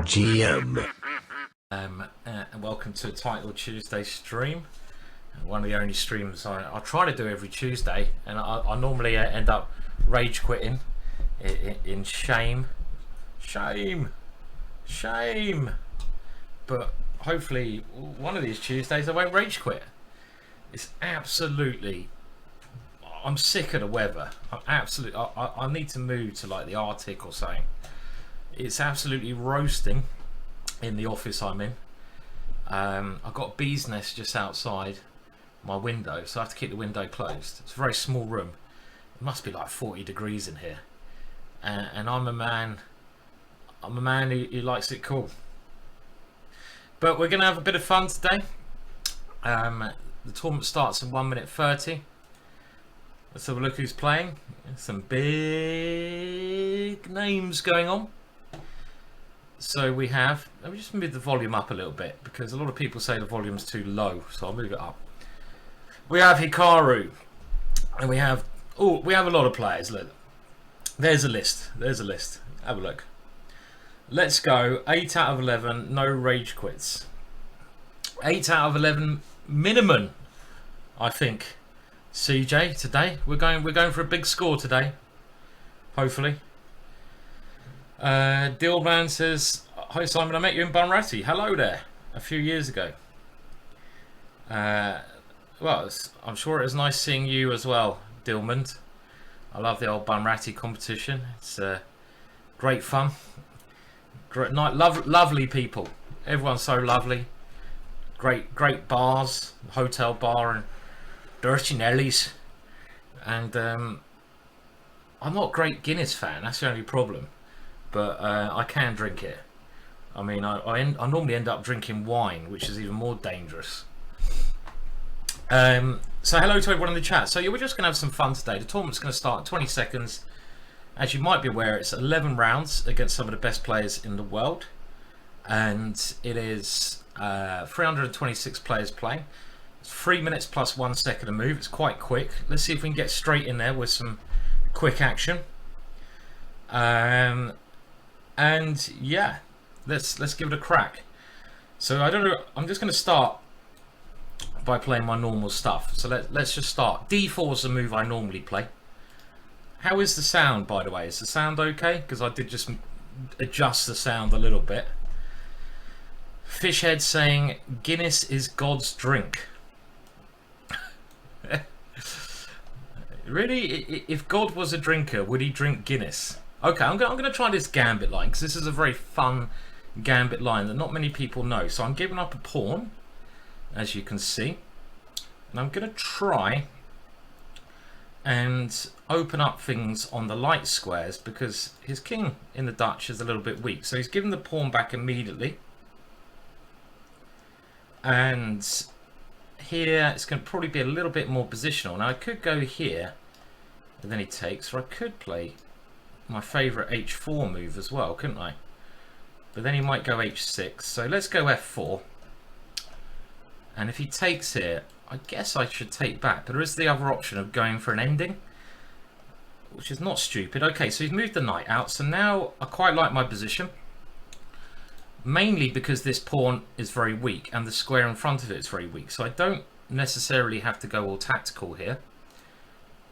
GM. And welcome to a Title Tuesday stream. One of the only streams I try to do every Tuesday, and I normally end up rage quitting in shame. But hopefully one of these Tuesdays I won't rage quit. It's absolutely, I'm sick of the weather. I need to move to like the Arctic or something. It's absolutely roasting in the office I'm in. I've got a bee's nest just outside my window, so I have to keep the window closed. It's a very small room. It must be like 40 degrees in here, and I'm a man who likes it cool. But we're gonna have a bit of fun today. The tournament starts in 1 minute 30. Let's have a look who's playing. Some big names going on. So we have, let me just move the volume up a little bit because a lot of people say the volume's too low, so I'll move it up. We have Hikaru, and we have a lot of players. Look, there's a list. Have a look. Let's go. 8 out of 11. No rage quits. 8 out of 11 minimum, I think. CJ today. We're going for a big score today. Hopefully. Dillman says, "Hi Simon, I met you in Bunratty. Hello there. A few years ago. Well, I'm sure it was nice seeing you as well, Dillman. I love the old Bunratty competition. It's great fun. Great night. Lovely people. Everyone's so lovely. Great bars, hotel bar, and dirty Nellies. And I'm not a great Guinness fan. That's the only problem. But I can drink it. I mean, I normally end up drinking wine, which is even more dangerous. So hello to everyone in the chat. So yeah, we're just going to have some fun today. The tournament's going to start in 20 seconds. As you might be aware, it's 11 rounds against some of the best players in the world. And it is 326 players playing. It's 3 minutes plus 1 second to move. It's quite quick. Let's see if we can get straight in there with some quick action. And yeah, let's give it a crack. So I don't know, I'm just going to start by playing my normal stuff. So let's just start. D4 is the move I normally play. How is the sound, by the way? Is the sound okay? Because I did just adjust the sound a little bit. Fishhead saying Guinness is God's drink. Really? If God was a drinker, would he drink Guinness? Okay, I'm going to try this gambit line because this is a very fun gambit line that not many people know. So I'm giving up a pawn, as you can see, and I'm going to try and open up things on the light squares because his king in the Dutch is a little bit weak. So he's given the pawn back immediately, and here it's going to probably be a little bit more positional. Now I could go here, and then he takes, or I could play my favourite h4 move as well, couldn't I? But then he might go h6, so let's go f4. And if he takes here, I guess I should take back, but there is the other option of going for an ending, which is not stupid. Okay, so he's moved the knight out, so now I quite like my position, mainly because this pawn is very weak and the square in front of it is very weak, so I don't necessarily have to go all tactical here.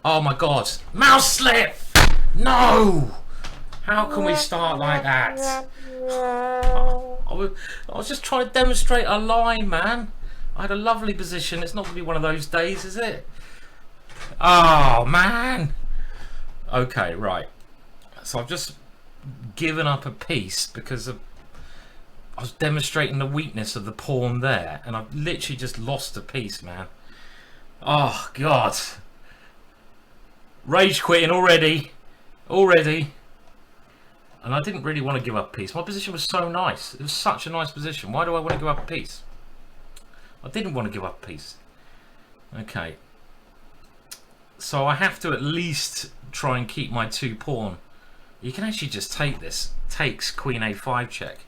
Oh my god, mouse slip! No! How can we start like that? I was just trying to demonstrate a line, man. I had a lovely position. It's not going to be one of those days, is it? Oh, man. Okay, right. So I've just given up a piece because I was demonstrating the weakness of the pawn there. And I've literally just lost a piece, man. Oh, God. Rage quitting already. And I didn't really want to give up a piece. My position was so nice. It was such a nice position. Why do I want to give up a piece? I didn't want to give up a piece. Okay. So I have to at least try and keep my 2 pawn. You can actually just take this. Takes queen a5 check.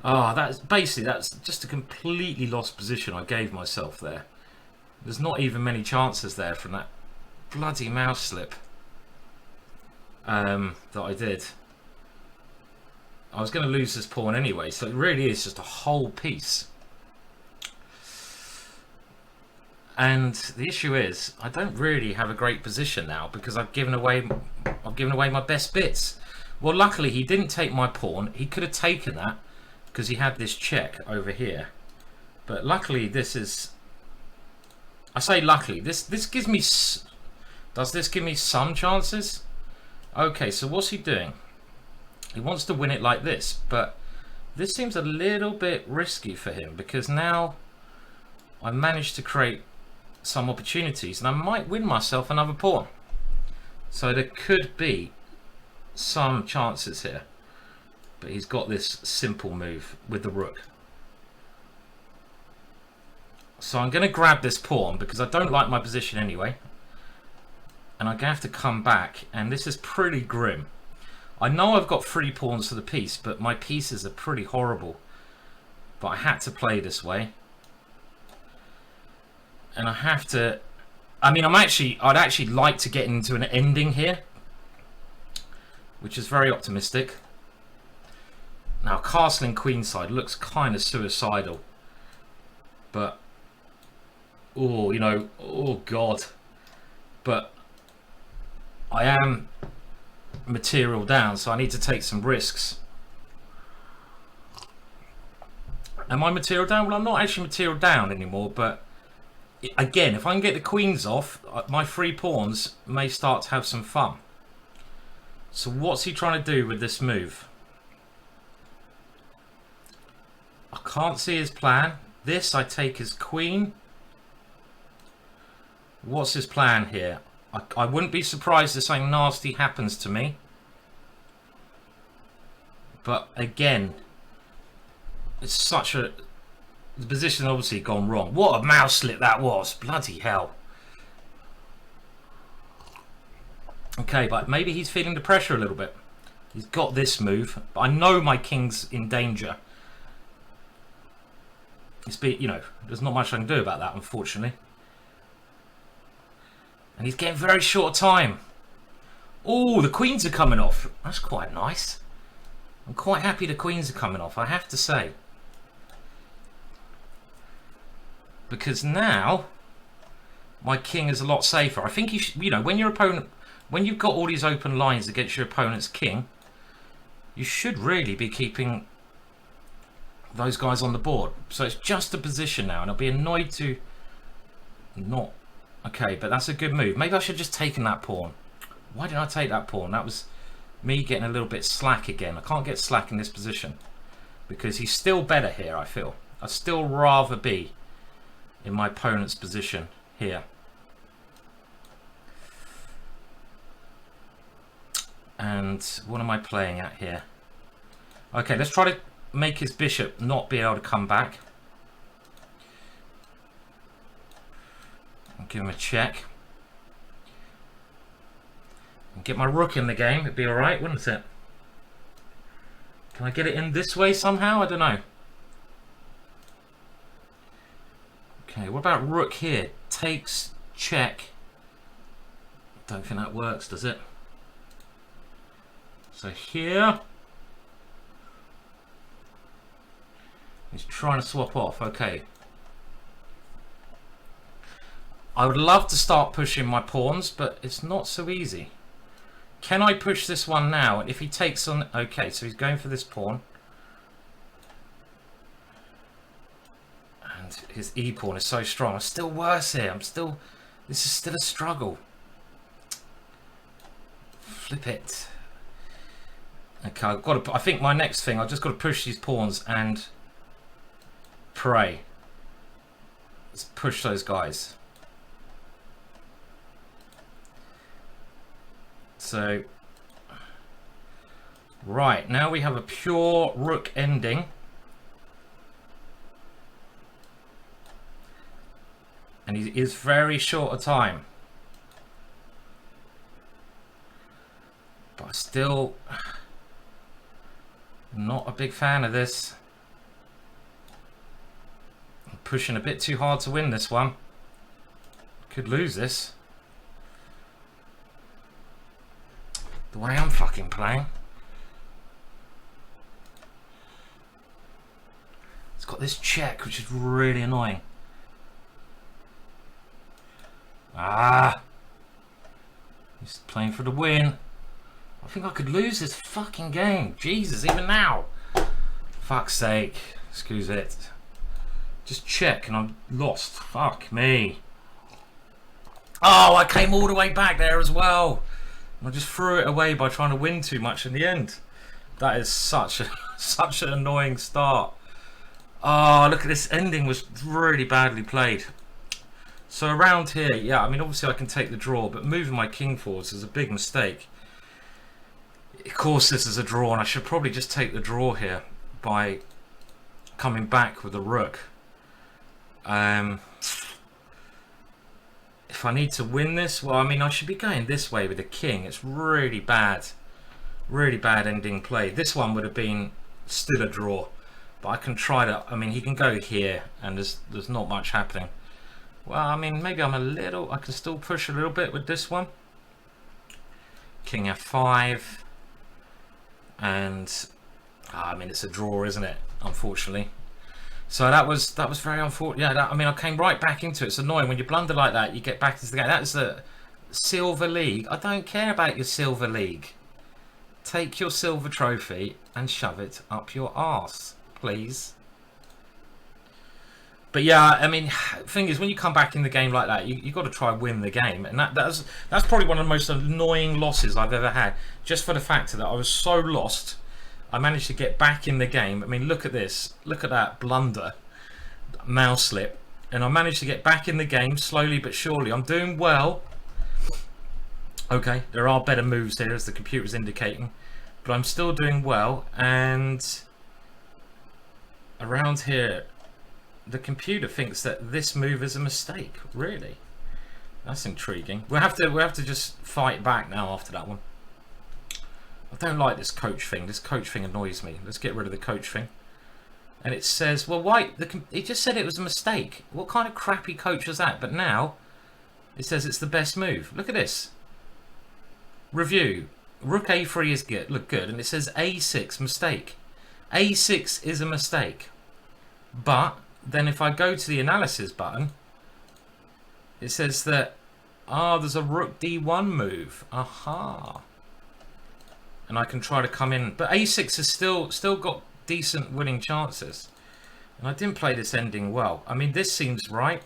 That's just a completely lost position I gave myself there. There's not even many chances there from that bloody mouse slip that I did. I was going to lose this pawn anyway, so it really is just a whole piece. And the issue is, I don't really have a great position now because I've given away my best bits. Well, luckily he didn't take my pawn. He could have taken that because he had this check over here. But luckily this is... I say luckily, this gives me... Does this give me some chances? Okay, so what's he doing? He wants to win it like this, but this seems a little bit risky for him because now I managed to create some opportunities and I might win myself another pawn. So there could be some chances here, but he's got this simple move with the rook. So I'm going to grab this pawn because I don't like my position anyway, and I'm going to have to come back, and this is pretty grim. I know I've got 3 pawns for the piece, but my pieces are pretty horrible, but I had to play this way. And I have to... I mean, I'd actually like to get into an ending here, which is very optimistic. Now, castling queenside looks kind of suicidal, but oh, you know, oh god. But I am material down, so I need to take some risks. Am I material down? Well, I'm not actually material down anymore, but again, if I can get the queens off, my 3 pawns may start to have some fun. So what's he trying to do with this move? I can't see his plan. This I take as queen. What's his plan here? I wouldn't be surprised if something nasty happens to me. But again, it's such a... The position obviously gone wrong. What a mouse slip that was. Bloody hell. Okay, but maybe he's feeling the pressure a little bit. He's got this move, but I know my king's in danger. You know, there's not much I can do about that, unfortunately. And he's getting very short time. Oh, the queens are coming off. That's quite nice. I'm quite happy the queens are coming off, I have to say. Because now my king is a lot safer. I think you know, when your opponent, when you've got all these open lines against your opponent's king, you should really be keeping those guys on the board. So it's just a position now, and I'll be annoyed to not... Okay, but that's a good move. Maybe I should have just taken that pawn. Why didn't I take that pawn? That was me getting a little bit slack again. I can't get slack in this position because he's still better here, I feel. I'd still rather be in my opponent's position here. And what am I playing at here? Okay, let's try to make his bishop not be able to come back. I'll give him a check. And get my rook in the game, it'd be alright, wouldn't it? Can I get it in this way somehow? I don't know. Okay, what about rook here? Takes, check. Don't think that works, does it? So here, he's trying to swap off. Okay. I would love to start pushing my pawns, but it's not so easy. Can I push this one now? And if he takes on... Okay, so he's going for this pawn. And his e-pawn is so strong. I'm still worse here. This is still a struggle. Flip it. Okay, I've got to... I think my next thing, I've just got to push these pawns and pray. Let's push those guys. So, right, now we have a pure rook ending. And he is very short of time. But I still not a big fan of this. I'm pushing a bit too hard to win this one. Could lose this. The way I'm fucking playing. got this check, which is really annoying. Ah! He's playing for the win. I think I could lose this fucking game. Jesus, even now. Fuck's sake. Excuse it. Just check and I'm lost. Fuck me. Oh, I came all the way back there as well. I just threw it away by trying to win too much in the end. That is such an annoying start. Oh, look at this ending, was really badly played. So around here, yeah, I mean, obviously I can take the draw, but moving my king forwards is a big mistake. Of course, this is a draw, and I should probably just take the draw here by coming back with a rook. If I need to win this, well, I mean, I should be going this way with the king. It's really bad ending play. This one would have been still a draw, but I can try to. I mean, he can go here, and there's not much happening. Well, I mean, maybe I can still push a little bit with this one. King f5, and I mean, it's a draw, isn't it? Unfortunately. So that was very unfortunate. Yeah, I mean, I came right back into it. It's annoying when you blunder like that. You get back into the game. That's the silver league. I don't care about your silver league. Take your silver trophy and shove it up your arse, please. But yeah, I mean, the thing is, when you come back in the game like that, you got to try and win the game, and that's probably one of the most annoying losses I've ever had. Just for the fact that I was so lost, I managed to get back in the game. I mean, look at this, look at that blunder, mouse slip, and I managed to get back in the game slowly but surely. I'm doing well. Okay, there are better moves here, as the computer's indicating, but I'm still doing well. And around here, the computer thinks that this move is a mistake. Really, that's intriguing. We'll have to just fight back now after that one. I don't like this coach thing. This coach thing annoys me. Let's get rid of the coach thing. And it says, well, why? It just said it was a mistake. What kind of crappy coach was that? But now it says it's the best move. Look at this. Review. Rook a3 is good. Look good. And it says a6 mistake. a6 is a mistake. But then if I go to the analysis button, it says that, there's a rook d1 move. Aha. And I can try to come in. But a6 has still got decent winning chances. And I didn't play this ending well. I mean, this seems right.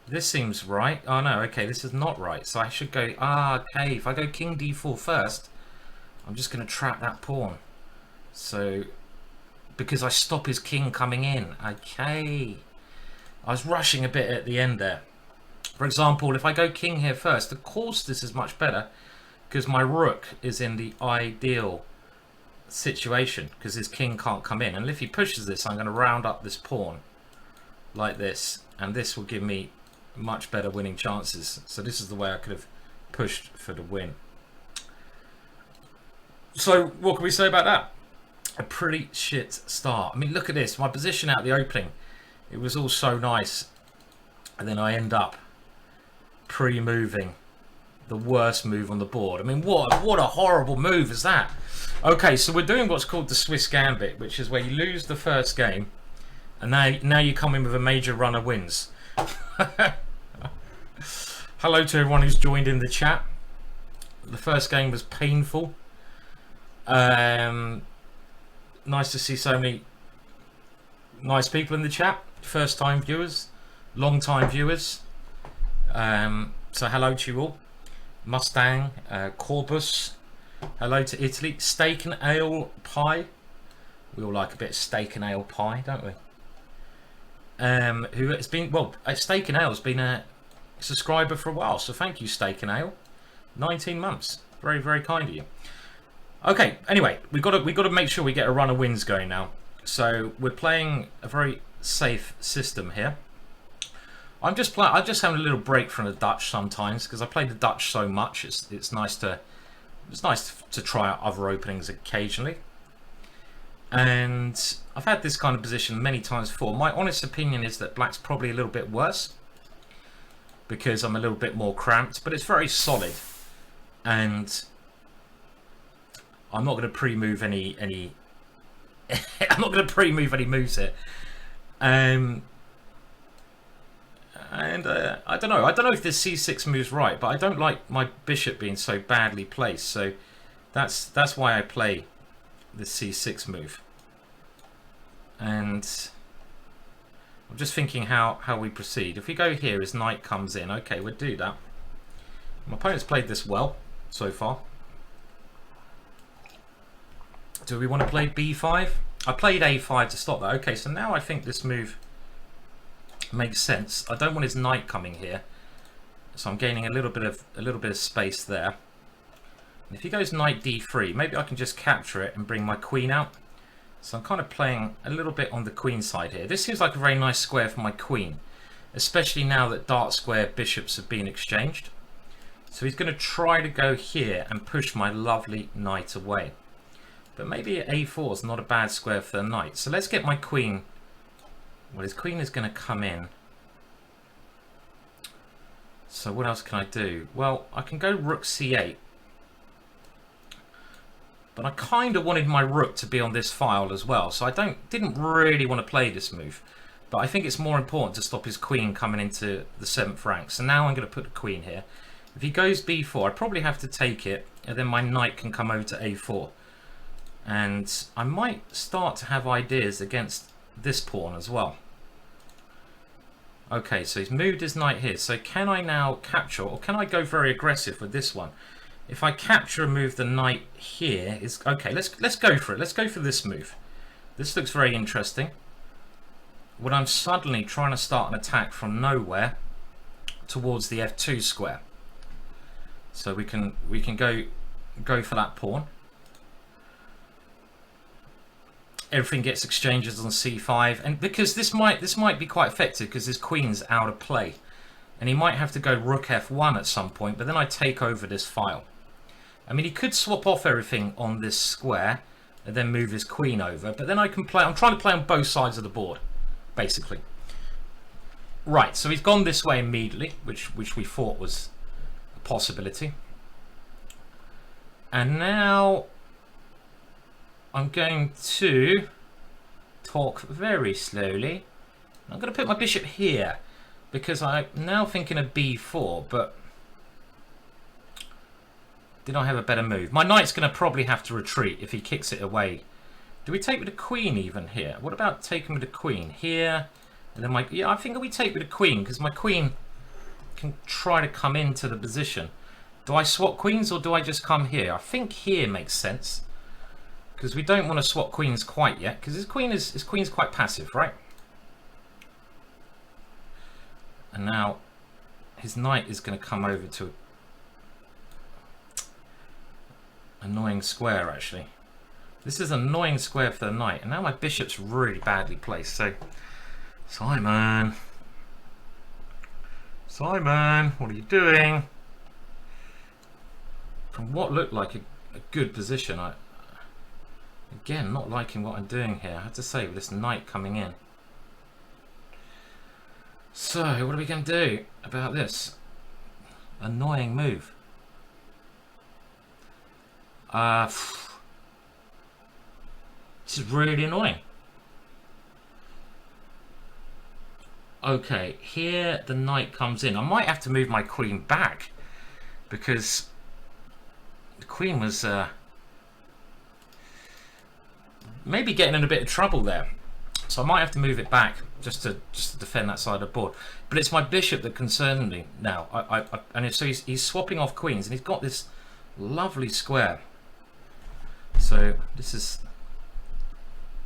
This seems right. Oh no, okay, this is not right. So I should go, okay, if I go king d4 first, I'm just going to trap that pawn. So, because I stop his king coming in. Okay. I was rushing a bit at the end there. For example, if I go king here first, of course this is much better, because my rook is in the ideal situation, because his king can't come in. And if he pushes this, I'm going to round up this pawn like this, and this will give me much better winning chances. So this is the way I could have pushed for the win. So what can we say about that? A pretty shit start. I mean, look at this. My position out the opening, it was all so nice, and then I end up pre-moving the worst move on the board. I mean, what a horrible move is that? Okay, so we're doing what's called the Swiss Gambit, which is where you lose the first game, and now you come in with a major run of wins. Hello to everyone who's joined in the chat. The first game was painful. Nice to see so many nice people in the chat. First time viewers, long time viewers. So hello to you all. Mustang, Corbus, hello to Italy. Steak and ale pie. We all like a bit of steak and ale pie, don't we? Who has been, well, Steak and Ale has been a subscriber for a while, so thank you, Steak and Ale. 19 months, very, very kind of you. Okay, anyway, we got to make sure we get a run of wins going now. So we're playing a very safe system here. I'm just having a little break from the Dutch sometimes, because I play the Dutch so much. It's nice to try out other openings occasionally. And I've had this kind of position many times before. My honest opinion is that black's probably a little bit worse, because I'm a little bit more cramped, but it's very solid. And I'm not going to pre-move any I'm not going to pre-move any moves here. And I don't know. I don't know if this c6 move's right, but I don't like my bishop being so badly placed. So that's why I play the c6 move. And I'm just thinking how we proceed. If we go here, his knight comes in. Okay, we'll do that. My opponent's played this well so far. Do we want to play b5? I played a5 to stop that. Okay, so now I think this move makes sense. I don't want his knight coming here, so I'm gaining a little bit of space there. And if he goes knight d3, maybe I can just capture it and bring my queen out. So I'm kind of playing a little bit on the queen side here. This seems like a very nice square for my queen, especially now that dark square bishops have been exchanged. So he's going to try to go here and push my lovely knight away. But maybe a4 is not a bad square for the knight. So let's get my queen. Well, his queen is going to come in. So what else can I do? Well, I can go rook c8. But I kind of wanted my rook to be on this file as well. So I didn't really want to play this move. But I think it's more important to stop his queen coming into the 7th rank. So now I'm going to put the queen here. If he goes b4, I probably have to take it. And then my knight can come over to a4. And I might start to have ideas against this pawn as well. Okay, so he's moved his knight here. So can I now capture, or can I go very aggressive with this one? If I capture and move the knight here, is okay. Let's go for it. Let's go for this move. This looks very interesting. When I'm suddenly trying to start an attack from nowhere towards the f2 square. So we can go for that pawn. Everything gets exchanges on c5, and because this might be quite effective because his queen's out of play, and he might have to go rook f1 at some point. But then I take over this file. I mean, he could swap off everything on this square and then move his queen over. But then I can play. I'm trying to play on both sides of the board, basically. Right. So he's gone this way immediately, which we thought was a possibility. And now I'm going to talk very slowly. I'm going to put my bishop here because I'm now thinking of b4, but did I have a better move? My knight's going to probably have to retreat if he kicks it away. Do we take with the queen even here? What about taking with the queen here? And then yeah, I think we take with the queen because my queen can try to come into the position. Do I swap queens or do I just come here? I think here makes sense. Because we don't want to swap queens quite yet, because his queen's quite passive, right? And now his knight is going to come over to an annoying square, actually. This is an annoying square for the knight, and now my bishop's really badly placed. So, Simon, what are you doing? From what looked like a good position, again, not liking what I'm doing here. I have to say, with this knight coming in. So, what are we going to do about this annoying move? This is really annoying. Okay, here the knight comes in. I might have to move my queen back because the queen was maybe getting in a bit of trouble there. So I might have to move it back just to defend that side of the board. But it's my bishop that concerns me now. And so he's swapping off queens, and he's got this lovely square. So this is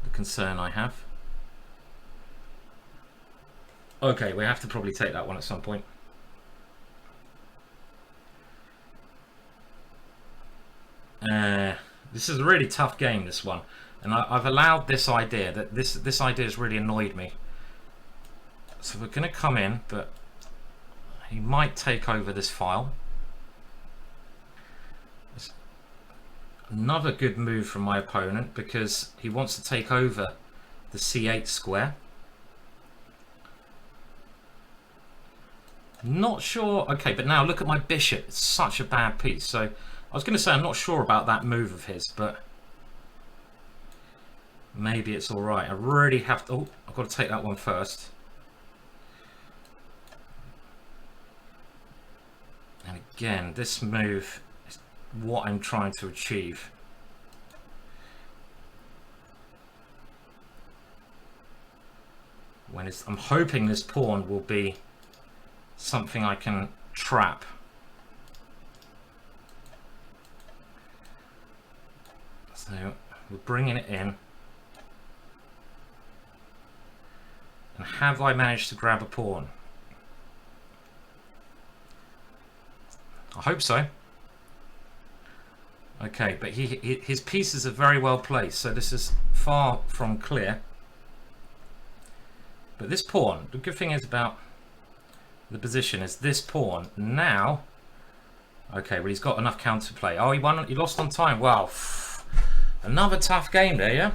the concern I have. Okay, we have to probably take that one at some point. This is a really tough game, this one. And I've allowed this idea, that this idea has really annoyed me. So we're going to come in, but he might take over this file. It's another good move from my opponent because he wants to take over the c8 square. Not sure. Okay, but now look at my bishop. It's such a bad piece. So I was going to say I'm not sure about that move of his, but maybe it's all right. I really have to. Oh, I've got to take that one first. And again, this move is what I'm trying to achieve. I'm hoping this pawn will be something I can trap. So we're bringing it in. And have I managed to grab a pawn? I hope so. Okay, but his pieces are very well placed, so this is far from clear. But this pawn, the good thing is about the position is this pawn now. Okay, well he's got enough counterplay. Oh, he lost on time. Wow, another tough game there, yeah.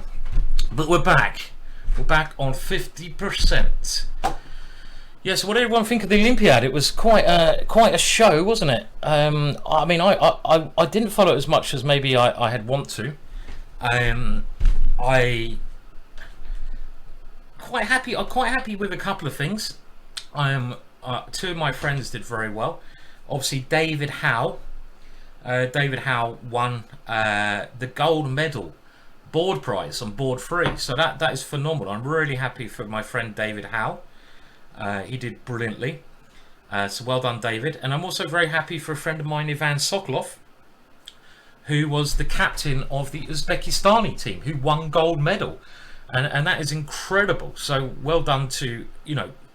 But we're back. We're back on 50%. Yeah, so what did everyone think of the Olympiad? It was quite a show, wasn't it? I mean, I didn't follow it as much as maybe I had want to. I'm quite happy with a couple of things. Two of my friends did very well. Obviously, David Howe won the gold medal board prize on board 3. So that is phenomenal. I'm really happy for my friend David Howe. He did brilliantly, so well done, David. And I'm also very happy for a friend of mine, Ivan Sokolov, who was the captain of the Uzbekistani team, who won gold medal, and that is incredible. So well done to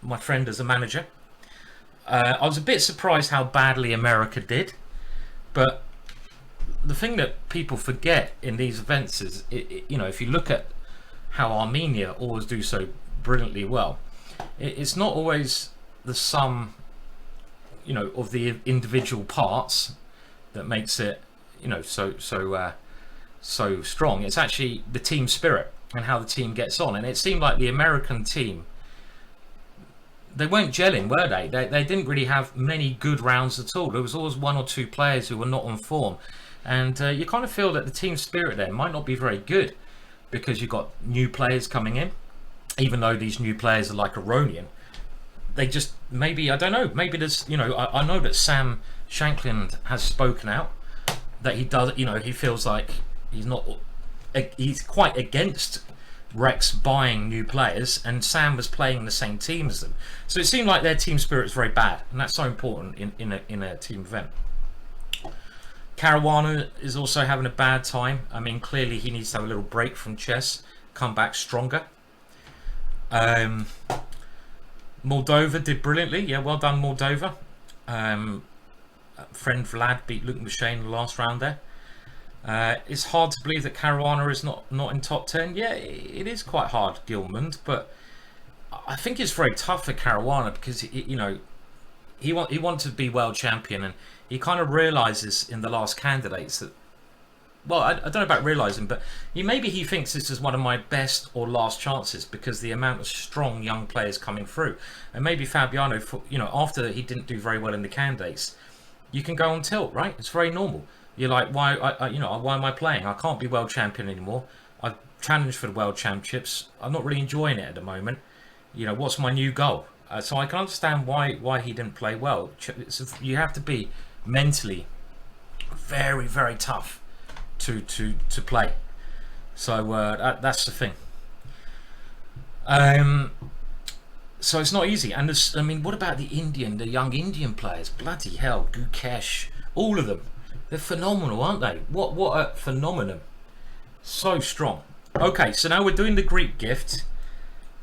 my friend as a manager. I was a bit surprised how badly America did, but the thing that people forget in these events is, if you look at how Armenia always do so brilliantly well, it's not always the sum, of the individual parts that makes it, so strong. It's actually the team spirit and how the team gets on. And it seemed like the American team, they weren't gelling, were they? They didn't really have many good rounds at all. There was always one or two players who were not on form, and you kind of feel that the team spirit there might not be very good because you've got new players coming in. Even though these new players are like Iranian, they just, maybe, I don't know, maybe there's, I know that Sam Shankland has spoken out that he does, he feels like he's quite against Rex buying new players, and Sam was playing the same team as them. So it seemed like their team spirit is very bad, and that's so important in a team event. Caruana is also having a bad time. I mean, clearly he needs to have a little break from chess, come back stronger. Moldova did brilliantly. Yeah, well done, Moldova. Friend Vlad beat Luke Machine in the last round there. It's hard to believe that Caruana is not in top 10. Yeah, it is quite hard, Gilmond, but I think it's very tough for Caruana because he wanted to be world champion, and he kind of realizes in the last candidates that, well, I don't know about realizing, but maybe he thinks this is one of my best or last chances because the amount of strong young players coming through. And maybe Fabiano, after he didn't do very well in the candidates, you can go on tilt, right? It's very normal. You're like, why am I playing? I can't be world champion anymore. I've challenged for the world championships. I'm not really enjoying it at the moment. What's my new goal? So I can understand why he didn't play well. You have to be mentally very, very tough to play. So that's the thing. So it's not easy. And what about the young Indian players? Bloody hell, Gukesh, all of them. They're phenomenal, aren't they? What a phenomenon. So strong. Okay, so now we're doing the Greek gift.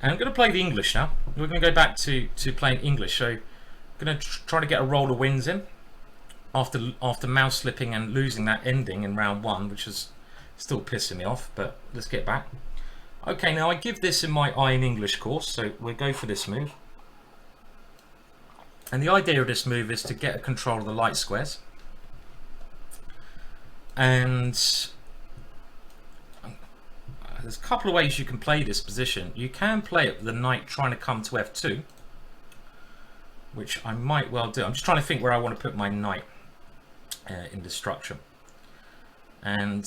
And I'm going to play the English now. We're going to go back to playing English. So I'm going to try to get a roll of wins in. After mouse slipping and losing that ending in round 1, which is still pissing me off, but let's get back. Okay, now I give this in my I in English course, so we'll go for this move. And the idea of this move is to get a control of the light squares. And there's a couple of ways you can play this position. You can play it with the knight trying to come to f2, which I might well do. I'm just trying to think where I want to put my knight in the structure. And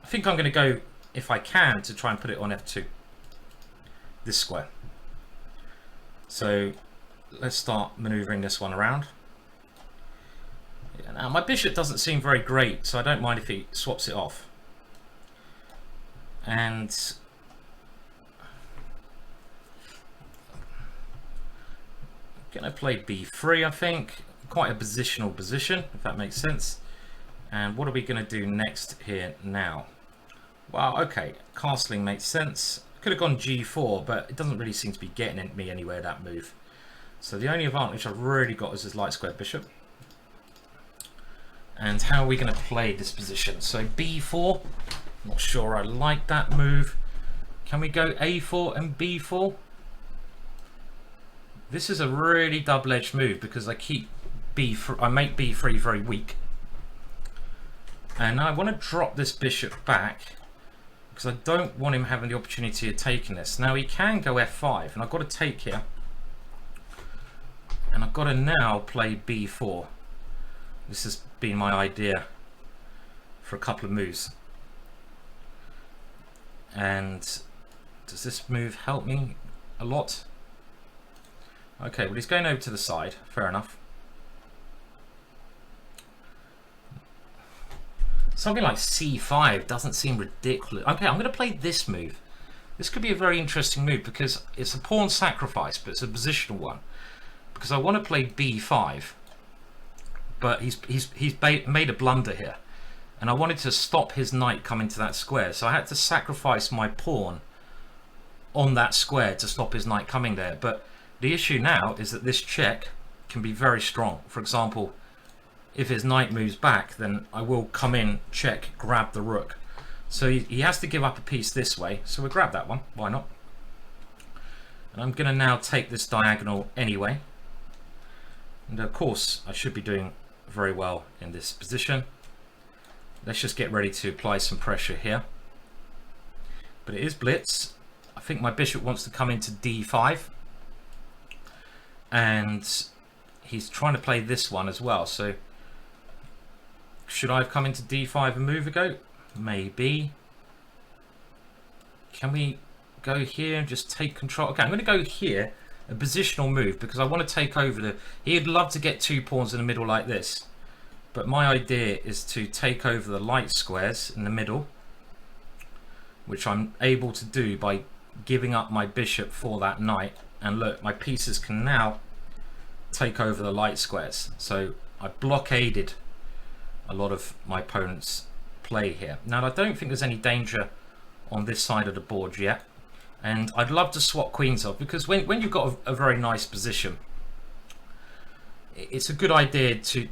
I think I'm going to go, if I can, to try and put it on f2. This square. So let's start maneuvering this one around. Yeah, now my bishop doesn't seem very great, so I don't mind if he swaps it off. And I'm going to play b3, I think. Quite a positional position, if that makes sense. And what are we going to do next here now? Well, okay, castling makes sense. Could have gone g4, but it doesn't really seem to be getting me anywhere, that move. So the only advantage I've really got is this light square bishop. And how are we going to play this position? So b4, not sure I like that move. Can we go a4 and b4? This is a really double-edged move because I keep I make b3 very weak. And I want to drop this bishop back because I don't want him having the opportunity of taking this. Now he can go f5, and I've got to take here. And I've got to now play b4. This has been my idea for a couple of moves. And does this move help me a lot? Okay, well he's going over to the side, fair enough. Something like c5 doesn't seem ridiculous. Okay, I'm going to play this move. This could be a very interesting move because it's a pawn sacrifice, but it's a positional one. Because I want to play b5, but he's made a blunder here. And I wanted to stop his knight coming to that square, so I had to sacrifice my pawn on that square to stop his knight coming there. But the issue now is that this check can be very strong. For example, if his knight moves back, then I will come in, check, grab the rook. So he has to give up a piece this way, so we'll grab that one, why not? And I'm going to now take this diagonal anyway. And of course, I should be doing very well in this position. Let's just get ready to apply some pressure here. But it is blitz. I think my bishop wants to come into d5. And he's trying to play this one as well. So should I have come into d5 a move ago? Maybe. Can we go here and just take control? Okay, I'm going to go here, a positional move, because I want to take over the... He'd love to get 2 pawns in the middle like this. But my idea is to take over the light squares in the middle, which I'm able to do by giving up my bishop for that knight. And look, my pieces can now take over the light squares. So I blockaded a lot of my opponent's play here. Now I don't think there's any danger on this side of the board yet. And I'd love to swap queens off, because when you've got a very nice position, it's a good idea to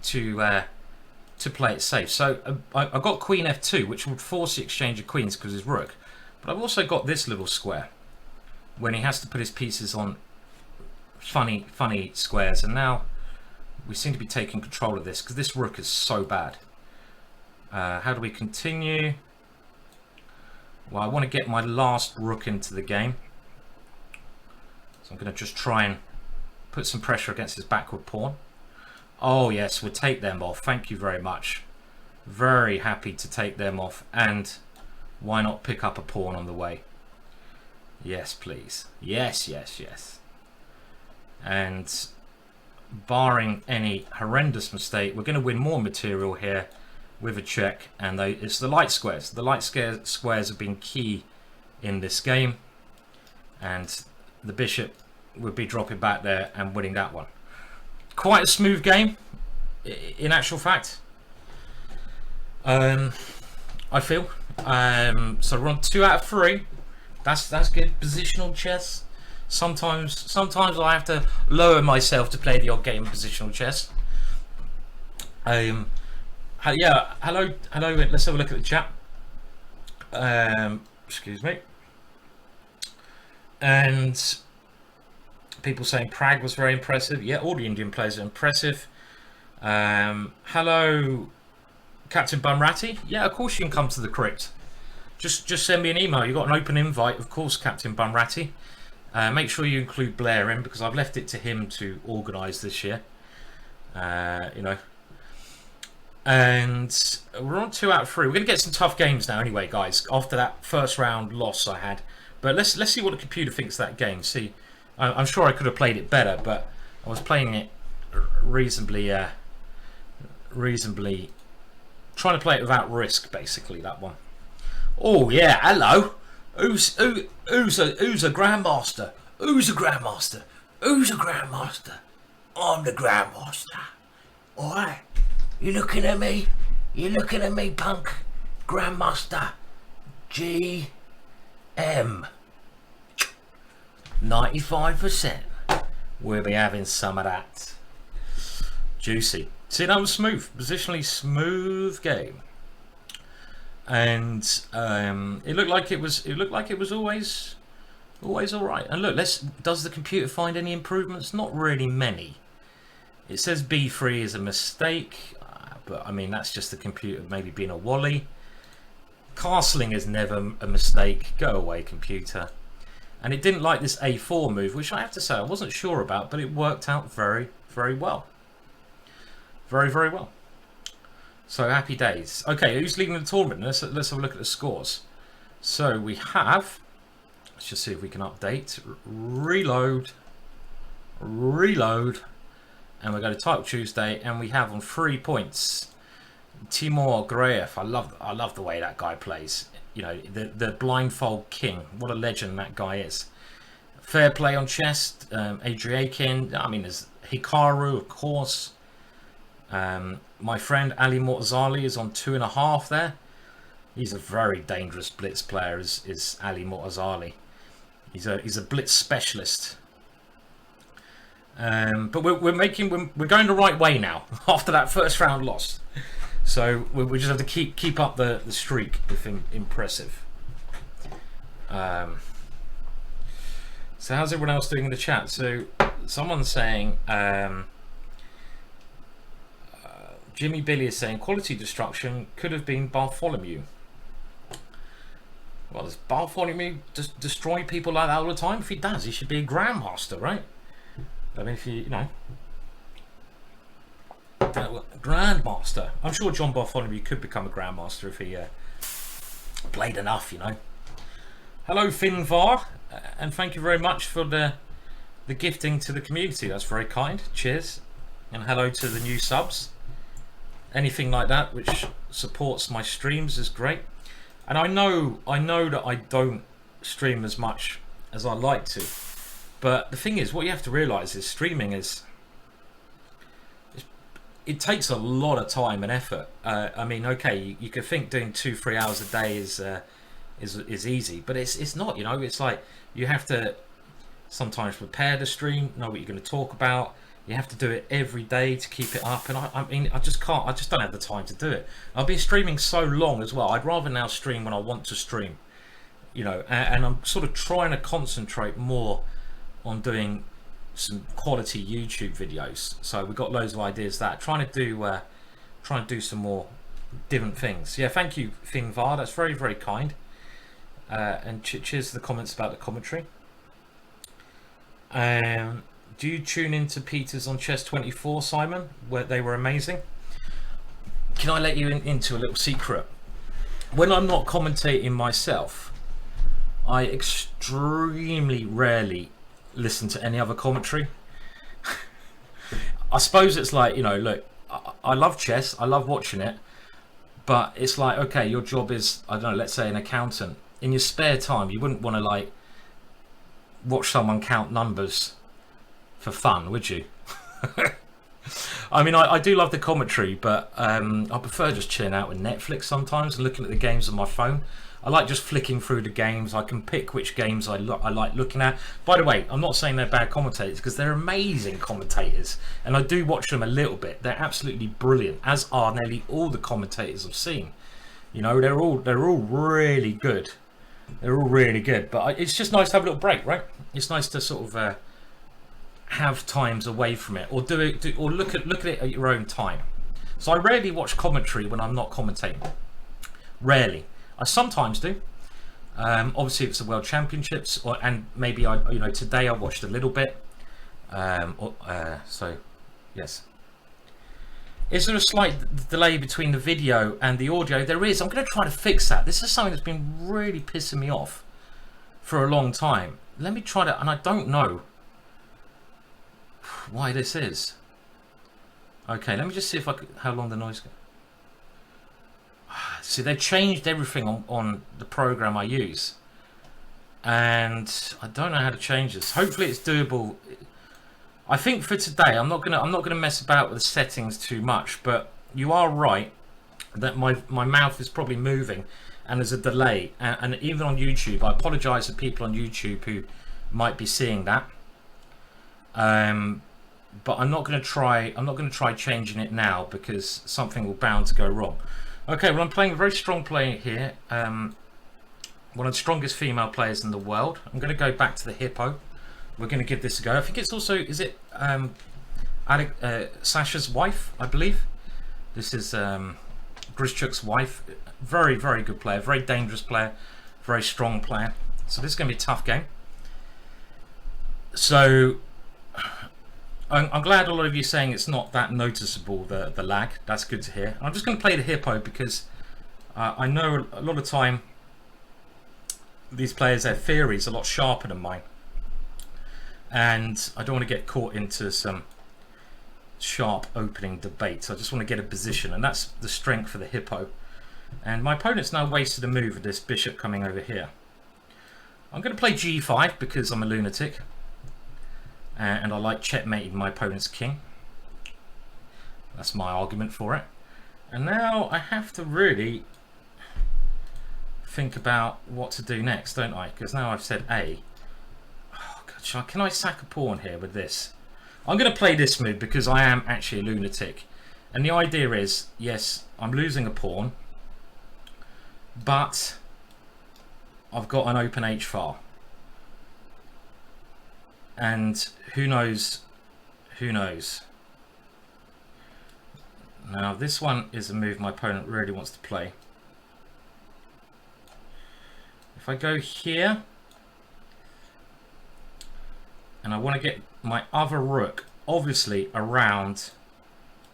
play it safe. So I've got queen f2, which would force the exchange of queens because it's rook. But I've also got this little square when he has to put his pieces on funny squares. And now we seem to be taking control of this because this rook is so bad. How do we continue? Well, I want to get my last rook into the game. So I'm going to just try and put some pressure against his backward pawn. Oh yes, we'll take them off. Thank you very much. Very happy to take them off. And why not pick up a pawn on the way? Yes, please. Yes, yes, yes. And barring any horrendous mistake, we're going to win more material here with a check. And it's the light squares. The light squares have been key in this game. And the bishop would be dropping back there and winning that one. Quite a smooth game, in actual fact. I feel. So we're on 2 out of 3. That's good. Positional chess. Sometimes I have to lower myself to play the odd game of positional chess. Yeah. Hello. Let's have a look at the chat. Excuse me. And people saying Prague was very impressive. Yeah, all the Indian players are impressive. Hello, Captain Bumratty. Yeah, of course you can come to the crypt. Just send me an email. You've got an open invite, of course, Captain Bumratty. Make sure you include Blair in, because I've left it to him to organise this year. You know. And we're on 2 out of 3. We're going to get some tough games now anyway, guys, after that first round loss I had. But let's see what the computer thinks of that game. See, I'm sure I could have played it better, but I was playing it reasonably trying to play it without risk, basically, that one. Oh yeah, hello. Who's a Grandmaster? Who's a Grandmaster? Who's a Grandmaster? I'm the Grandmaster. Alright. You looking at me? You looking at me, punk? Grandmaster. GM. 95%. We'll be having some of that. Juicy. See, that was smooth. Positionally smooth game. And it looked like it was always all right. And look, does the computer find any improvements? Not really many. It says B3 is a mistake, but I mean that's just the computer maybe being a wally. Castling is never a mistake. Go away, computer. And it didn't like this A4 move, which I have to say I wasn't sure about, but it worked out very, very well. Very, very well. So happy days. Okay, who's leading the tournament? Let's have a look at the scores. So we have, let's just see if we can update. Reload, and we're going to Title Tuesday, and we have on 3 points Timur Graev. I love the way that guy plays. You know, the blindfold king. What a legend that guy is. Fair play on chess. Adriakin. I mean, there's Hikaru, of course. My friend Ali Mortazali is on 2.5 there. He's a very dangerous blitz player. Is Ali Mortazali? He's a blitz specialist. But we're going the right way now after that first round loss. So we just have to keep up the streak with impressive. So how's everyone else doing in the chat? So someone's saying Jimmy Billy is saying quality destruction could have been Bartholomew. Well, does Bartholomew just destroy people like that all the time? If he does, he should be a Grandmaster, right? I mean, if you know, Grandmaster. I'm sure John Bartholomew could become a Grandmaster if he played enough, you know. Hello, Finvar, and thank you very much for the gifting to the community. That's very kind. Cheers, and hello to the new subs. Anything like that which supports my streams is great. And I know that I don't stream as much as I like to, but the thing is, what you have to realize is streaming it takes a lot of time and effort. I mean, okay, you could think doing 2-3 hours a day is easy, but it's not. You know, it's like you have to sometimes prepare the stream, know what you're going to talk about. You have to do it every day to keep it up, and I mean, I just don't have the time to do it. I've been streaming so long as well. I'd rather now stream when I want to stream, you know, and I'm sort of trying to concentrate more on doing some quality YouTube videos. So we've got loads of ideas that trying to do some more different things. Yeah, thank you, Finvar. That's very, very kind. And cheers to the comments about the commentary. Do you tune into Peters on Chess 24, Simon? Where they were amazing. Can I let you into a little secret? When I'm not commentating myself, I extremely rarely listen to any other commentary. I suppose it's like, you know, look, I love chess, I love watching it, but it's like, okay, your job is, I don't know, let's say an accountant. In your spare time, you wouldn't want to like watch someone count numbers for fun, would you? I mean, I do love the commentary, but I prefer just chilling out with Netflix sometimes and looking at the games on my phone. I like just flicking through the games. I can pick which games I like looking at. By the way, I'm not saying they're bad commentators, because they're amazing commentators, and I do watch them a little bit. They're absolutely brilliant, as are nearly all the commentators I've seen. You know, they're all really good. They're all really good, but it's just nice to have a little break, right? It's nice to sort of have times away from it, or or look at it at your own time. So I rarely watch commentary when I'm not commentating. Rarely. I sometimes do. Obviously, if it's the World Championships, and maybe you know, today I watched a little bit. So yes. Is there a slight delay between the video and the audio? There is. I'm going to try to fix that. This is something that's been really pissing me off for a long time. Let me try to, and I don't know why this is. Okay, let me just see if I could, how long the noise goes. See, they've changed everything on the program I use, and I don't know how to change this. Hopefully it's doable. I think for today I'm not gonna mess about with the settings too much, but you are right that my mouth is probably moving and there's a delay, and even on YouTube, I apologize to people on YouTube who might be seeing that, but I'm not going to try changing it now because something will bound to go wrong. Okay, well, I'm playing a very strong player here, one of the strongest female players in the world. I'm going to go back to the Hippo. We're going to give this a go. I think it's also, is it Sasha's wife, I believe. This is Grishchuk's wife. Very, very good player, very dangerous player, very strong player. So this is going to be a tough game. So I'm glad a lot of you saying it's not that noticeable, the lag. That's good to hear. I'm just going to play the Hippo because I know a lot of time these players, their theories are a lot sharper than mine. And I don't want to get caught into some sharp opening debates. I just want to get a position, and that's the strength for the Hippo. And my opponent's now wasted a move with this bishop coming over here. I'm going to play g5 because I'm a lunatic, and I like checkmating my opponent's king. That's my argument for it. And now I have to really think about what to do next, don't I? Because now I've said A. Can I sack a pawn here with this? I'm going to play this move because I am actually a lunatic. And the idea is, yes, I'm losing a pawn, but I've got an open h-file. And who knows? Who knows? Now this one is a move my opponent really wants to play. If I go here, and I want to get my other rook obviously around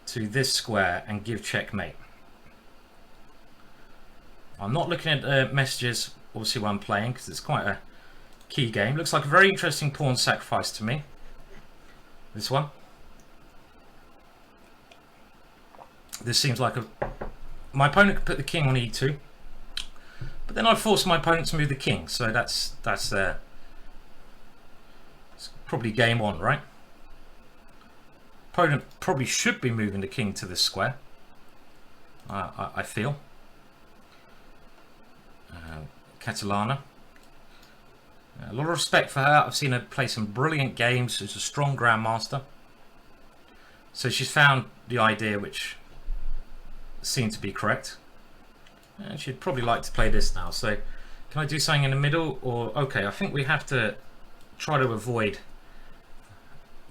to this square and give checkmate. I'm not looking at messages obviously while I'm playing because it's quite a key game. Looks like a very interesting pawn sacrifice to me, this one. This seems like my opponent could put the king on e2, but then I'd force my opponent to move the king, so that's probably game on, right? Opponent probably should be moving the king to this square, I feel. Catalana. A lot of respect for her. I've seen her play some brilliant games. She's a strong Grandmaster. So she's found the idea which seemed to be correct. And she'd probably like to play this now. So can I do something in the middle? Or okay, I think we have to try to avoid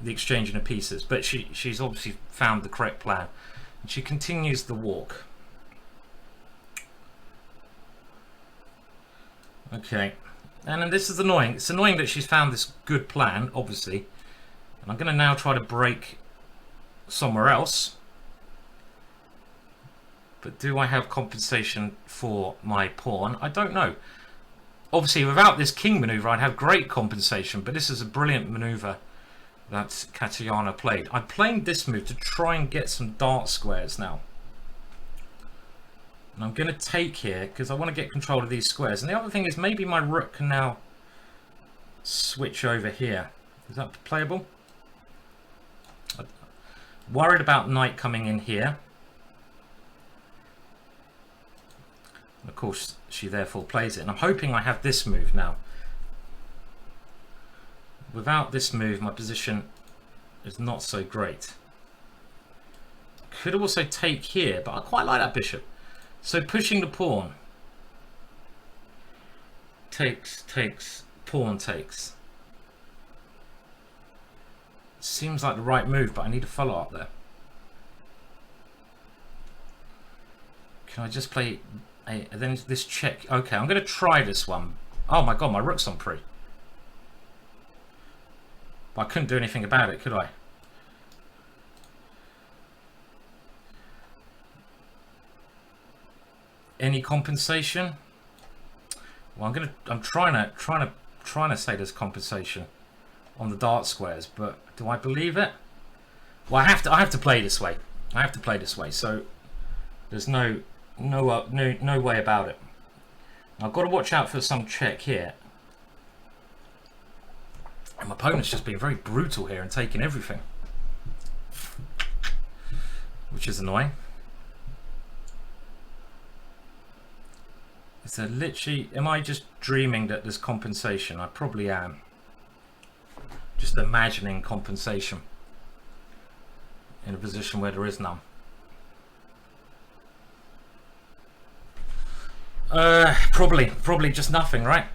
the exchanging of pieces, but she's obviously found the correct plan, and she continues the walk. Okay, and then this is annoying. It's annoying that she's found this good plan, obviously, and I'm going to now try to break somewhere else. But do I have compensation for my pawn? I don't know. Obviously, without this king maneuver, I'd have great compensation, but this is a brilliant maneuver that Katiana played. I'm playing this move to try and get some dart squares now. And I'm going to take here because I want to get control of these squares. And the other thing is maybe my rook can now switch over here. Is that playable? I'm worried about knight coming in here. And of course, she therefore plays it. And I'm hoping I have this move now. Without this move, my position is not so great. Could also take here, but I quite like that bishop. So pushing the pawn. Takes, pawn takes. Seems like the right move, but I need a follow-up there. Can I just play then this check? Okay, I'm going to try this one. Oh my god, my rook's on pre. But I couldn't do anything about it, could I? Any compensation? Well, I'm trying to say there's compensation on the dark squares, but do I believe it? Well, I have to play this way. I have to play this way. So there's no way about it. I've got to watch out for some check here. And my opponent's just being very brutal here and taking everything, which is annoying. Is there literally, am I just dreaming that there's compensation? I probably am. Just imagining compensation in a position where there is none. Probably just nothing, right?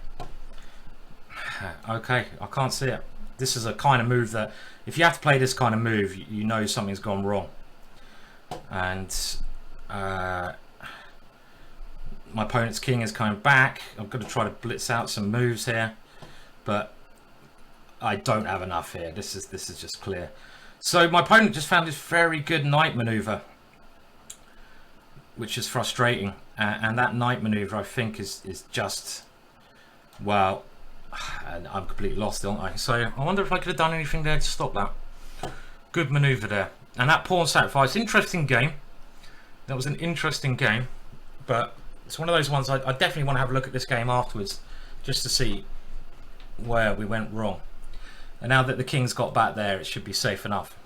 Okay, I can't see it. This is a kind of move that, if you have to play this kind of move, you know something's gone wrong. And my opponent's king is coming back. I'm going to try to blitz out some moves here, but I don't have enough here. This is just clear. So my opponent just found this very good knight maneuver, which is frustrating. And that knight maneuver, I think, is just, well, and I'm completely lost, aren't I? So I wonder if I could have done anything there to stop that. Good maneuver there. And that pawn sacrifice, interesting game. That was an interesting game, but it's one of those ones I definitely want to have a look at this game afterwards, just to see where we went wrong. And now that the king's got back there, it should be safe enough.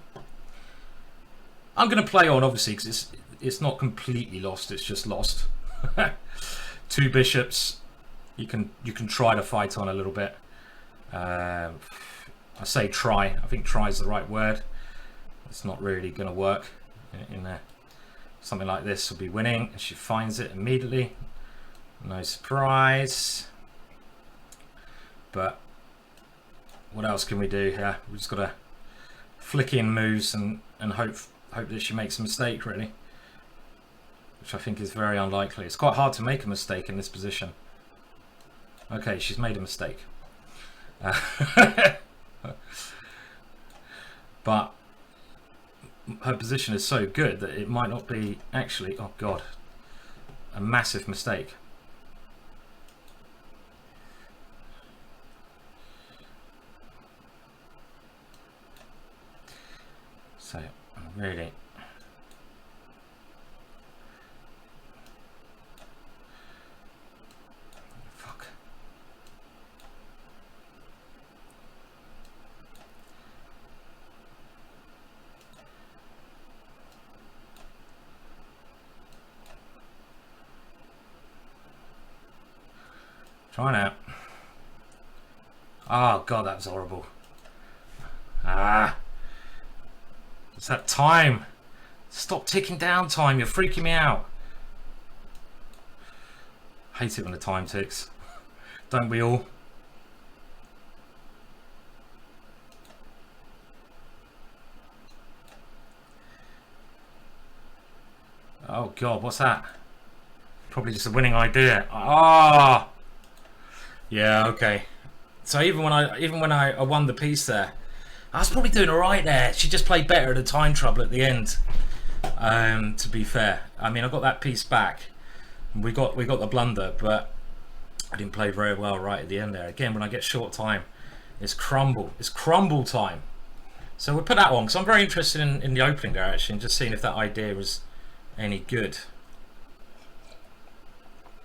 I'm going to play on, obviously, because it's not completely lost. It's just lost. 2 bishops. You can try to fight on a little bit. I say try. I think try is the right word. It's not really going to work in there. Something like this will be winning, and she finds it immediately. No surprise. But what else can we do here? We've just got to flick in moves and hope that she makes a mistake, really, which I think is very unlikely. It's quite hard to make a mistake in this position. Okay, she's made a mistake. But her position is so good that it might not be actually, oh god, a massive mistake. So I'm really trying out. Oh god, that was horrible. It's that time. Stop ticking down, time. You're freaking me out. Hate it when the time ticks. Don't we all? Oh god, what's that? Probably just a winning idea. Ah. Yeah, okay. So even when I won the piece there, I was probably doing alright there. She just played better at the time trouble at the end. To be fair, I mean, I got that piece back. We got the blunder, but I didn't play very well right at the end there. Again, when I get short time, it's crumble. It's crumble time. So we'll put that on because I'm very interested in the opening there actually, and just seeing if that idea was any good.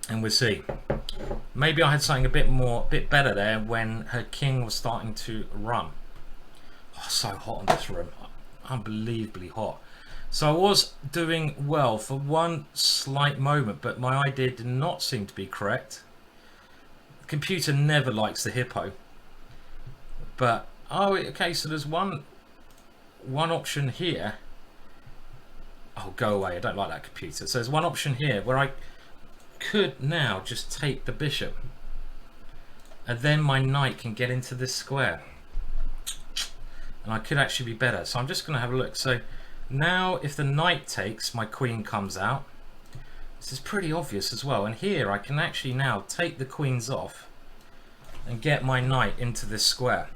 And we'll see. Maybe I had something a bit better there when her king was starting to run. Oh, so hot in this room. Unbelievably hot. So I was doing well for one slight moment, but my idea did not seem to be correct. The computer never likes the hippo. But, oh, okay, so there's one option here. Oh, go away. I don't like that computer. So there's one option here where I could now just take the bishop, and then my knight can get into this square, and I could actually be better. So I'm just going to have a look. So now if the knight takes, my queen comes out. This is pretty obvious as well, and here I can actually now take the queens off and get my knight into this square.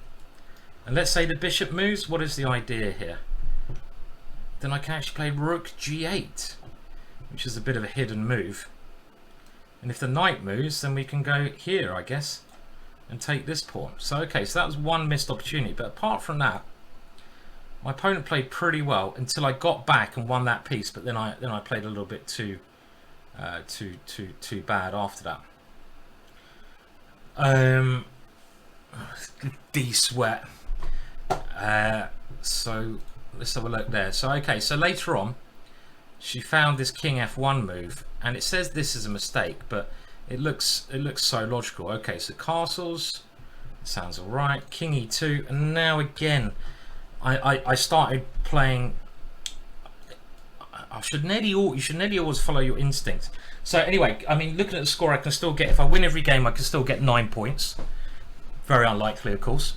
And let's say the bishop moves. What is the idea here? Then I can actually play rook g8, which is a bit of a hidden move. And if the knight moves, then we can go here, I guess, and take this pawn. So okay, so that was one missed opportunity. But apart from that, my opponent played pretty well until I got back and won that piece. But then I played a little bit too bad after that. D sweat. So let's have a look there. So okay, so later on, she found this king f1 move, and it says this is a mistake, but it looks so logical. Okay, so castles sounds all right. King e2, and now again, I started playing. You should nearly always follow your instincts. So anyway, I mean, looking at the score, I can still get, if I win every game, I can still get 9 points. Very unlikely, of course.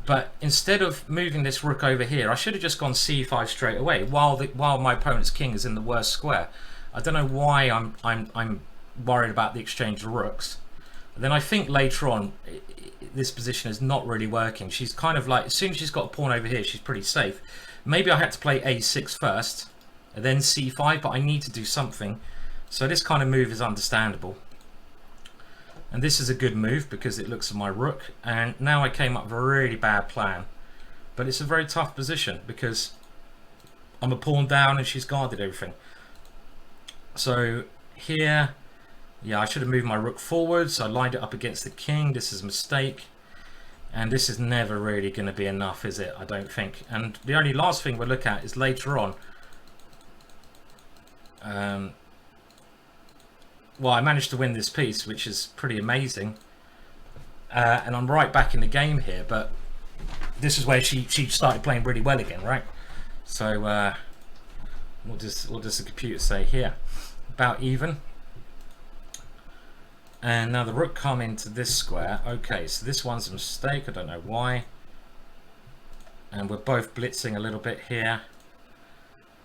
But instead of moving this rook over here, I should have just gone c5 straight away while my opponent's king is in the worst square. I don't know why I'm worried about the exchange of rooks. And then I think later on this position is not really working. She's kind of like, as soon as she's got a pawn over here, she's pretty safe. Maybe I had to play a6 first and then c5, but I need to do something. So this kind of move is understandable. And this is a good move because it looks at my rook, and now I came up with a really bad plan. But it's a very tough position because I'm a pawn down and she's guarded everything. So here, yeah, I should have moved my rook forwards. I lined it up against the king. This is a mistake. And this is never really going to be enough, is it? I don't think. And the only last thing we'll look at is later on. Well, I managed to win this piece, which is pretty amazing. And I'm right back in the game here, but this is where she started playing really well again, right? So what does the computer say here? About even. And now the rook come into this square. Okay, so this one's a mistake. I don't know why. And we're both blitzing a little bit here.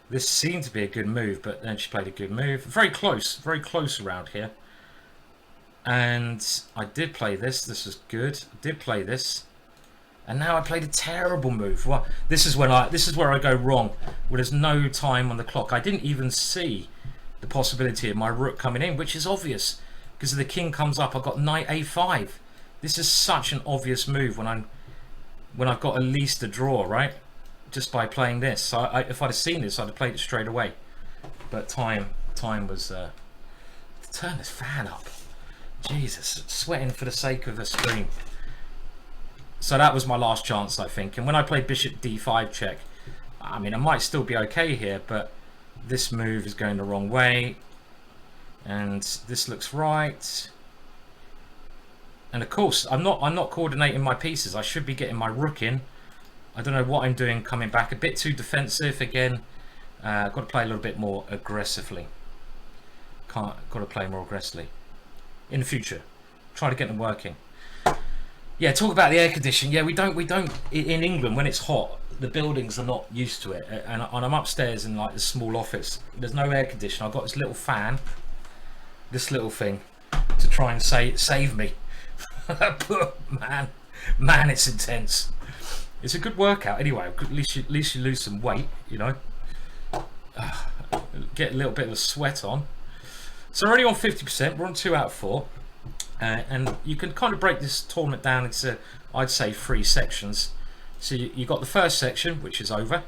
This seemed to be a good move, but then she played a good move. Very close around here. And I did play this. This was good. I did play this. And now I played a terrible move. Well, this is where I go wrong. Where there's no time on the clock. I didn't even see the possibility of my rook coming in, which is obvious. Because if the king comes up, I've got knight a5. This is such an obvious move when I've got at least a draw, right? Just by playing this. So if I'd have seen this, I'd have played it straight away. But time was turn this fan up. Jesus, sweating for the sake of the stream. So that was my last chance, I think. And when I played bishop d5 check, I mean, I might still be okay here, but this move is going the wrong way. And this looks right. And of course, I'm not coordinating my pieces. I should be getting my rook in. I don't know what I'm doing coming back. A bit too defensive again. Got to play a little bit more aggressively. Got to play more aggressively. In the future. Try to get them working. Yeah, talk about the air conditioning. Yeah, we don't in England when it's hot, the buildings are not used to it. And I'm upstairs in like the small office. There's no air conditioning. I've got this little fan. This little thing to try and save me. Man, it's intense. It's a good workout anyway. At least you lose some weight, you know. Get a little bit of a sweat on. So we're only on 50%. We're on 2 out of 4, and you can kind of break this tournament down into, I'd say, 3 sections. So you got the first section, which is over,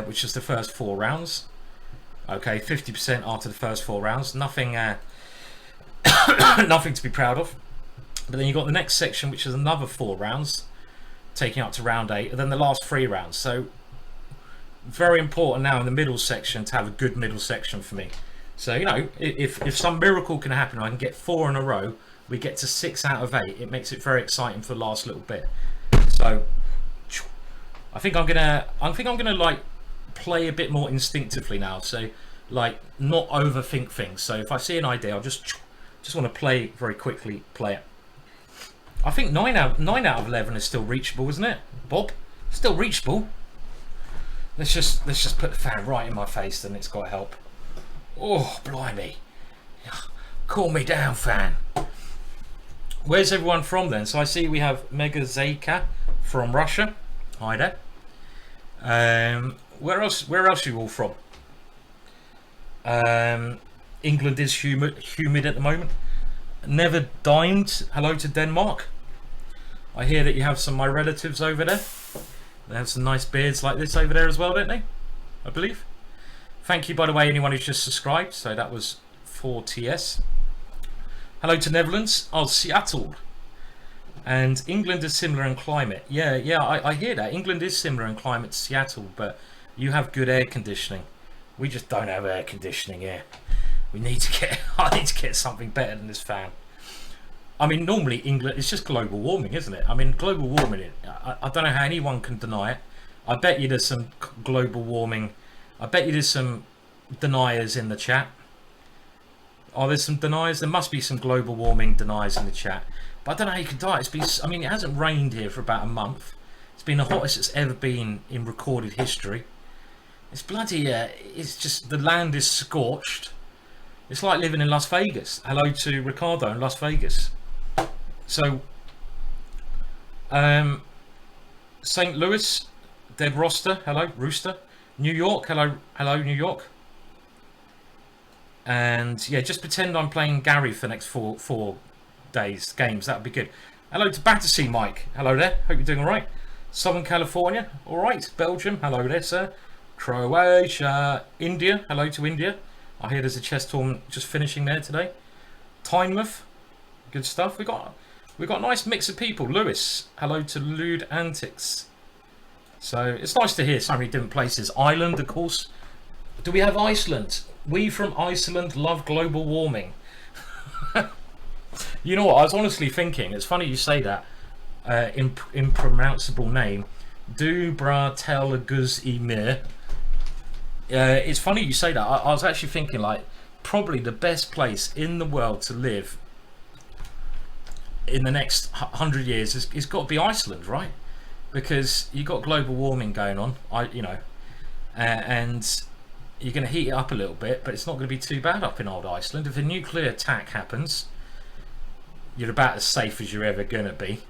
which is the first 4 rounds. Okay, 50% after the first 4 rounds. Nothing, nothing to be proud of. But then you got the next section, which is another 4 rounds, taking up to round 8, and then the last 3 rounds. So very important now in the middle section to have a good middle section for me. So, you know, if some miracle can happen, I can get 4 in a row, we get to 6 out of 8. It makes it very exciting for the last little bit. So I think I'm gonna like play a bit more instinctively now. So like not overthink things. So if I see an idea, I'll just want to play very quickly, play it. I think 9 out of 11 is still reachable, isn't it, Bob? Still reachable. Let's just put the fan right in my face, then it's got to help. Oh, blimey. Cool me down, fan. Where's everyone from then? So I see we have Mega Zeka from Russia. Hi there. Where else are you all from? England is humid at the moment. Never Dimed, hello to Denmark. I hear that you have some of my relatives over there. They have some nice beards like this over there as well, don't they? I believe. Thank you, by the way, anyone who's just subscribed. So that was 4TS. Hello to Netherlands. Oh, Seattle. And England is similar in climate. Yeah, I hear that. England is similar in climate to Seattle, but you have good air conditioning. We just don't have air conditioning here. We need to get. I need to get something better than this fan. I mean, normally England, it's just global warming, isn't it? I mean, global warming, I don't know how anyone can deny it. I bet you there's some global warming. I bet you there's some deniers in the chat. Oh, there's some deniers. There must be some global warming deniers in the chat. But I don't know how you can die. It's been, I mean, it hasn't rained here for about a month. It's been the hottest it's ever been in recorded history. It's bloody, it's just, the land is scorched. It's like living in Las Vegas. Hello to Ricardo in Las Vegas. So, St. Louis, Dead Roster, hello, Rooster. New York, hello, New York. And yeah, just pretend I'm playing Gary for the next four days games. That would be good. Hello to Battersea, Mike. Hello there. Hope you're doing all right. Southern California, all right. Belgium, hello there, sir. Croatia, India, hello to India. I hear there's a chess tournament just finishing there today. Tynemouth, good stuff. We got a nice mix of people. Lewis, hello to Lewd Antics. So it's nice to hear so many different places. Ireland, of course. Do we have Iceland? We from Iceland love global warming. You know what? I was honestly thinking. It's funny you say that. Impronounceable name. Dubratelguz-Emir. It's funny you say that. I was actually thinking, like, probably the best place in the world to live in the next 100 years is got to be Iceland, right? Because you got global warming going on, and you're going to heat it up a little bit, but it's not going to be too bad up in old Iceland. If a nuclear attack happens, you're about as safe as you're ever going to be,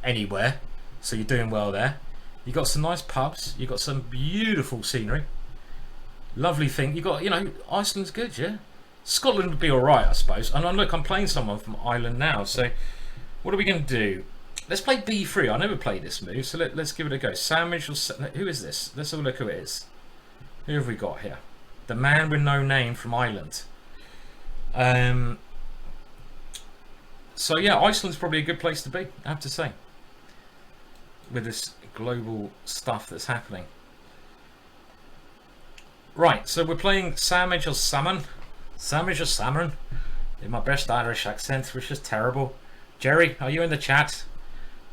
anywhere. So you're doing well there. You got some nice pubs. You got some beautiful scenery. Lovely thing. You got, Iceland's good, yeah. Scotland would be all right, I suppose. And look, I'm playing someone from Ireland now. So what are we going to do? Let's play B3. I never played this move, so let's give it a go. Sandwich or who is this? Let's have a look who it is. Who have we got here? The man with no name from Ireland. So yeah, Iceland's probably a good place to be, I have to say, with this global stuff that's happening. Right, so we're playing Sandwich or Salmon. Sandwich or Salmon in my best Irish accent, which is terrible. Jerry, are you in the chat?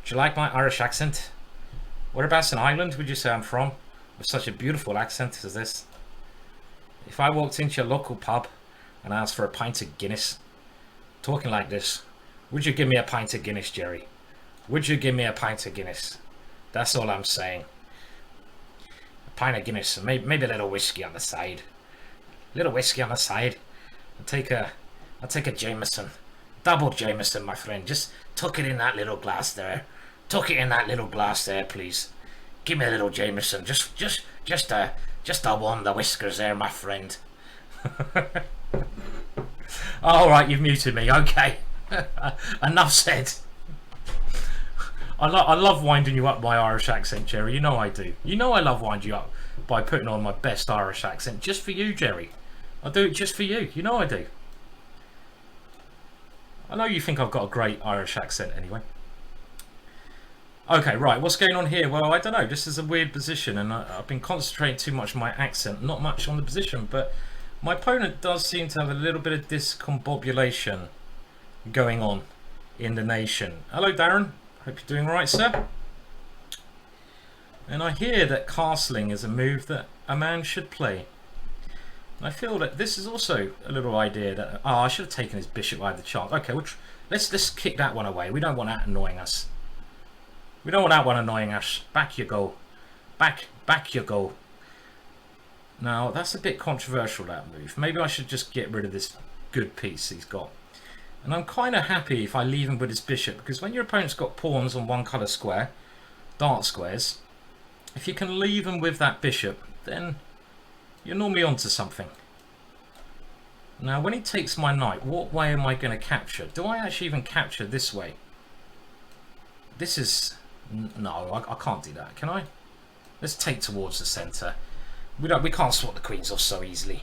Do you like my Irish accent? Whereabouts in Ireland would you say I'm from? With such a beautiful accent as this. If I walked into your local pub and asked for a pint of Guinness, talking like this, would you give me a pint of Guinness, Jerry? Would you give me a pint of Guinness? That's all I'm saying. A pint of Guinness and maybe a little whiskey on the side. A little whiskey on the side. I'll take a Jameson. Double Jameson, my friend. Just tuck it in that little glass there. Tuck it in that little glass there, please. Give me a little Jameson. Just a one, the whiskers there, my friend. All right, you've muted me. Okay. Enough said. I love winding you up my Irish accent, Jerry. You know I do. You know I love winding you up by putting on my best Irish accent just for you, Jerry. I do it just for you. You know I do. I know you think I've got a great Irish accent anyway. Okay, right. What's going on here? Well, I don't know. This is a weird position, and I've been concentrating too much on my accent, not much on the position. But my opponent does seem to have a little bit of discombobulation going on in the nation. Hello, Darren. Hope you're doing all right, sir. And I hear that castling is a move that a man should play. And I feel that this is also a little idea that I should have taken his bishop while I had the chance. Okay, let's kick that one away. We don't want that annoying us. We don't want that one annoying us. Back you go. Back you go. Now that's a bit controversial, that move. Maybe I should just get rid of this good piece he's got. And I'm kind of happy if I leave him with his bishop, because when your opponent's got pawns on one colour square, dark squares, if you can leave him with that bishop, then you're normally onto something. Now, when he takes my knight, what way am I going to capture? Do I actually even capture this way? This is... No, I can't do that, can I? Let's take towards the centre. We can't swap the queens off so easily.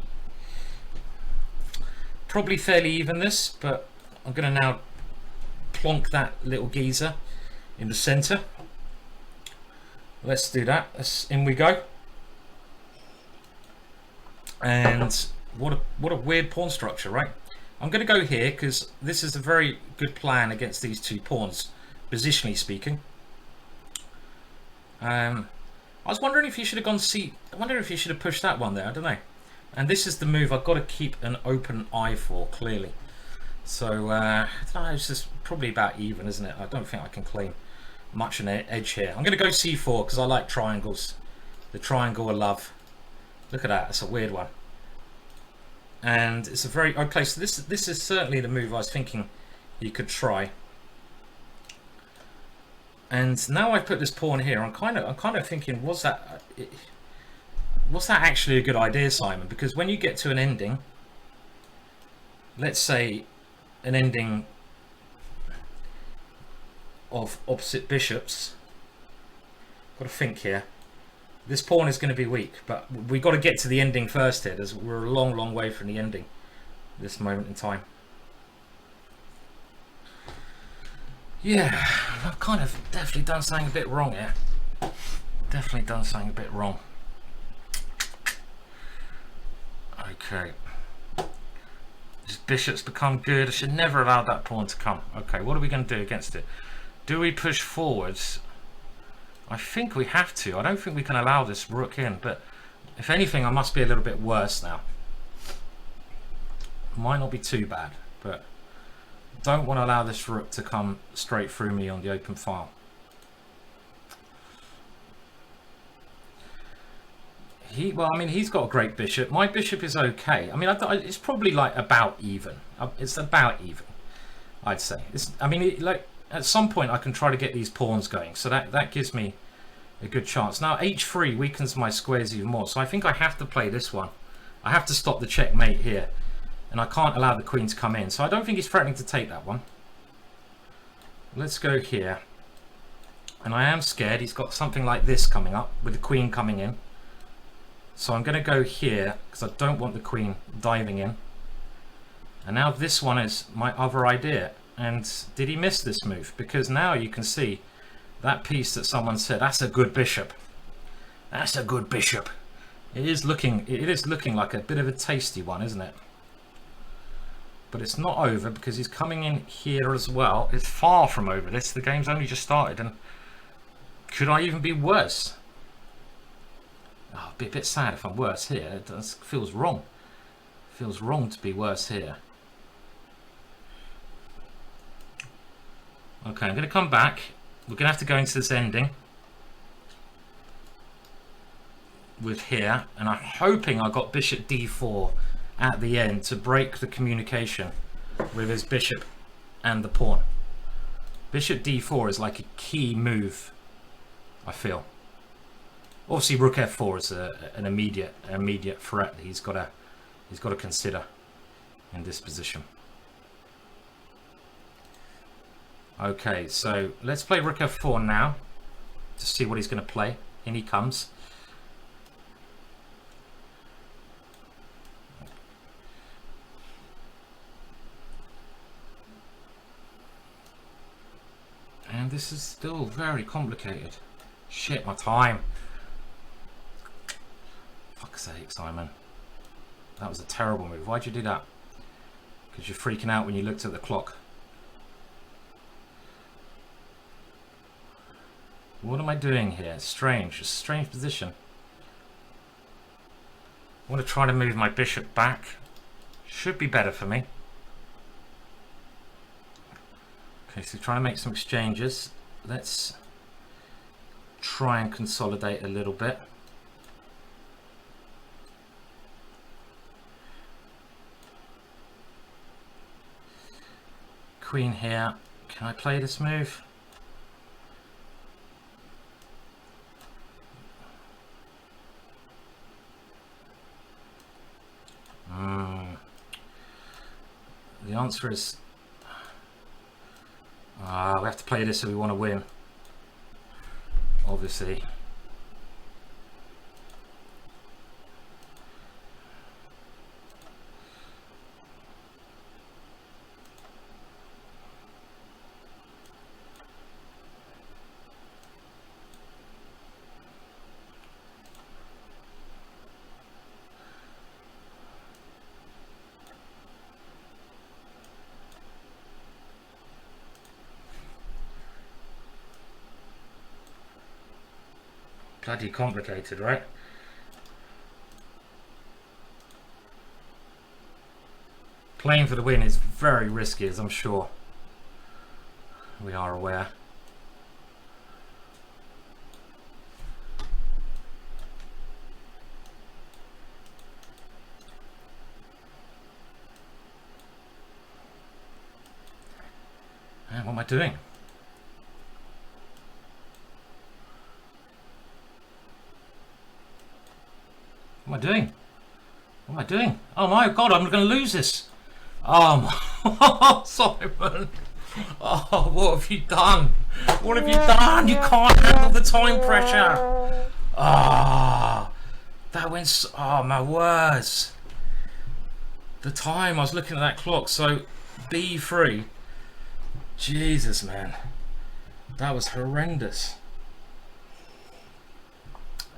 Probably fairly even this, but I'm going to now plonk that little geezer in the centre. Let's do that. In we go. And what a weird pawn structure, right? I'm going to go here because this is a very good plan against these two pawns, positionally speaking. I was wondering if you should have gone C. I wonder if you should have pushed that one there. I don't know. And this is the move I've got to keep an open eye for, clearly. So I don't know, it's just probably about even, isn't it? I don't think I can claim much an edge here. I'm going to go C4 because I like triangles. The triangle of love. Look at that. That's a weird one. And it's a very okay. So this is certainly the move I was thinking you could try. And now I've put this pawn here, I'm kind of thinking, was that actually a good idea, Simon? Because when you get to an ending, let's say an ending of opposite bishops, got to think here. This pawn is going to be weak, but we got to get to the ending first here. We're a long way from the ending at this moment in time. Yeah, I've kind of definitely done something a bit wrong here. Definitely done something a bit wrong. Okay. This bishop's become good. I should never allow that pawn to come. Okay, what are we going to do against it? Do we push forwards? I think we have to. I don't think we can allow this rook in, but if anything, I must be a little bit worse now. Might not be too bad, but don't want to allow this rook to come straight through me on the open file. Well, I mean, he's got a great bishop. My bishop is okay. I mean, it's probably like about even. It's about even, I'd say. I mean, like at some point I can try to get these pawns going, so that gives me a good chance. Now h3 weakens my squares even more, so I think I have to play this one. I have to stop the checkmate here, and I can't allow the queen to come in, so I don't think he's threatening to take that one. Let's go here, and I am scared he's got something like this coming up with the queen coming in, so I'm going to go here because I don't want the queen diving in. And now this one is my other idea. And did he miss this move? Because now you can see that piece that someone said, that's a good bishop. That's a good bishop. It is looking like a bit of a tasty one, isn't it? But it's not over because he's coming in here as well. It's far from over. The game's only just started, and could I even be worse? Oh, I'd be a bit sad if I'm worse here. It feels wrong. It feels wrong to be worse here. Okay, I'm going to come back. We're going to have to go into this ending with here, and I'm hoping I got bishop d4 at the end to break the communication with his bishop and the pawn. Bishop d4 is like a key move, I feel. Obviously, rook f4 is an immediate threat that he's got to consider in this position. Okay, so let's play rook f4 now to see what he's going to play. In he comes. And this is still very complicated. Shit, my time. Fuck's sake, Simon. That was a terrible move. Why'd you do that? Because you're freaking out when you looked at the clock. What am I doing here? It's strange. It's a strange position. I want to try to move my bishop back. Should be better for me. Okay, so trying to make some exchanges. Let's try and consolidate a little bit. Queen here. Can I play this move? answer is we have to play this if we want to win, obviously. Bloody complicated, right? Playing for the win is very risky, as I'm sure we are aware. Man, what am I doing? What am I doing? What am I doing? Oh my god, I'm going to lose this. Oh, Simon. Oh, what have you done? What have you done? You can't handle the time pressure. Ah, that went so, oh my words. The time, I was looking at that clock, so B3. Jesus, man. That was horrendous.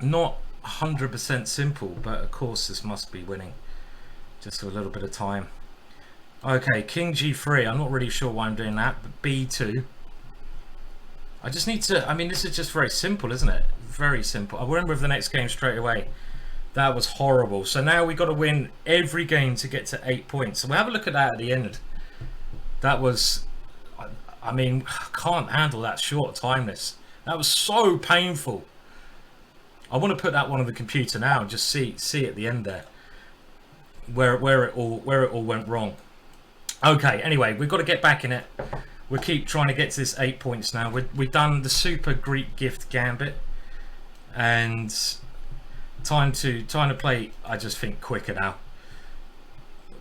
Not 100% simple, but of course this must be winning. Just a little bit of time. Okay, King G3. I'm not really sure why I'm doing that, but B2. I just need to, I mean, this is just very simple, isn't it? Very simple. I remember the next game straight away. That was horrible. So now we've got to win every game to get to 8 points. So we'll have a look at that at the end. That was, I mean, I can't handle that short timeless. That was so painful. I want to put that one on the computer now and just see at the end there where it all went wrong. Okay, anyway, we've got to get back in it. We'll keep trying to get to this 8 points now. We've done the Super Greek Gift Gambit, and time to play. I just think quicker now.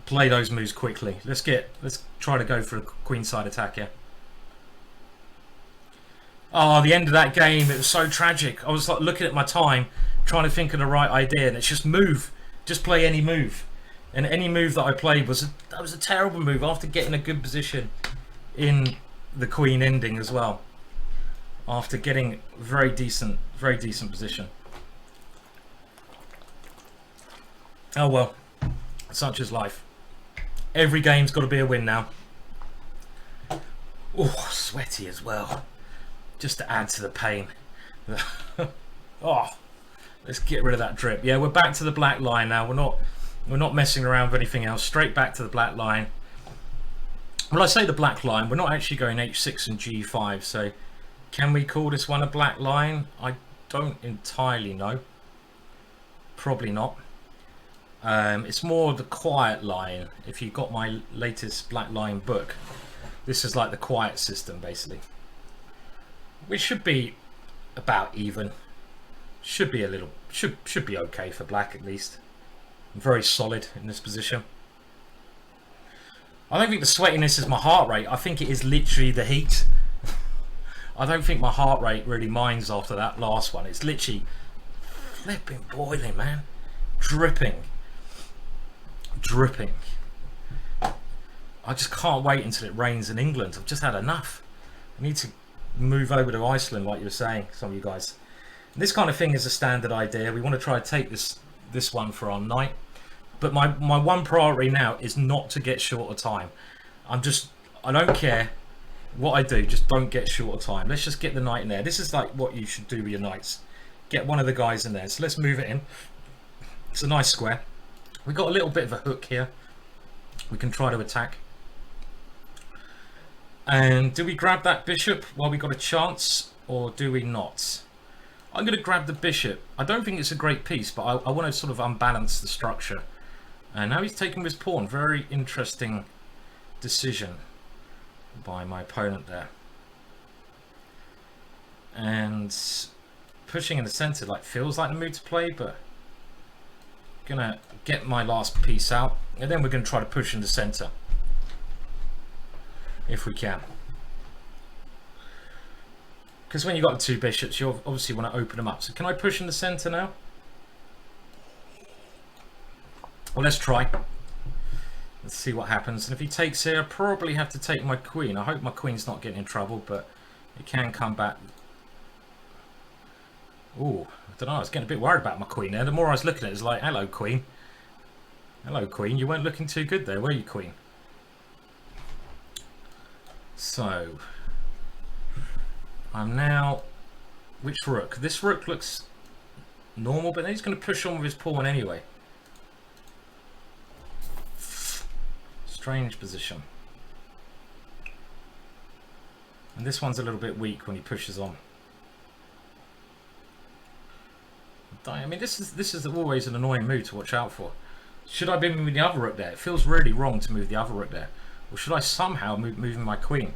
Play those moves quickly. Let's try to go for a queenside attack here. Oh, the end of that game, it was so tragic. I was like looking at my time, trying to think of the right idea, and it's just move. Just play any move. And any move that I played was a terrible move after getting a good position in the queen ending as well. After getting very decent position. Oh well, such is life. Every game's got to be a win now. Oh, sweaty as well. Just to add to the pain. Oh, let's get rid of that drip. Yeah, we're back to the black line now. We're not messing around with anything else. Straight back to the black line. When I say the black line, we're not actually going H6 and G5. So, can we call this one a black line? I don't entirely know. Probably not. It's more the quiet line. If you got my latest black line book, this is like the quiet system, basically. Which should be about even. Should be a little, should be okay for black at least. Very solid in this position. I don't think the sweatiness is my heart rate. I think it is literally the heat. I don't think my heart rate really minds after that last one. It's literally flipping boiling, man. Dripping. Dripping. I just can't wait until it rains in England. I've just had enough. I need to move over to Iceland, like you were saying, some of you guys. And this kind of thing is a standard idea. We want to try to take this one for our night. But my one priority now is not to get short of time. I don't care what I do, just don't get short of time. Let's just get the knight in there. This is like what you should do with your knights. Get one of the guys in there. So let's move it in. It's a nice square. We've got a little bit of a hook here. We can try to attack. And do we grab that bishop while we got a chance, or do we not? I'm going to grab the bishop. I don't think it's a great piece, but I want to sort of unbalance the structure. And now he's taking his pawn. Very interesting decision by my opponent there. And pushing in the center like feels like the move to play, but gonna get my last piece out, and then we're going to try to push in the center. if we can. Because when you've got the 2 bishops, you obviously want to open them up. So can I push in the centre now? Well, let's try. Let's see what happens. And if he takes here, I probably have to take my queen. I hope my queen's not getting in trouble, but it can come back. Ooh, I don't know. I was getting a bit worried about my queen there. The more I was looking at it, it's like, hello, queen. Hello, queen. You weren't looking too good there, were you, queen? So, I'm now... Which rook? This rook looks normal, but then he's going to push on with his pawn anyway. Strange position. And this one's a little bit weak when he pushes on. I mean, this is always an annoying move to watch out for. Should I be moving the other rook there? It feels really wrong to move the other rook there. Or should I somehow moving my queen?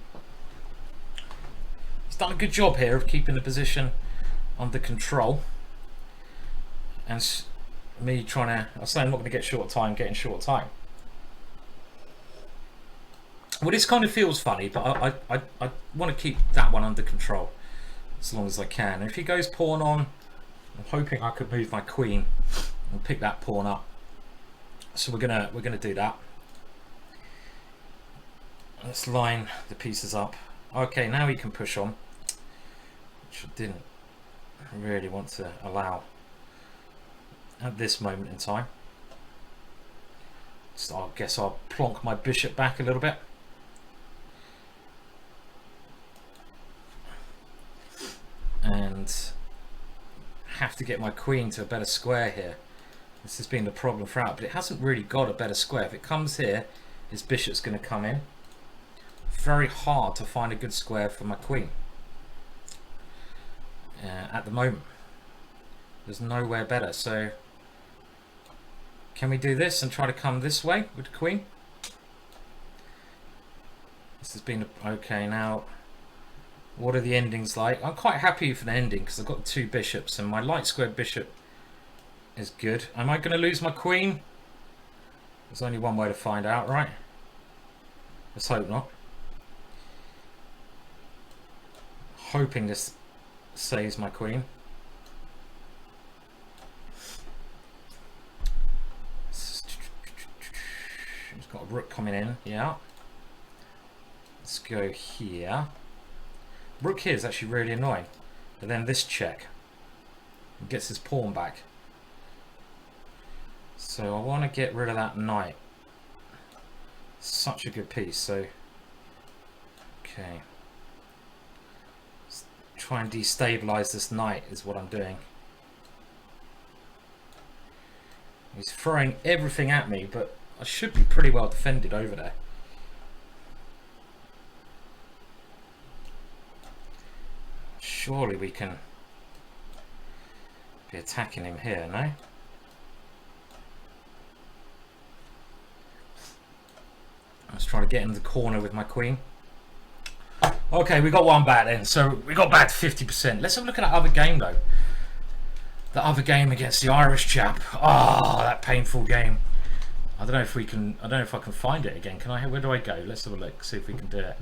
He's done a good job here of keeping the position under control. And me trying to... I say I'm not going to get short time, getting short time. Well, this kind of feels funny, but I want to keep that one under control as long as I can. And if he goes pawn on, I'm hoping I could move my queen and pick that pawn up. So we're gonna do that. Let's line the pieces up. Okay, now he can push on, which I didn't really want to allow at this moment in time. So I guess I'll plonk my bishop back a little bit. And have to get my queen to a better square here. This has been the problem throughout, but it hasn't really got a better square. If it comes here, his bishop's going to come in. Very hard to find a good square for my queen at the moment. There's nowhere better. So can we do this and try to come this way with the queen? This has been okay. Now what are the endings like? I'm quite happy with an ending because I've got 2 bishops and my light squared bishop is good. Am I going to lose my queen? There's only one way to find out, right? Let's hope not. Hoping this saves my queen. He's got a rook coming in, yeah. Let's go here. Rook here is actually really annoying. But then this check. He gets his pawn back. So I want to get rid of that knight. Such a good piece. So, okay. Let's try and destabilize this knight is what I'm doing. He's throwing everything at me, but I should be pretty well defended over there. Surely we can be attacking him here, no? Let's try to get in the corner with my queen. Okay, we got one back then. So we got back to 50%. Let's have a look at that other game though. The other game against the Irish chap. Oh, that painful game. I don't know if we can. I don't know if I can find it again. Can I? Where do I go? Let's have a look. See if we can do it.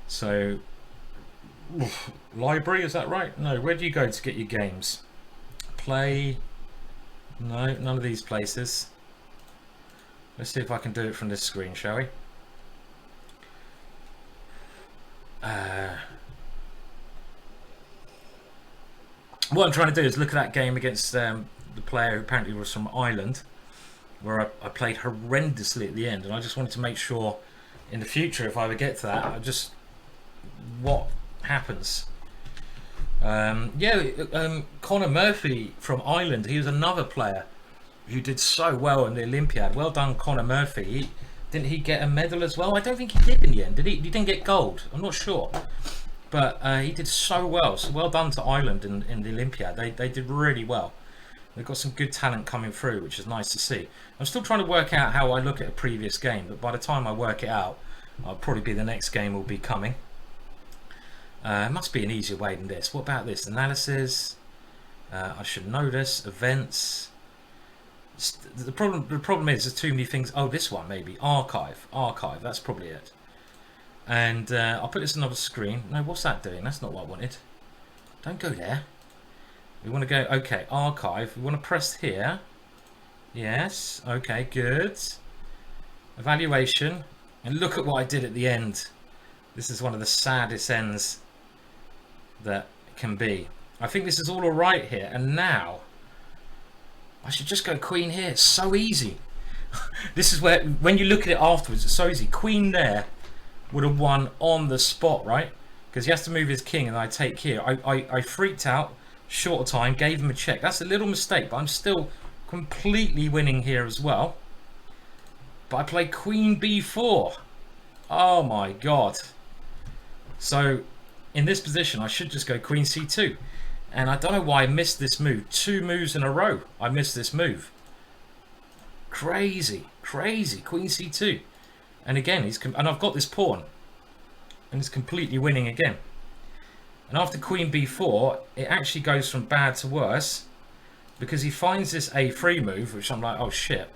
So, library, is that right? No, where do you go to get your games? Play. No, none of these places. Let's see if I can do it from this screen, shall we? What I'm trying to do is look at that game against the player who apparently was from Ireland, where I played horrendously at the end, and I just wanted to make sure in the future, if I ever get to that, what happens. Conor Murphy from Ireland, he was another player who did so well in the Olympiad. Well done, Conor Murphy. Didn't he get a medal as well? I don't think he did in the end. Did he? He didn't get gold. I'm not sure. But he did so well. So well done to Ireland in the Olympiad. They did really well. They've got some good talent coming through, which is nice to see. I'm still trying to work out how I look at a previous game, but by the time I work it out, I'll probably be the next game will be coming. It must be an easier way than this. What about this? Analysis. I should know this. Events. The problem is there's too many things. Oh, this one maybe archive. That's probably it. And I'll put this on another screen. No, what's that doing? That's not what I wanted. Don't go there. We want to go. Okay, archive. We want to press here. Yes. Okay. Good. Evaluation. And look at what I did at the end. This is one of the saddest ends that can be. I think this is all alright here. And now I should just go queen here. It's so easy. This is where, when you look at it afterwards, it's so easy. Queen there would have won on the spot, right? Because he has to move his king and I take here. I freaked out, short of time, gave him a check. That's a little mistake, but I'm still completely winning here as well. But I played queen b4. Oh my god. So in this position I should just go queen c2. And I don't know why I missed this move. 2 moves in a row I missed this move. Crazy. Queen c2. And again, and I've got this pawn. And he's completely winning again. And after queen b4, it actually goes from bad to worse. Because he finds this a3 move, which I'm like, oh shit.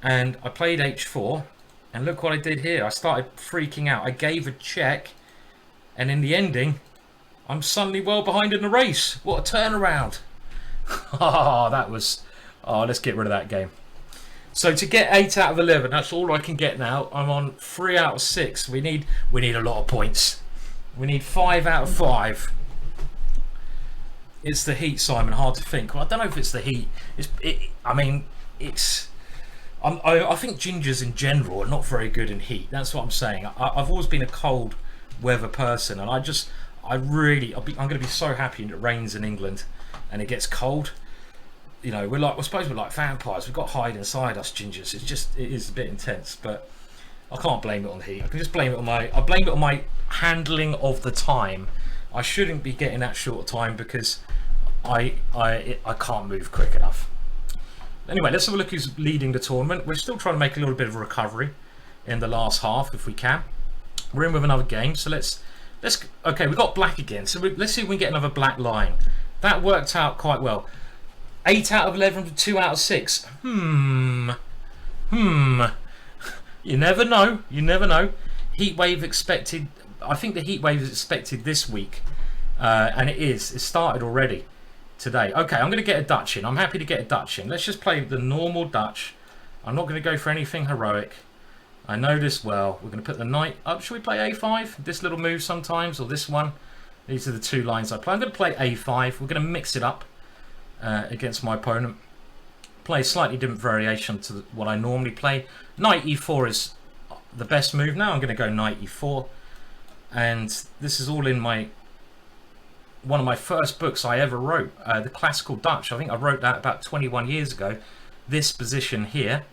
And I played h4. And look what I did here. I started freaking out. I gave a check. And in the ending, I'm suddenly well behind in the race. What a turnaround. Oh, that was... Oh, let's get rid of that game. So to get 8 out of 11, that's all I can get now. I'm on 3 out of 6. We need a lot of points. We need 5 out of 5. It's the heat, Simon. Hard to think. Well, I don't know if it's the heat. I think gingers in general are not very good in heat. That's what I'm saying. I've always been a cold weather person, and I'm going to be so happy when it rains in England and it gets cold. You know, I suppose we're like vampires. We've got to hide inside us gingers. It is a bit intense, but I can't blame it on the heat. I can just blame it on my handling of the time. I shouldn't be getting that short time because I can't move quick enough. Anyway, let's have a look who's leading the tournament. We're still trying to make a little bit of a recovery in the last half if we can. We're in with another game, so let's okay, we got black again, so let's see if we can get another black line. That worked out quite well. 8 out of 11 to 2 out of 6. You never know. Heat wave expected. I think the heat wave is expected this week, and it started already today. Okay, I'm going to get a Dutch in. I'm happy to get a Dutch in. Let's just play the normal Dutch. I'm not going to go for anything heroic. I know this well. We're going to put the knight up. Should we play a5? This little move sometimes, or this one? These are the 2 lines I play. I'm going to play a5. We're going to mix it up against my opponent. Play a slightly different variation to what I normally play. Knight e4 is the best move. Now I'm going to go knight e4. And this is all in one of my first books I ever wrote. The Classical Dutch. I think I wrote that about 21 years ago. This position here.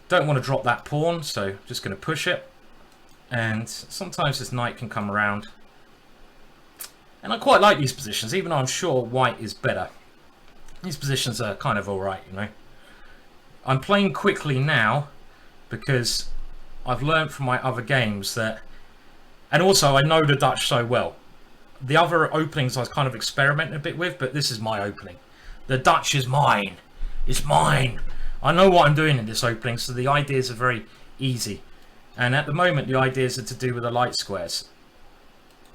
Don't want to drop that pawn, so just going to push it. And sometimes this knight can come around. And I quite like these positions, even though I'm sure white is better. These positions are kind of alright, you know. I'm playing quickly now because I've learned from my other games that... And also, I know the Dutch so well. The other openings I was kind of experimenting a bit with, but this is my opening. The Dutch is mine. It's mine. I know what I'm doing in this opening, so the ideas are very easy. And at the moment, the ideas are to do with the light squares.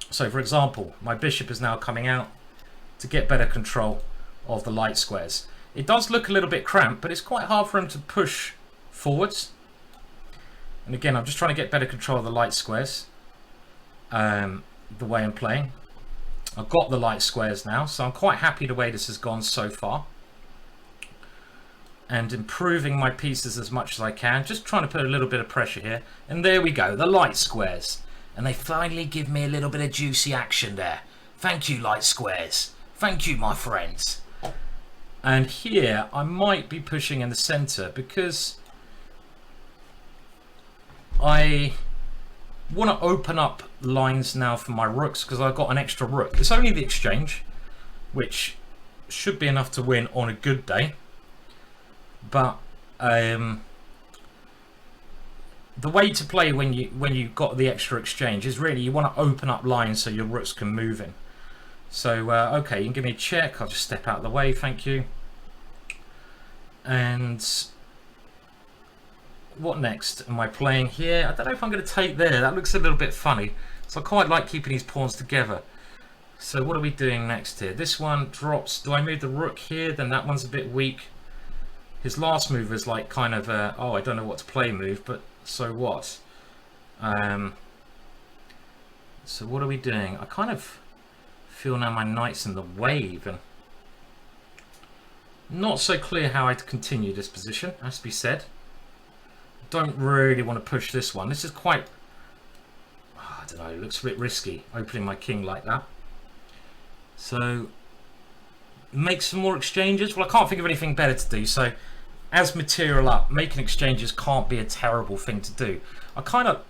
So, for example, my bishop is now coming out to get better control of the light squares. It does look a little bit cramped, but it's quite hard for him to push forwards. And again, I'm just trying to get better control of the light squares. The way I'm playing. I've got the light squares now, so I'm quite happy the way this has gone so far. And improving my pieces as much as I can. Just trying to put a little bit of pressure here. And there we go, the light squares. And they finally give me a little bit of juicy action there. Thank you, light squares. Thank you, my friends. And here, I might be pushing in the center because I want to open up lines now for my rooks because I've got an extra rook. It's only the exchange, which should be enough to win on a good day. But the way to play when you've got the extra exchange is really you want to open up lines so your rooks can move in. So okay, you can give me a check. I'll just step out of the way, thank you. And what next? Am I playing here? I don't know if I'm going to take there. That looks a little bit funny. So I quite like keeping these pawns together. So what are we doing next here? This one drops. Do I move the rook here? Then that one's a bit weak. His last move is like kind of a, oh, I don't know what to play move, but so what? So what are we doing? I kind of feel now my knight's in the way even. Not so clear how I'd continue this position, has to be said. Don't really want to push this one. This is quite, oh, I don't know, it looks a bit risky opening my king like that. So make some more exchanges. Well, I can't think of anything better to do. So as material up, making exchanges can't be a terrible thing to do. I kind of,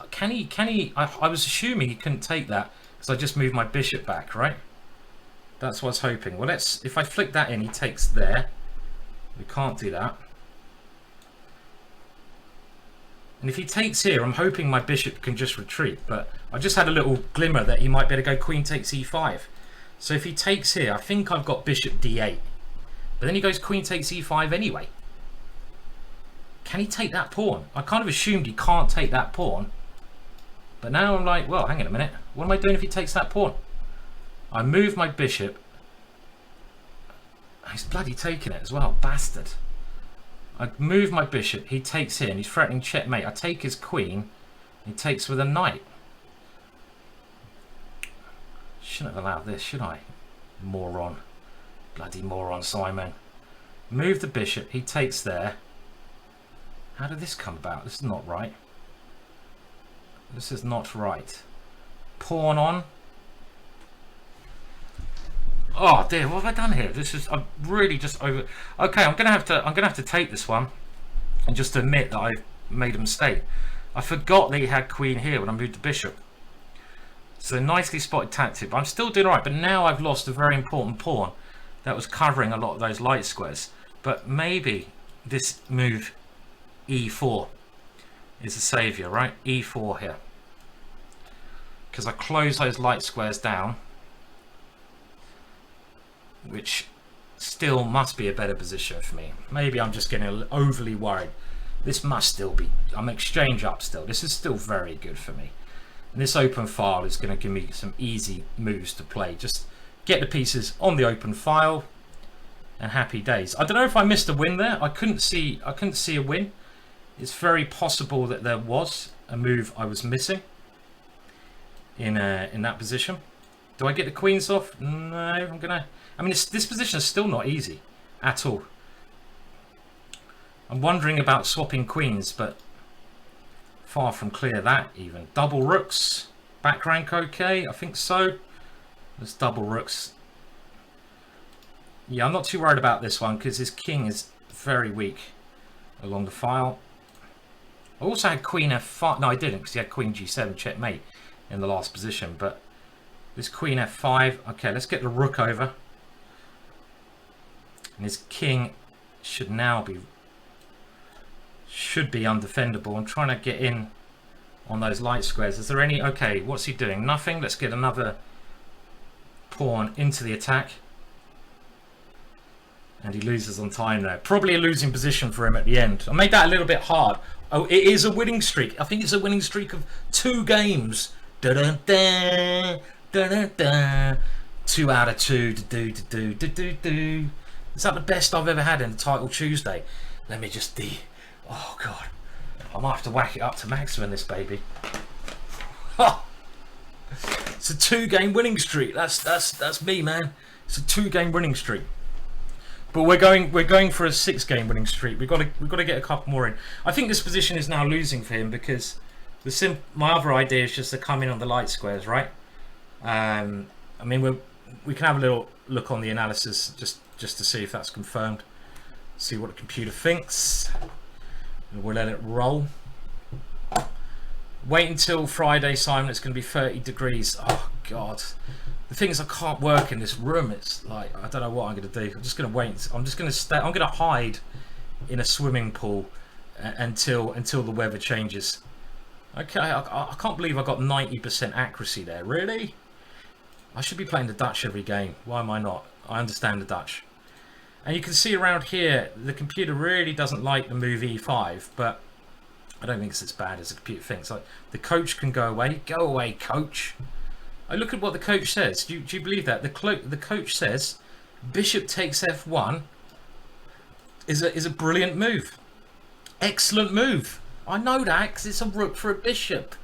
can he, I was assuming he couldn't take that because I just moved my bishop back, right? That's what I was hoping. Well, if I flick that in, he takes there. We can't do that. And if he takes here, I'm hoping my bishop can just retreat. But I just had a little glimmer that he might be able to go queen takes e5. So if he takes here, I think I've got bishop d8. But then he goes queen takes e5 anyway. Can he take that pawn? I kind of assumed he can't take that pawn. But now I'm like, well, hang on a minute. What am I doing if he takes that pawn? I move my bishop. He's bloody taking it as well, bastard. I move my bishop, he takes here and he's threatening checkmate. I take his queen, he takes with a knight. Shouldn't have allowed this, should I? Moron. Bloody moron, Simon. Move the bishop, he takes there. How did this come about? This is not right. This is not right. Pawn on. Oh dear, what have I done here? This is, I'm really just over. Okay, I'm gonna have to take this one and just admit that I've made a mistake. I forgot that he had queen here when I moved the bishop. So nicely spotted tactic, but I'm still doing alright, but now I've lost a very important pawn that was covering a lot of those light squares. But maybe this move e4 is the saviour, right? e4 here. Because I close those light squares down, which still must be a better position for me. Maybe I'm just getting overly worried. This must still be, I'm exchange up still. This is still very good for me. And this open file is going to give me some easy moves to play. Just get the pieces on the open file and happy days. I don't know if I missed a win there. I couldn't see a win. It's very possible that there was a move I was missing in that position. Do I get the queens off? No, I'm gonna. I mean, this position is still not easy at all. I'm wondering about swapping queens, but far from clear that even. Double rooks, back rank okay? I think so. There's double rooks. Yeah, I'm not too worried about this one because his king is very weak along the file. I also had queen f5. No, I didn't because he had queen g7 checkmate in the last position, but this queen f5. Okay, let's get the rook over. And his king should now be undefendable. I'm trying to get in on those light squares. Is there any? Okay, what's he doing? Nothing. Let's get another pawn into the attack. And he loses on time there. Probably a losing position for him at the end. I made that a little bit hard. Oh, it is a winning streak. I think it's a winning streak of 2 games. Da -da -da, da -da -da. 2 out of 2. Do. Is that the best I've ever had in the title Tuesday? Let me just oh god, I might have to whack it up to maximum this baby. It's a 2-game winning streak. That's me, man. It's a 2-game winning streak. But we're going for a 6-game winning streak. We've got to get a couple more in. I think this position is now losing for him because my other idea is just to come in on the light squares, right? I mean we can have a little look on the analysis just to see if that's confirmed. See what the computer thinks. And we'll let it roll. Wait until Friday, Simon. It's going to be 30 degrees. Oh god. The thing is, I can't work in this room. It's like, I don't know what I'm going to do. I'm just going to wait. I'm just going to stay. I'm going to hide in a swimming pool until the weather changes. Okay, I can't believe I got 90% accuracy there. Really? I should be playing the Dutch every game. Why am I not? I understand the Dutch. And you can see around here, the computer really doesn't like the move e5, but I don't think it's as bad as the computer thinks. Like, the coach can go away. Go away, coach. I look at what the coach says. Do you believe that? The coach says, bishop takes f1 is a brilliant move. Excellent move. I know that because it's a rook for a bishop.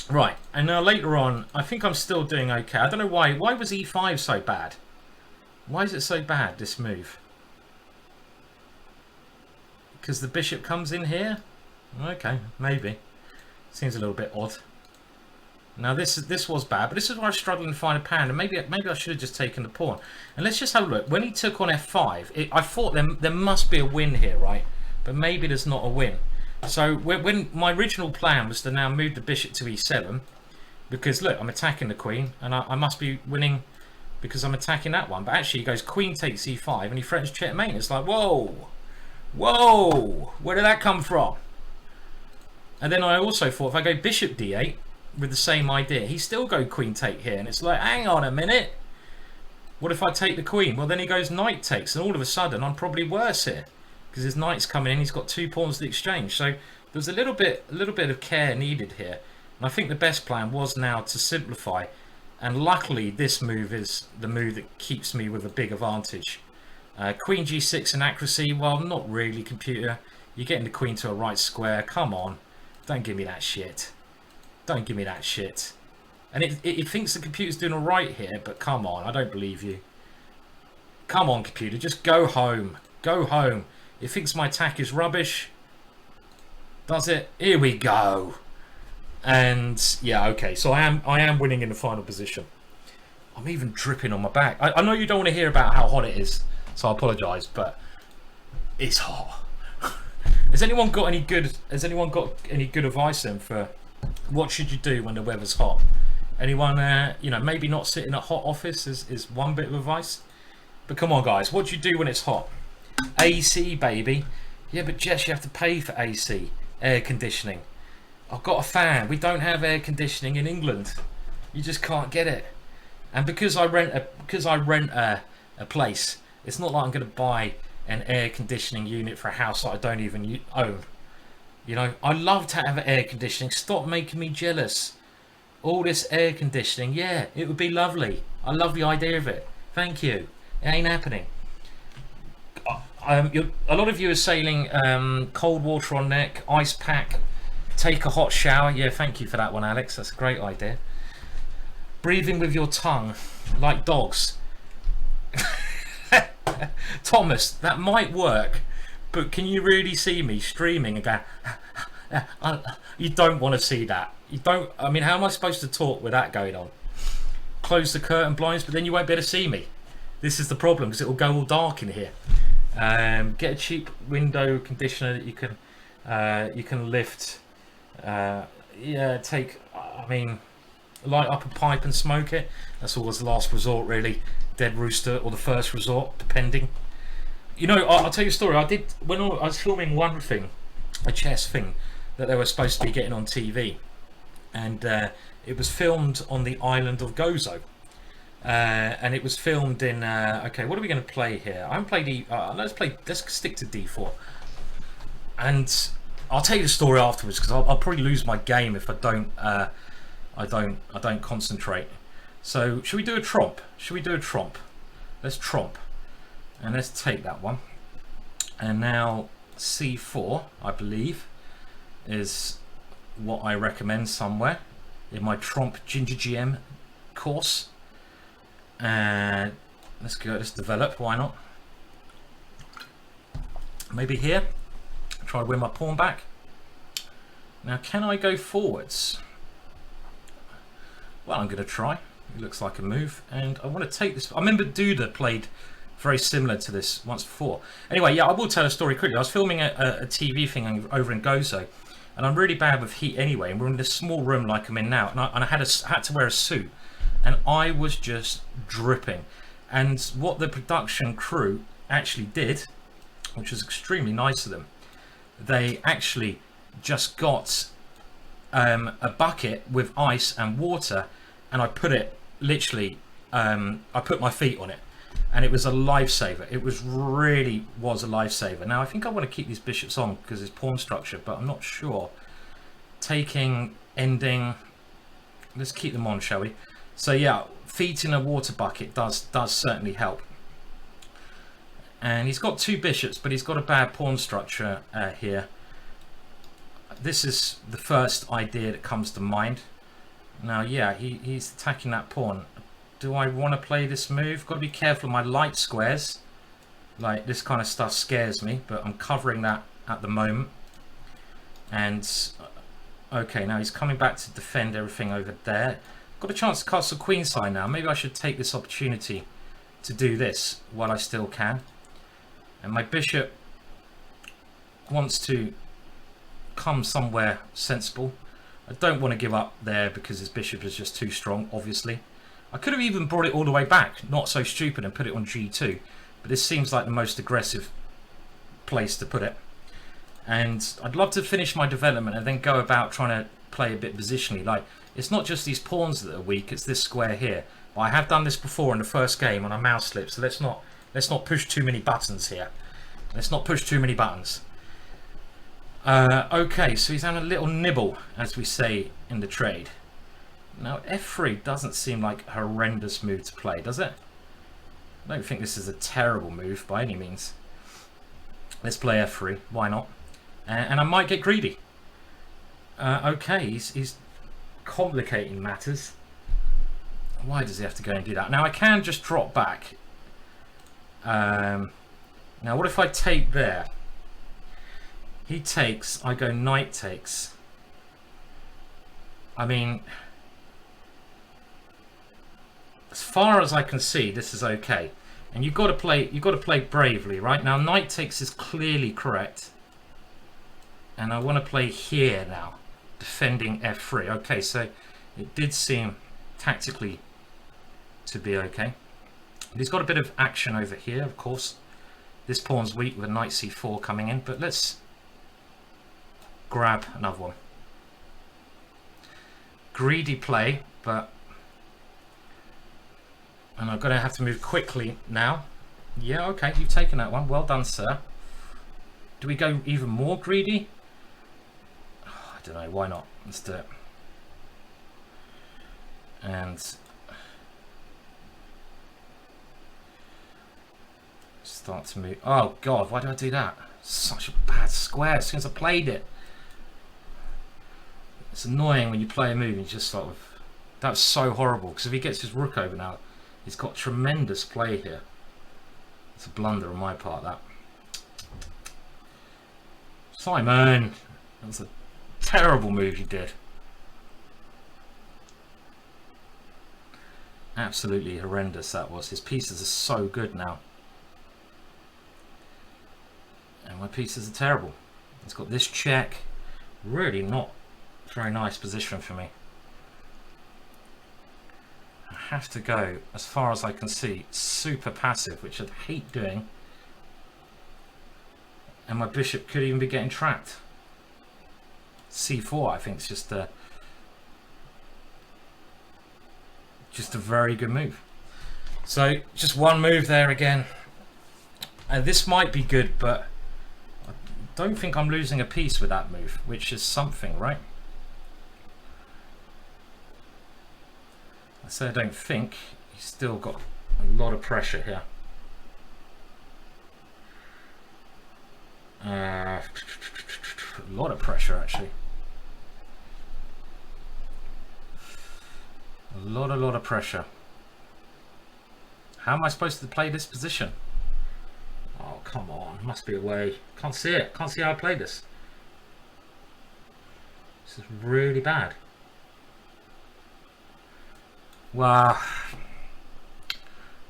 Right, and now later on, I think I'm still doing okay. I don't know why. Why was e5 so bad? Why is it so bad, this move? Because the bishop comes in here? Okay, maybe. Seems a little bit odd. Now this was bad, but this is why I was struggling to find a pound, and maybe I should have just taken the pawn. And let's just have a look. When he took on f5, I thought there must be a win here, right? But maybe there's not a win. So when my original plan was to now move the bishop to e7, because look, I'm attacking the queen, and I must be winning because I'm attacking that one. But actually, he goes queen takes e5, and he threatens checkmate. It's like, whoa, whoa, where did that come from? And then I also thought if I go bishop d8 with the same idea, he still go queen take here, and it's like, hang on a minute. What if I take the queen? Well, then he goes knight takes, and all of a sudden I'm probably worse here because his knight's coming in. He's got 2 pawns to exchange. So there's a little bit of care needed here. And I think the best plan was now to simplify. And luckily, this move is the move that keeps me with a big advantage. Queen g6 in accuracy. Well, not really, computer. You're getting the queen to a right square. Come on. Don't give me that shit. Don't give me that shit. And it thinks the computer's doing all right here, but come on, I don't believe you. Come on, computer, just go home. Go home. It thinks my attack is rubbish. Does it? Here we go. And yeah, okay, so I am winning in the final position. I'm even dripping on my back. I know you don't want to hear about how hot it is, so I apologise, but it's hot. Has anyone got any good advice then for what should you do when the weather's hot? Anyone, you know, maybe not sitting at hot office is one bit of advice. But come on, guys, what do you do when it's hot? AC, baby. Yeah, but Jess, you have to pay for AC, air conditioning. I've got a fan. We don't have air conditioning in England. You just can't get it. And because I rent a place, it's not like I'm going to buy an air conditioning unit for a house that I don't even own. You know, I love to have air conditioning. Stop making me jealous. All this air conditioning, yeah, it would be lovely. I love the idea of it. Thank you. It ain't happening. A lot of you are sailing cold water on neck, ice pack, take a hot shower. Yeah, thank you for that one, Alex. That's a great idea. Breathing with your tongue, like dogs. Thomas, that might work, but can you really see me streaming and go, you don't want to see that. You don't. I mean, how am I supposed to talk with that going on? Close the curtain blinds, but then you won't be able to see me. This is the problem, because it will go all dark in here. Get a cheap window conditioner that you can lift. Yeah, take. I mean, light up a pipe and smoke it. That's always the last resort, really. Dead rooster or the first resort, depending. You know, I'll tell you a story. I did when I was filming one thing, a chess thing that they were supposed to be getting on TV, and it was filmed on the island of Gozo. And it was filmed in okay, what are we going to play here? I haven't played let's stick to d4, and I'll tell you the story afterwards, because I'll probably lose my game if I don't concentrate. So should we do a tromp? Let's tromp, and let's take that one. And now c4, I believe, is what I recommend somewhere in my tromp ginger GM course. And let's go, let's develop, why not? Maybe here, try to win my pawn back. Now, can I go forwards? Well, I'm going to try. It looks like a move, and I want to take this. I remember Duda played very similar to this once before. Anyway, yeah, I will tell a story quickly. I was filming a TV thing over in Gozo, and I'm really bad with heat anyway, and we're in this small room like I'm in now, and I had to wear a suit, and I was just dripping. And what the production crew actually did, which was extremely nice of them, they actually just got a bucket with ice and water, and I put it literally I put my feet on it, and it was a lifesaver. It was really was a lifesaver. Now I think I want to keep these bishops on because it's pawn structure, but I'm not sure. Taking, ending, let's keep them on, shall we? So yeah, feet in a water bucket does certainly help. And he's got 2 bishops, but he's got a bad pawn structure here. This is the first idea that comes to mind. Now, yeah, he's attacking that pawn. Do I want to play this move? Got to be careful of my light squares. Like, this kind of stuff scares me, but I'm covering that at the moment. And, okay, now he's coming back to defend everything over there. Got a chance to castle queenside now. Maybe I should take this opportunity to do this while I still can. And my bishop wants to come somewhere sensible. I don't want to give up there because his bishop is just too strong, obviously. I could have even brought it all the way back, not so stupid, and put it on g2. But this seems like the most aggressive place to put it. And I'd love to finish my development and then go about trying to play a bit positionally. Like, it's not just these pawns that are weak, it's this square here. But I have done this before in the first game on a mouse slip, so let's not push too many buttons here. Let's not push too many buttons. Okay, so he's having a little nibble, as we say in the trade. Now, f3 doesn't seem like a horrendous move to play, does it? I don't think this is a terrible move by any means. Let's play f3, why not? And I might get greedy. Okay, he's complicating matters. Why does he have to go and do that? Now, I can just drop back. Now, what if I take there? He takes, I go knight takes. I mean, as far as I can see, this is okay. And you've got to play bravely, right? Now, knight takes is clearly correct. And I want to play here now, defending f3. Okay, so it did seem tactically to be okay. But he's got a bit of action over here, of course. This pawn's weak with a knight c4 coming in, but let's grab another one. Greedy play, but... And I'm going to have to move quickly now. Yeah, okay, you've taken that one. Well done, sir. Do we go even more greedy? Oh, I don't know, why not? Let's do it. And... start to move. Oh, God, why did I do that? Such a bad square as soon as I played it. It's annoying when you play a move and you just sort of... That was so horrible, because if he gets his rook over now, he's got tremendous play here. It's a blunder on my part, that. Simon! That was a terrible move you did. Absolutely horrendous that was. His pieces are so good now. And my pieces are terrible. He's got this check. Really not very nice position for me. I have to go, as far as I can see, super passive, which I'd hate doing. And my bishop could even be getting trapped. c4, I think, is just a very good move. So just one move there again. And this might be good, but I don't think I'm losing a piece with that move, which is something, right? I say I don't think. He's still got a lot of pressure here. A lot of pressure, actually. A lot of pressure. How am I supposed to play this position? Oh, come on. Must be a way. Can't see it. Can't see how I play this. This is really bad. Wow.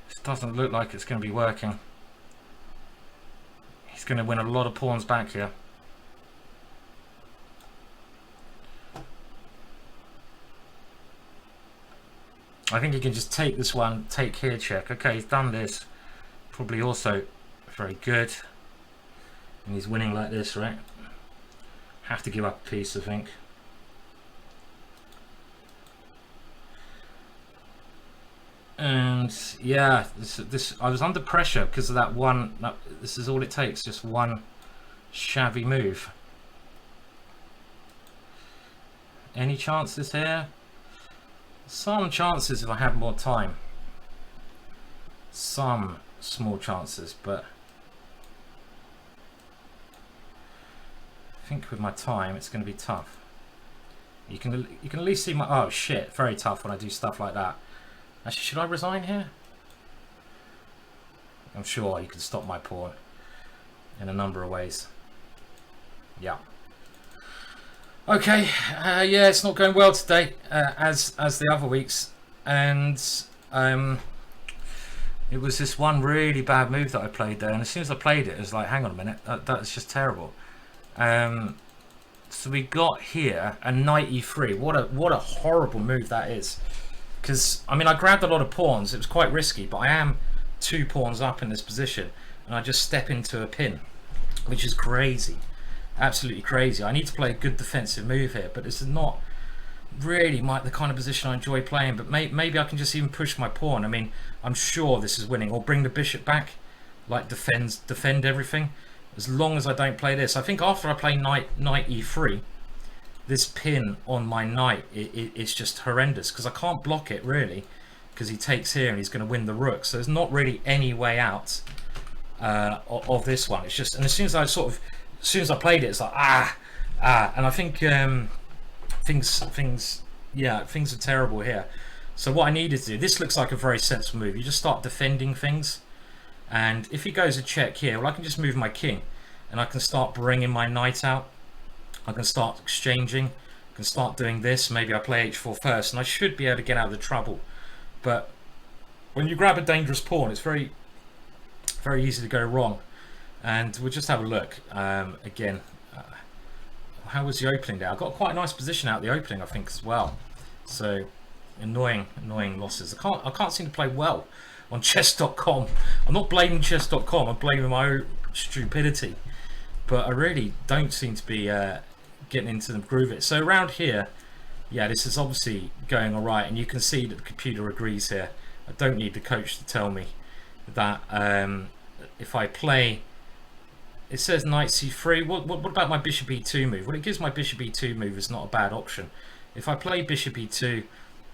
This doesn't look like it's going to be working. He's going to win a lot of pawns back here. I think he can just take this one, take here check. Okay, he's done this. Probably also very good. And he's winning like this, right? Have to give up a piece, I think. And yeah, this I was under pressure because of that one. This is all it takes, just one shabby move. Any chances here? Some chances if I have more time. Some small chances, but I think with my time it's going to be tough. You can at least see my, oh shit, very tough when I do stuff like that. Actually, should I resign here? I'm sure you can stop my pawn in a number of ways. Yeah. Okay, yeah, it's not going well today, as the other weeks, and it was this one really bad move that I played there, and as soon as I played it, it was like, hang on a minute, that's just terrible. So we got here a knight e3. What a horrible move that is. Because I mean, I grabbed a lot of pawns. It was quite risky, but I am 2 pawns up in this position, and I just step into a pin, which is crazy, absolutely crazy. I need to play a good defensive move here, but this is not really the kind of position I enjoy playing. But maybe I can just even push my pawn. I mean, I'm sure this is winning. Or bring the bishop back, like defend everything. As long as I don't play this, I think after I play knight e3, this pin on my knight it's just horrendous because I can't block it really, because he takes here and he's going to win the rook. So there's not really any way out of this one. It's just, and as soon as I played it, it's like and I think things are terrible here. So what I needed to do, this looks like a very sensible move. You just start defending things. And if he goes a check here, well, I can just move my king and I can start bringing my knight out. I can start exchanging, I can start doing this. Maybe I play h4 first and I should be able to get out of the trouble. But when you grab a dangerous pawn, it's very easy to go wrong. And we'll just have a look again. How was the opening there? I got quite a nice position out the opening, I think, as well. So annoying losses. I can't seem to play well on chess.com. I'm not blaming chess.com, I'm blaming my own stupidity, but I really don't seem to be getting into the groove of it. So around here, yeah, this is obviously going all right, and you can see that the computer agrees here. I don't need the coach to tell me that if I play, it says knight c3. What about my bishop e2 move? Well, it gives my bishop e2 move is not a bad option. If I play bishop e2,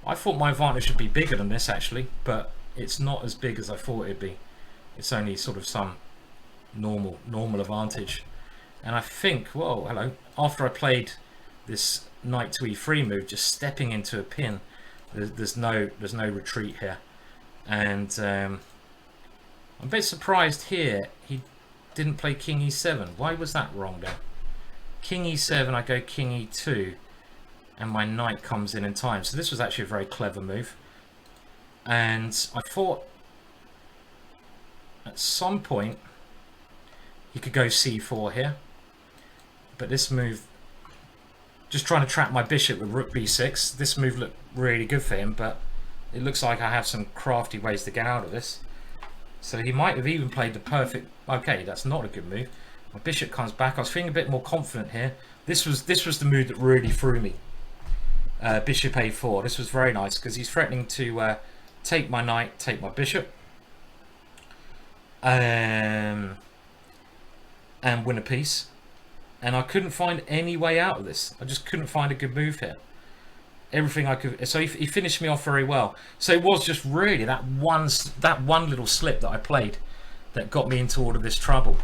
I thought my advantage should be bigger than this actually, but it's not as big as I thought it'd be. It's only sort of some normal advantage. And I think, whoa, hello, after I played this knight to e3 move, just stepping into a pin, there's no retreat here. And I'm a bit surprised here he didn't play king e7. Why was that wrong there? King e7, I go king e2, and my knight comes in time. So this was actually a very clever move. And I thought at some point he could go c4 here, but this move, just trying to trap my bishop with rook b6, this move looked really good for him, but it looks like I have some crafty ways to get out of this. So he might have even played the perfect, okay, that's not a good move. My bishop comes back. I was feeling a bit more confident here. This was the move that really threw me. Bishop a4, this was very nice because he's threatening to take my knight, take my bishop, and win a piece. And I couldn't find any way out of this. I just couldn't find a good move here. Everything I could. So he finished me off very well. So it was just really that one little slip that I played that got me into all of this trouble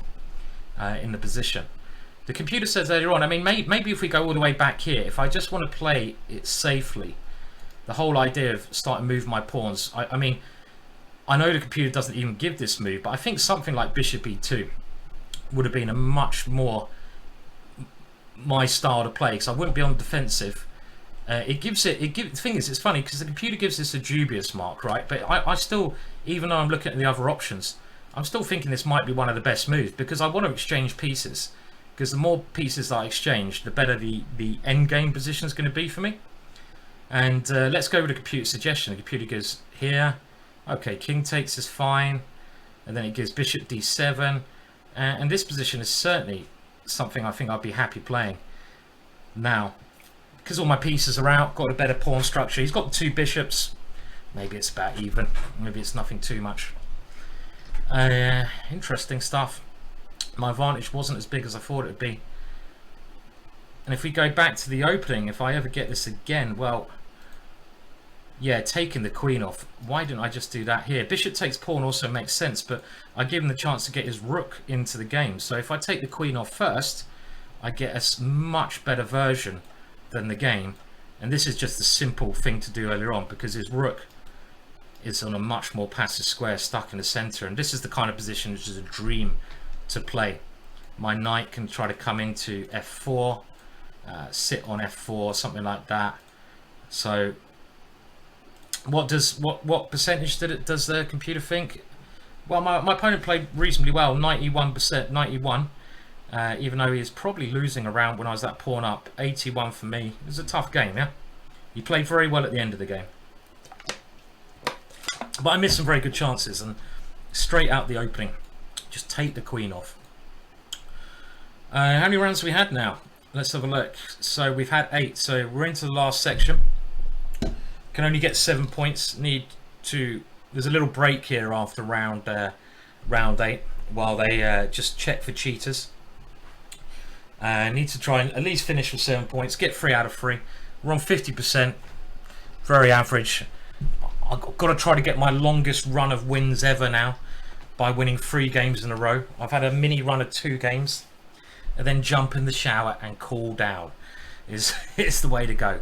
in the position. The computer says earlier on, I mean, maybe if we go all the way back here, if I just want to play it safely, the whole idea of starting to move my pawns, I mean, I know the computer doesn't even give this move, but I think something like bishop e2 would have been a much more my style to play, because I wouldn't be on the defensive. The thing is, it's funny because the computer gives this a dubious mark, right? But I still, even though I'm looking at the other options, I'm still thinking this might be one of the best moves, because I want to exchange pieces. Because the more pieces that I exchange, the better the endgame position is going to be for me. And let's go with the computer suggestion. The computer goes here. Okay, king takes is fine. And then it gives bishop d7. And this position is certainly something I think I'd be happy playing. Now, because all my pieces are out, got a better pawn structure. He's got 2 bishops. Maybe it's about even. Maybe it's nothing too much. Interesting stuff. My advantage wasn't as big as I thought it would be. And if we go back to the opening, if I ever get this again, well, yeah, taking the queen off. Why didn't I just do that here? Bishop takes pawn also makes sense, but I give him the chance to get his rook into the game. So if I take the queen off first, I get a much better version than the game. And this is just a simple thing to do earlier on, because his rook is on a much more passive square stuck in the center, and this is the kind of position which is a dream to play. My knight can try to come into f4, sit on f4, something like that. So what percentage does the computer think? Well, my opponent played reasonably well, 91%, 91, even though he is probably losing around when I was that pawn up. 81 for me. It was a tough game, yeah. He played very well at the end of the game, but I missed some very good chances, and straight out the opening, just take the queen off. How many rounds have we had now? Let's have a look. So we've had 8, so we're into the last section. Can only get 7 points. There's a little break here after round 8 while they just check for cheaters. Need to try and at least finish with 7 points, get 3 out of 3. We're on 50%, very average. I've got to try to get my longest run of wins ever now by winning 3 games in a row. I've had a mini run of 2 games, and then jump in the shower and cool down is the way to go.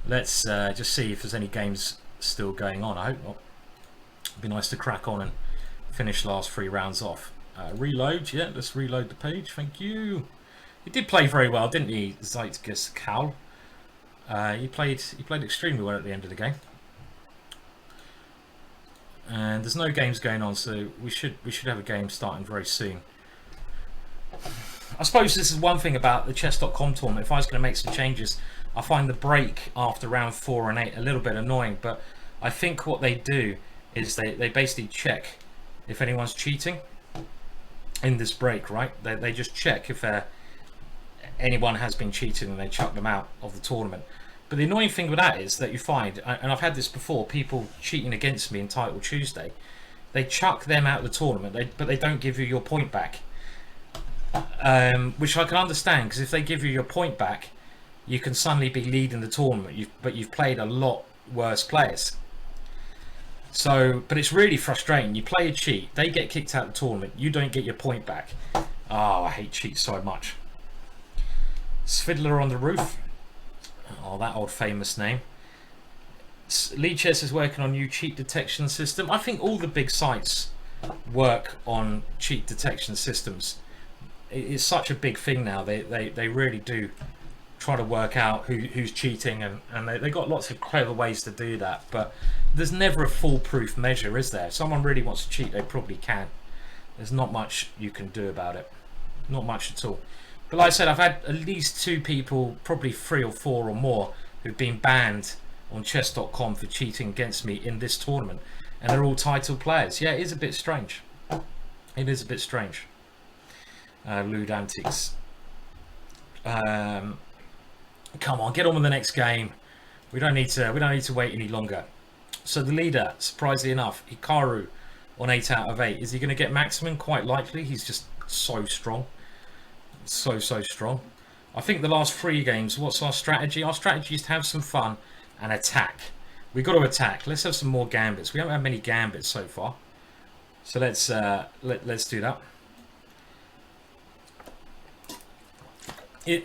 Let's just see if there's any games still going on. I hope not. It'd be nice to crack on and finish last 3 rounds off. Reload, yeah, let's reload the page. Thank you. He did play very well, didn't he, Zeitgeist Cal? He played extremely well at the end of the game. And there's no games going on, so we should have a game starting very soon. I suppose this is one thing about the chess.com tournament. If I was going to make some changes, I find the break after round 4 and 8 a little bit annoying, but I think what they do is they basically check if anyone's cheating in this break, right? They just check if anyone has been cheating, and they chuck them out of the tournament. But the annoying thing with that is that you find, and I've had this before, people cheating against me in Title Tuesday, they chuck them out of the tournament, but they don't give you your point back. Which I can understand, because if they give you your point back, you can suddenly be leading the tournament, but you've played a lot worse players. So, but it's really frustrating. You play a cheat, they get kicked out of the tournament, you don't get your point back. Oh, I hate cheats so much. Svidler on the roof. Oh, that old famous name. Lead Chess is working on new cheat detection system. I think all the big sites work on cheat detection systems. It's such a big thing now. They really do try to work out who's cheating, and they got lots of clever ways to do that. But there's never a foolproof measure, is there? If someone really wants to cheat, they probably can. There's not much you can do about it. Not much at all. But like I said, I've had at least 2 people, probably 3 or 4 or more, who've been banned on chess.com for cheating against me in this tournament, and they're all title players. Yeah, it is a bit strange. It is a bit strange. Lewd antics. Come on, get on with the next game. We don't need to wait any longer. So the leader, surprisingly enough, Hikaru on 8 out of 8. Is he going to get maximum? Quite likely. He's just so strong. So strong. I think the last 3 games, what's our strategy? Our strategy is to have some fun and attack. We've got to attack. Let's have some more gambits. We haven't had many gambits so far, so let's do that.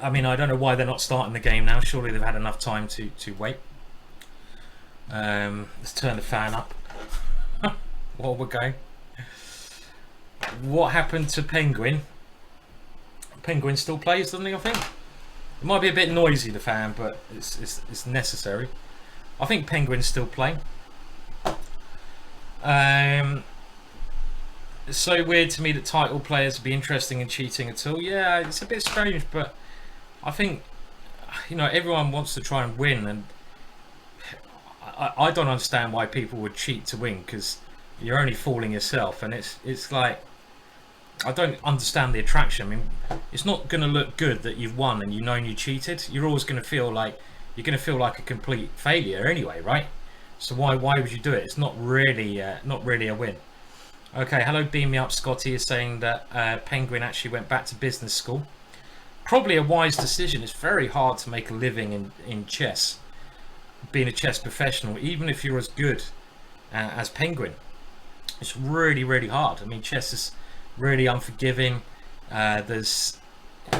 I mean, I don't know why they're not starting the game now. Surely they've had enough time to wait. Let's turn the fan up while we're going. What happened to Penguin? Penguin still plays, doesn't he? I think it might be a bit noisy, the fan, but it's necessary. I think Penguin's still playing. It's so weird to me that title players would be interesting in cheating at all. Yeah, it's a bit strange, but I think, you know, everyone wants to try and win, and I don't understand why people would cheat to win, because you're only fooling yourself, and it's like, I don't understand the attraction. I mean, it's not going to look good that you've won and you cheated. You're always going to feel like a complete failure anyway, right? So why would you do it? It's not really a win. Okay, hello, beam me up. Scotty is saying that Penguin actually went back to business school. Probably a wise decision. It's very hard to make a living in chess, being a chess professional, even if you're as good as Penguin. It's really hard. I mean, chess is really unforgiving. There's,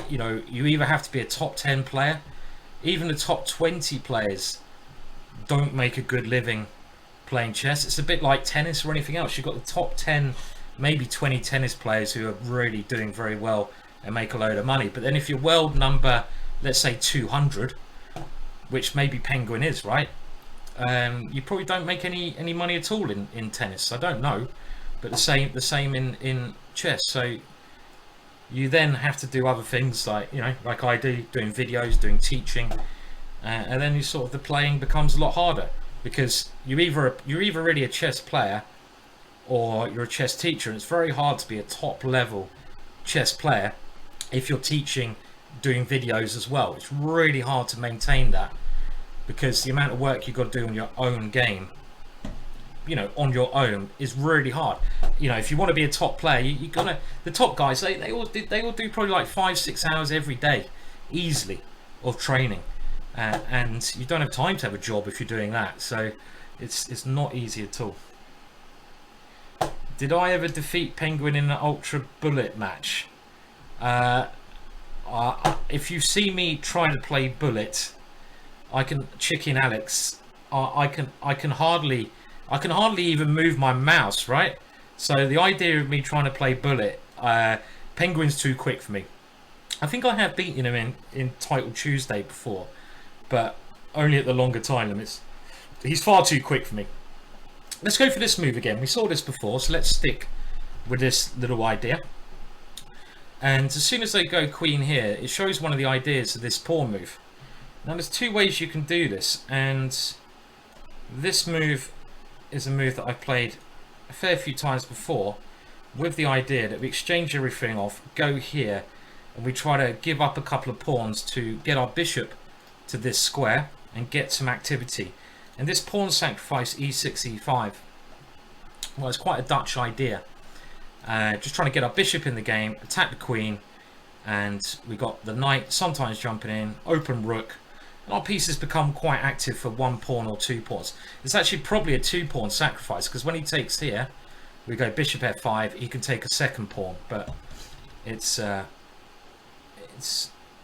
you know, you either have to be a top 10 player. Even the top 20 players don't make a good living playing chess. It's a bit like tennis or anything else. You've got the top 10, maybe 20 tennis players who are really doing very well and make a load of money. But then if you're world number, let's say 200, which maybe Penguin is, right? You probably don't make any money at all in tennis. I don't know, but the same in chess. So you then have to do other things like, you know, like I do, doing videos, doing teaching, and then you sort of, the playing becomes a lot harder, because you're either really a chess player or you're a chess teacher, and it's very hard to be a top level chess player if you're teaching, doing videos as well. It's really hard to maintain that, because the amount of work you've got to do on your own game, you know, on your own, is really hard. You know, if you want to be a top player, you gotta, the top guys, they all do probably like 5-6 hours every day easily of training, and you don't have time to have a job if you're doing that. So it's not easy at all. Did I ever defeat Penguin in an ultra bullet match? If you see me try to play bullet, I can chicken Alex. I can hardly even move my mouse, right? So the idea of me trying to play bullet, Penguin's too quick for me. I think I have beaten him in Title Tuesday before, but only at the longer time limits. He's far too quick for me. Let's go for this move again. We saw this before, so let's stick with this little idea. And as soon as they go queen here, it shows one of the ideas of this pawn move. Now there's two ways you can do this, and this move is a move that I've played a fair few times before, with the idea that we exchange everything off, go here, and we try to give up a couple of pawns to get our bishop to this square and get some activity. And this pawn sacrifice e6, e5, well, it's quite a Dutch idea. Just trying to get our bishop in the game, attack the queen, and we got the knight sometimes jumping in, open rook, and our pieces become quite active for 1 pawn or 2 pawns. It's actually probably a 2-pawn sacrifice, because when he takes here, we go bishop f5, he can take a second pawn, but it's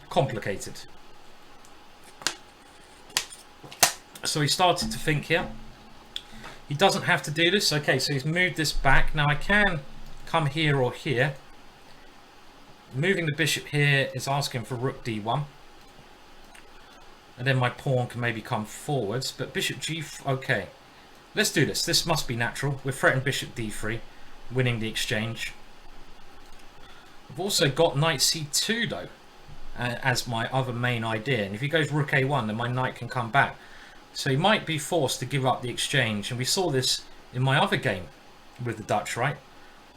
complicated. So he started to think here. He doesn't have to do this. Okay, so he's moved this back. Now I can come here or here. Moving the bishop here is asking for rook d1. And then my pawn can maybe come forwards. But bishop g... Okay, let's do this. This must be natural. We're threatening bishop d3, winning the exchange. I've also got knight c2 though, as my other main idea. And if he goes rook a1, then my knight can come back. So he might be forced to give up the exchange. And we saw this in my other game with the Dutch, right?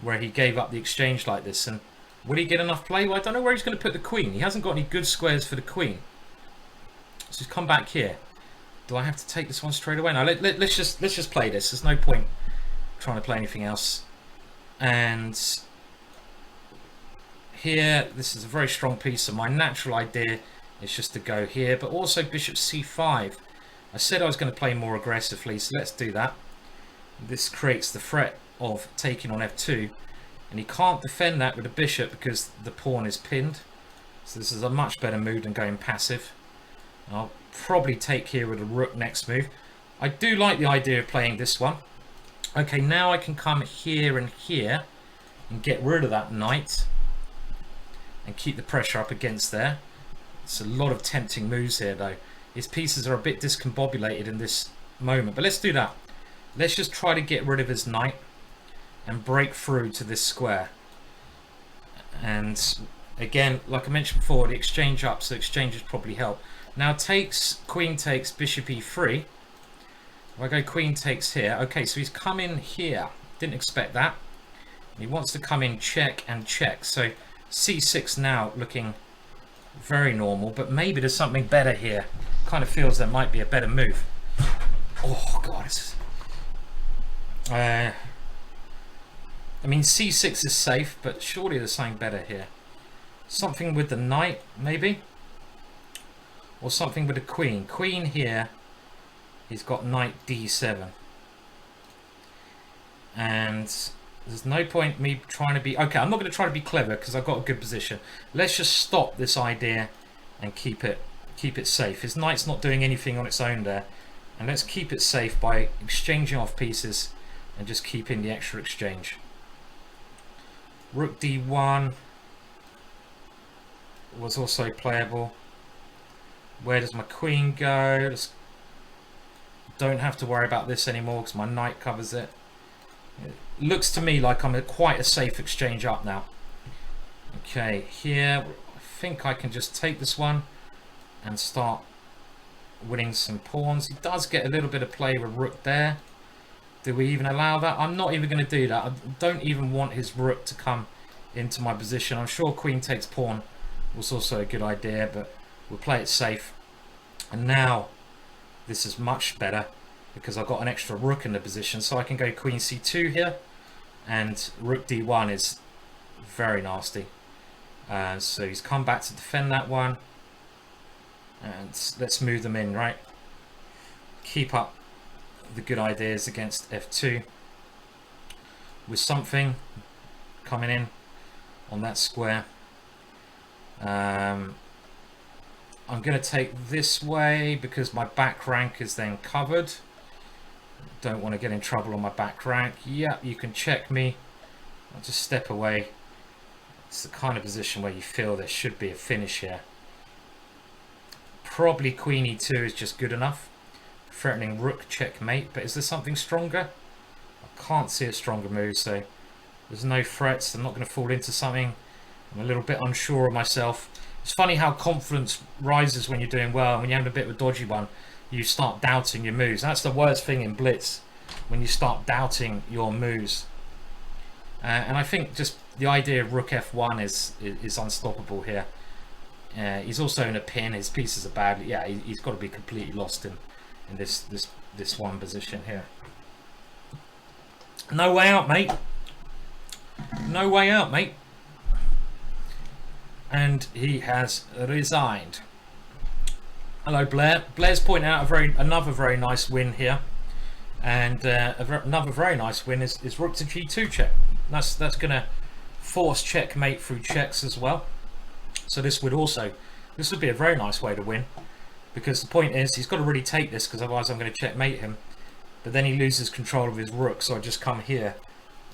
Where he gave up the exchange like this. And will he get enough play? Well, I don't know where he's going to put the queen. He hasn't got any good squares for the queen. So he's come back here. Do I have to take this one straight away? No, let's just play this. There's no point trying to play anything else. And here, this is a very strong piece. So my natural idea is just to go here. But also bishop c5. I said I was going to play more aggressively, so let's do that. This creates the threat of taking on f2, and he can't defend that with the bishop because the pawn is pinned. So this is a much better move than going passive. I'll probably take here with a rook next move. I do like the idea of playing this one. Okay, now I can come here and here and get rid of that knight and keep the pressure up against there. It's a lot of tempting moves here though. His pieces are a bit discombobulated in this moment, but let's do that. Let's just try to get rid of his knight and break through to this square. And again, like I mentioned before, the exchange up, so exchanges probably help. Now takes, queen takes, bishop e3. If I go queen takes here, okay, so he's come in here. Didn't expect that. He wants to come in check and check. So c6 now looking very normal, but maybe there's something better here. Kind of feels there might be a better move. Oh god. I mean, c6 is safe, but surely there's something better here. Something with the knight, maybe, or something with the queen. Queen here. He's got knight d7, and there's no point me trying to be... Okay, I'm not going to try to be clever because I've got a good position. Let's just stop this idea and keep it safe. His knight's not doing anything on its own there, and let's keep it safe by exchanging off pieces and just keeping the extra exchange. Rook d1 was also playable. Where does my queen go? Just don't have to worry about this anymore because my knight covers it. It looks to me like I'm quite a safe exchange up now. Okay, here I think I can just take this one and start winning some pawns. He does get a little bit of play with rook there. Do we even allow that? I'm not even going to do that. I don't even want his rook to come into my position. I'm sure queen takes pawn was also a good idea, but we'll play it safe. And now this is much better because I've got an extra rook in the position, so I can go queen c2 here, and rook d1 is very nasty. So he's come back to defend that one, and let's move them in, right? Keep up the good ideas against f2 with something coming in on that square. I'm going to take this way because my back rank is then covered. Don't want to get in trouble on my back rank. Yeah, you can check me. I'll just step away. It's the kind of position where you feel there should be a finish here. Probably queen e2 is just good enough. Threatening rook checkmate, but is there something stronger? I can't see a stronger move, so there's no threats. I'm not going to fall into something. I'm a little bit unsure of myself. It's funny how confidence rises when you're doing well. When you're having a bit of a dodgy one, you start doubting your moves. That's the worst thing in blitz, when you start doubting your moves. And I think just the idea of rook f1 is unstoppable here. He's also in a pin. His pieces are bad. Yeah, he's got to be completely lost in this one position here. No way out, mate. No way out, mate. And he has resigned. Hello, Blair. Blair's pointing out another very nice win here, and another very nice win is rook to g2 check. That's going to force checkmate through checks as well. So this would be a very nice way to win, because the point is he's got to really take this, because otherwise I'm going to checkmate him. But then he loses control of his rook, so I just come here,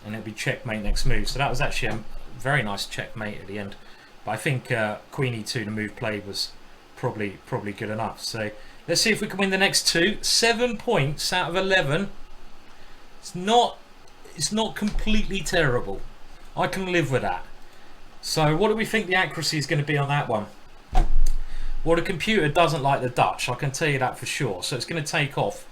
and it'll be checkmate next move. So that was actually a very nice checkmate at the end. But I think queen e2, the move played, was probably good enough. So let's see if we can win the next two. 7 points out of 11. It's not completely terrible. I can live with that. So what do we think the accuracy is going to be on that one? Well, the computer doesn't like the Dutch, I can tell you that for sure. So it's going to take off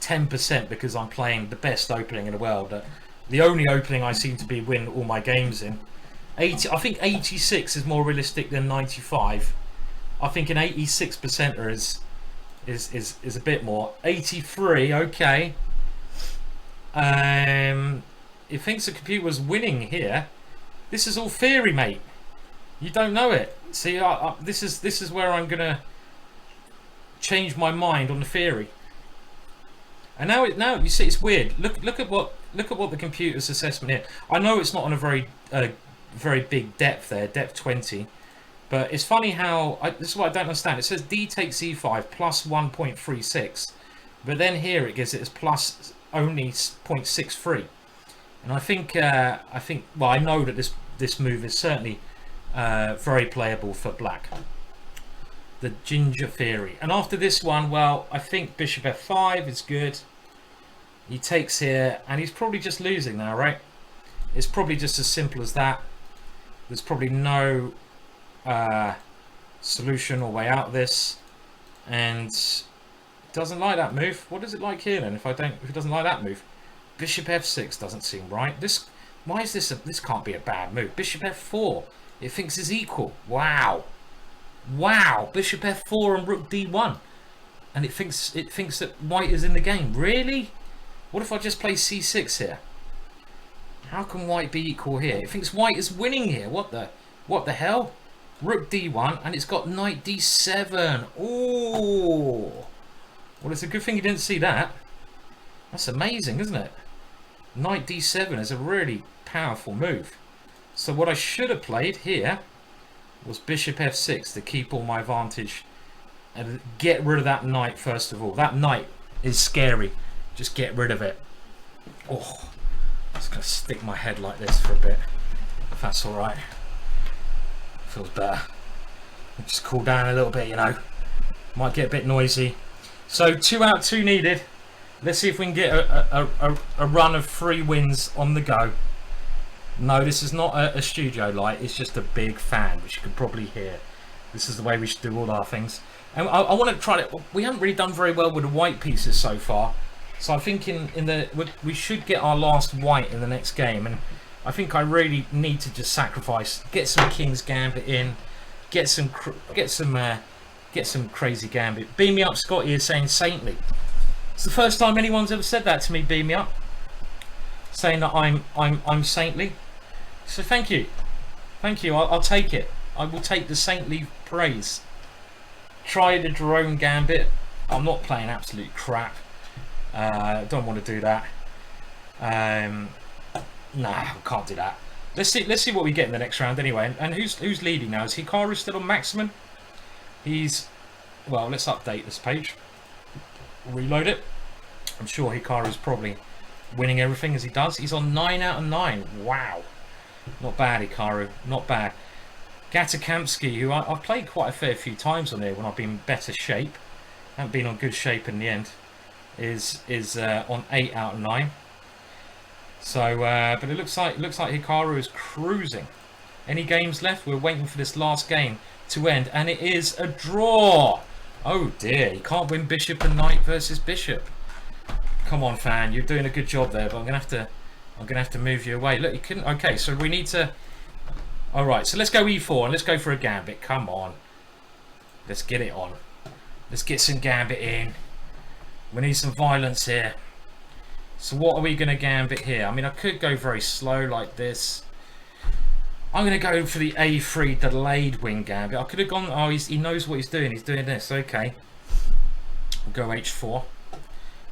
10% because I'm playing the best opening in the world. The only opening I seem to be win all my games in. I think 86 is more realistic than 95. I think an 86%er is a bit more. 83, okay. It thinks the computer was winning here. This is all theory, mate. You don't know it. See, this is where I'm gonna change my mind on the theory. And now you see, it's weird. Look at what the computer's assessment here. I know it's not on a very big depth there, depth 20, but it's funny how this is what I don't understand. It says d takes e5 plus 1.36, but then here it gives it as plus only 0.63. And I think well, I know that this move is certainly very playable for black. The ginger theory. And after this one, well, I think bishop f5 is good. He takes here, and he's probably just losing now, right? It's probably just as simple as that. There's probably no solution or way out of this, and doesn't like that move. What is it like here then? If it doesn't like that move, bishop f6 doesn't seem right. Why is this? This can't be a bad move. Bishop f4. It thinks is equal. Wow. Bishop f4 and rook d1. and it thinks that white is in the game. Really? What if I just play c6 here? How can white be equal here? It thinks white is winning here. What the hell? Rook d1, and it's got knight d7. Oh, well, it's a good thing you didn't see that. That's amazing, isn't it? Knight d7 is a really powerful move. So what I should have played here was bishop f6 to keep all my advantage and get rid of that knight first of all. That knight is scary. Just get rid of it. Oh, I'm just going to stick my head like this for a bit, if that's all right. Feels better. Just cool down a little bit, you know. Might get a bit noisy. So 2 out of 2 needed. Let's see if we can get a run of 3 wins on the go. No, this is not a studio light. It's just a big fan, which you can probably hear. This is the way we should do all our things. And I want to try it. We haven't really done very well with the white pieces so far. So I think we should get our last white in the next game. And I think I really need to just sacrifice, get some King's Gambit in, get some crazy gambit. Beam me up, Scotty is saying saintly. It's the first time anyone's ever said that to me. Beam me up, saying that I'm saintly. So thank you. I'll take it. I will take the saintly praise. Try the drone gambit. I'm not playing absolute crap. Don't want to do that. Nah, can't do that. Let's see what we get in the next round anyway. And who's leading now? Is Hikaru still on maximum? Well, let's update this page. Reload it. I'm sure Hikaru's probably winning everything as he does. He's on 9 out of 9. Wow. Not bad, Hikaru. Not bad. Gatakamsky, who I've played quite a fair few times on here when I've been in better shape. Haven't been on good shape in the end. Is on 8 out of 9. So, but it looks like Hikaru is cruising. Any games left? We're waiting for this last game to end, and it is a draw. Oh dear, you can't win bishop and knight versus bishop. Come on, fan, you're doing a good job there, but I'm gonna have to move you away. Look, you couldn't. Okay, so we need to. All right, so let's go e4 and let's go for a gambit. Come on, let's get it on. Let's get some gambit in. We need some violence here. So what are we going to gambit here? I mean, I could go very slow like this. I'm going to go for the a3 delayed wing gambit. I could have gone. Oh, he knows what he's doing. He's doing this. Okay. We'll go h4.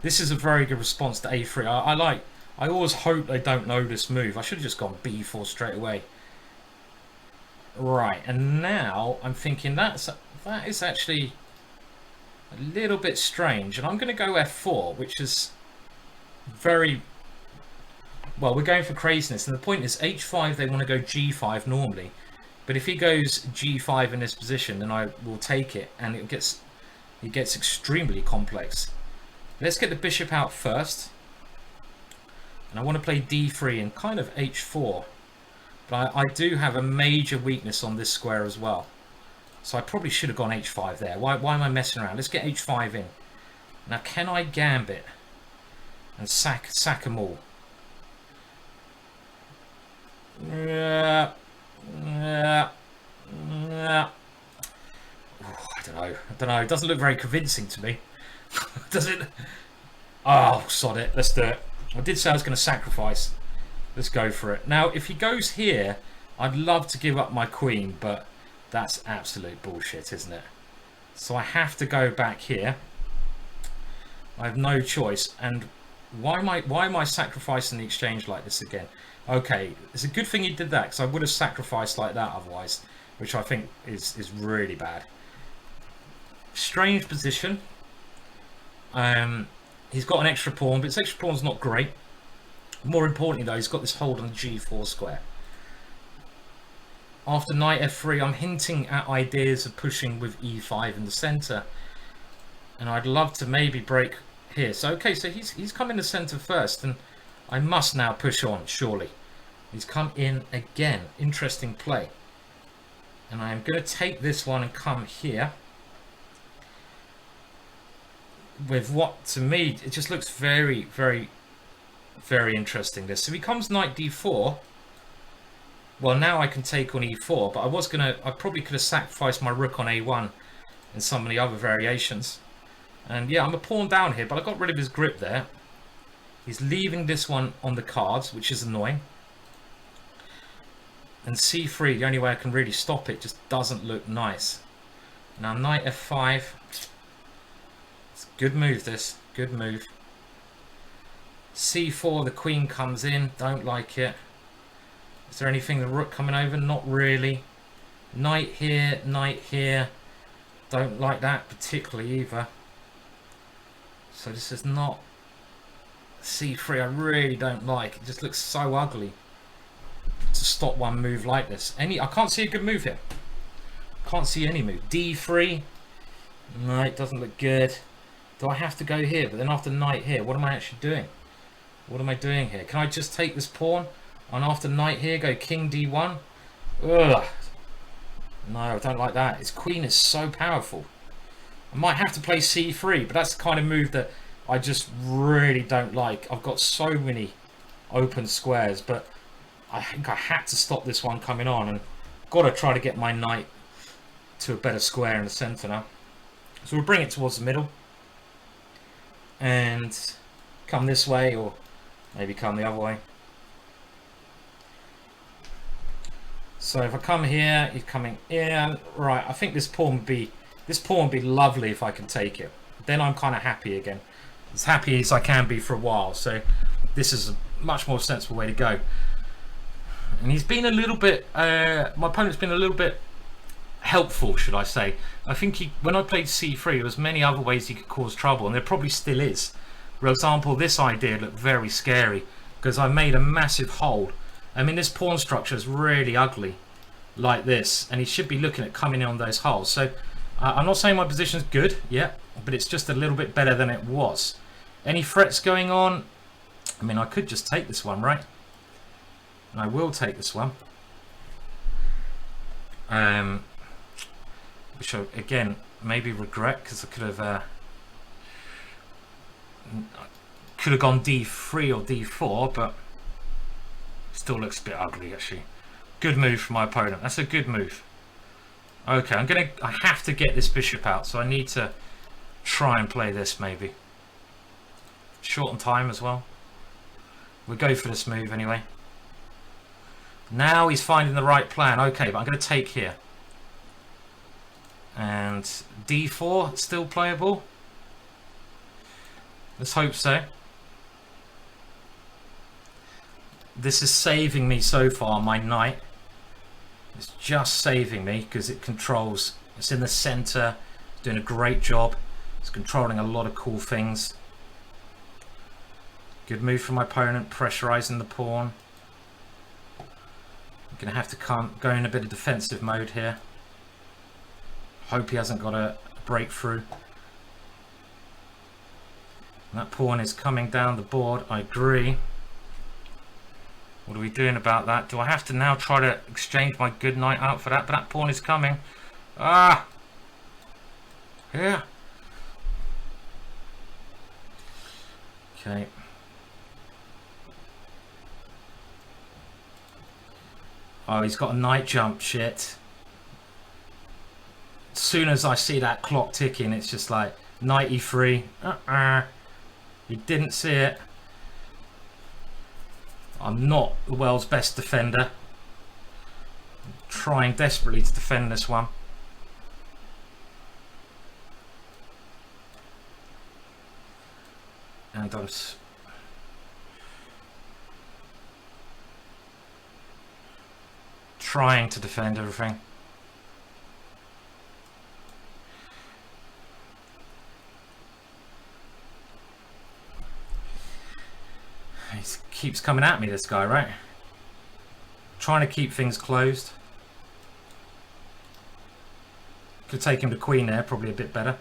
This is a very good response to a3. I always hope they don't know this move. I should have just gone b4 straight away. Right, and now I'm thinking that is actually a little bit strange, and I'm going to go f4, which is very well. We're going for craziness, and the point is h5. They want to go g5 normally, but if he goes g5 in this position, then I will take it, and it gets extremely complex. Let's get the bishop out first, and I want to play d3 and kind of h4, but I do have a major weakness on this square as well. So I probably should have gone h5 there. Why am I messing around? Let's get h5 in. Now, can I gambit and sack them all? I don't know. It doesn't look very convincing to me. Does it? Oh, sod it. Let's do it. I did say I was going to sacrifice. Let's go for it. Now, if he goes here, I'd love to give up my queen, but that's absolute bullshit, isn't it? So I have to go back here. I have no choice. And why am I sacrificing the exchange like this again? Okay, it's a good thing he did that, because I would have sacrificed like that otherwise, which I think is really bad. Strange position. He's got an extra pawn, but his extra pawn's not great. More importantly though, he's got this hold on the g4 square. After knight f3, I'm hinting at ideas of pushing with e5 in the center, and I'd love to maybe break here. So okay, so he's come in the center first, and I must now push on, surely. He's come in again. Interesting play. And I'm going to take this one and come here with what, to me, it just looks very, very, very interesting. This. So he comes knight d4. Well, now I can take on e4, but I probably could have sacrificed my rook on a1 and some of the other variations. And yeah, I'm a pawn down here, but I got rid of his grip there. He's leaving this one on the cards, which is annoying. And c3, the only way I can really stop it, just doesn't look nice. Now knight f5. It's a good move, this. Good move. c4, the queen comes in. Don't like it. Is there anything, the rook coming over? Not really. Knight here, knight here. Don't like that particularly either. So this is not c3. I really don't like. It just looks so ugly to stop one move like this. I can't see a good move here. Can't see any move. d3. No, it doesn't look good. Do I have to go here? But then after knight here, what am I actually doing? What am I doing here? Can I just take this pawn and after knight here go king d1? Ugh. No, I don't like that. His queen is so powerful. I might have to play c3, but that's the kind of move that I just really don't like. I've got so many open squares, but I think I had to stop this one coming on, and got to try to get my knight to a better square in the center now. So we'll bring it towards the middle and come this way, or maybe come the other way. So if I come here, he's coming in. Right, I think this pawn would be lovely if I can take it. Then I'm kind of happy again. As happy as I can be for a while. So this is a much more sensible way to go. And he's been a little bit, my opponent's been a little bit helpful, should I say. I think when I played c3, there was many other ways he could cause trouble, and there probably still is. For example, this idea looked very scary because I made a massive hold. I mean, this pawn structure is really ugly like this, and he should be looking at coming in on those holes. So I'm not saying my position's good yet, but it's just a little bit better than it was. Any threats going on? I mean, I could just take this one, right? And I will take this one. Which I, again, maybe regret, because I could have gone d3 or d4, but still looks a bit ugly actually. Good move from my opponent. That's a good move. Okay, I have to get this bishop out, so I need to try and play this maybe. Short on time as well. We'll go for this move anyway. Now he's finding the right plan. Okay, but I'm going to take here. And d4 still playable. Let's hope so. This is saving me so far, my knight. It's just saving me because it controls, it's in the center, doing a great job. It's controlling a lot of cool things. Good move from my opponent, pressurizing the pawn. I'm going to have to go in a bit of defensive mode here. Hope he hasn't got a breakthrough. And that pawn is coming down the board, I agree. What are we doing about that? Do I have to now try to exchange my good knight out for that? But that pawn is coming. Ah! Yeah. Okay. Oh, he's got a knight jump. Shit. As soon as I see that clock ticking, it's just like knight e3. You didn't see it. I'm not the world's best defender. I'm trying desperately to defend this one. And I'm trying to defend everything. He keeps coming at me, this guy, right? Trying to keep things closed. Could take him to queen there, probably a bit better.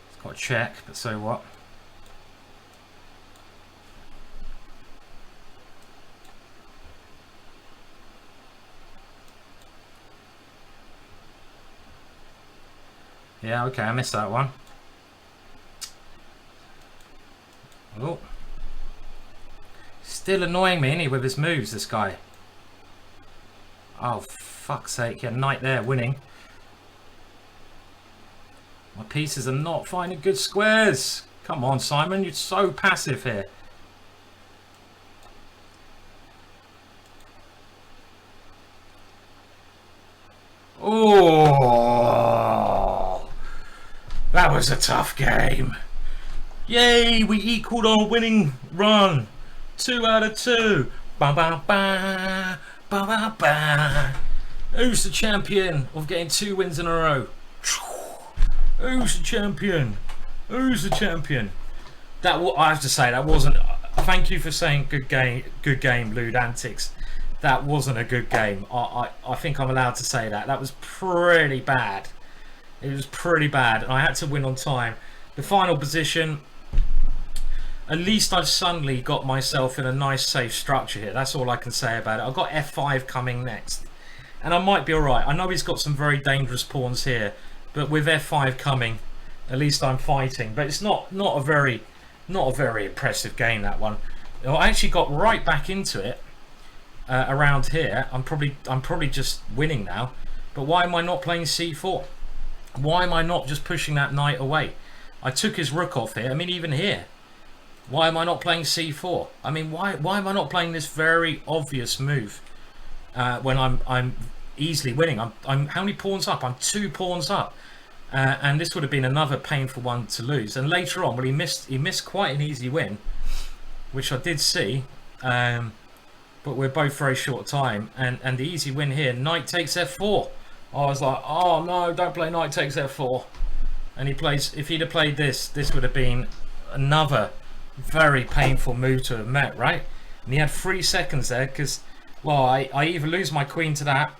It's got a check, but so what? Yeah, okay, I missed that one. Still annoying me, isn't he, with his moves, this guy. Oh, fuck's sake. Yeah, knight there, winning. My pieces are not finding good squares. Come on, Simon. You're so passive here. Oh, that was a tough game. Yay, we equaled our winning run. 2 out of 2. Ba ba ba ba ba ba. Who's the champion of getting 2 wins in a row? Who's the champion? Who's the champion? That I have to say, that wasn't. Thank you for saying good game, Lewd Antics. That wasn't a good game. I think I'm allowed to say that. That was pretty bad. It was pretty bad, and I had to win on time. The final position. At least I've suddenly got myself in a nice safe structure here. That's all I can say about it. I've got F5 coming next, and I might be alright. I know he's got some very dangerous pawns here, but with F5 coming, at least I'm fighting. But it's not a very impressive game, that one. I actually got right back into it around here. I'm probably just winning now. But why am I not playing C4? Why am I not just pushing that knight away? I took his rook off here. I mean, even here. Why am I not playing C4? I mean, why am I not playing this very obvious move when I'm easily winning? I'm how many pawns up? I'm 2 pawns up, and this would have been another painful one to lose. And later on, well, he missed quite an easy win, which I did see, but we're both very short time. And the easy win here, knight takes F4. I was like, oh no, don't play knight takes F4. And he plays. If he'd have played this would have been another very painful move to have met, right? And he had 3 seconds there because, well, I either lose my queen to that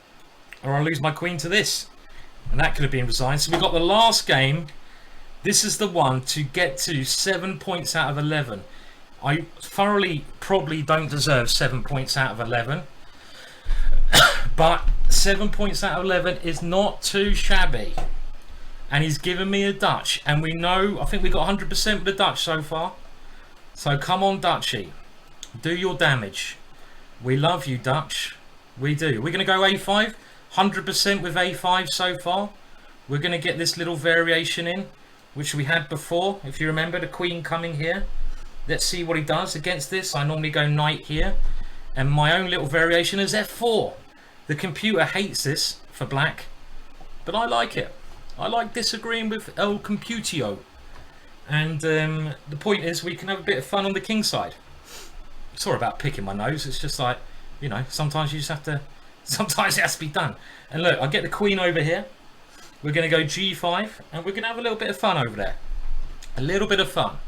or I lose my queen to this, and that could have been resigned. So we got the last game. This is the one to get to 7 points out of 11. I thoroughly probably don't deserve 7 points out of 11, but 7 points out of 11 is not too shabby. And he's given me a Dutch, and we know, I think we got 100% with the Dutch so far. So come on, Dutchy, do your damage. We love you, Dutch. We do. We're going to go A5, 100% with A5 so far. We're going to get this little variation in, which we had before. If you remember, the queen coming here. Let's see what he does against this. I normally go knight here, and my own little variation is F4. The computer hates this for black, but I like it. I like disagreeing with El Computio. And the point is, we can have a bit of fun on the king side. Sorry about picking my nose. It's just like, you know, sometimes you just have to, sometimes it has to be done. And look, I get the queen over here. We're going to go G5, and we're going to have a little bit of fun over there. A little bit of fun.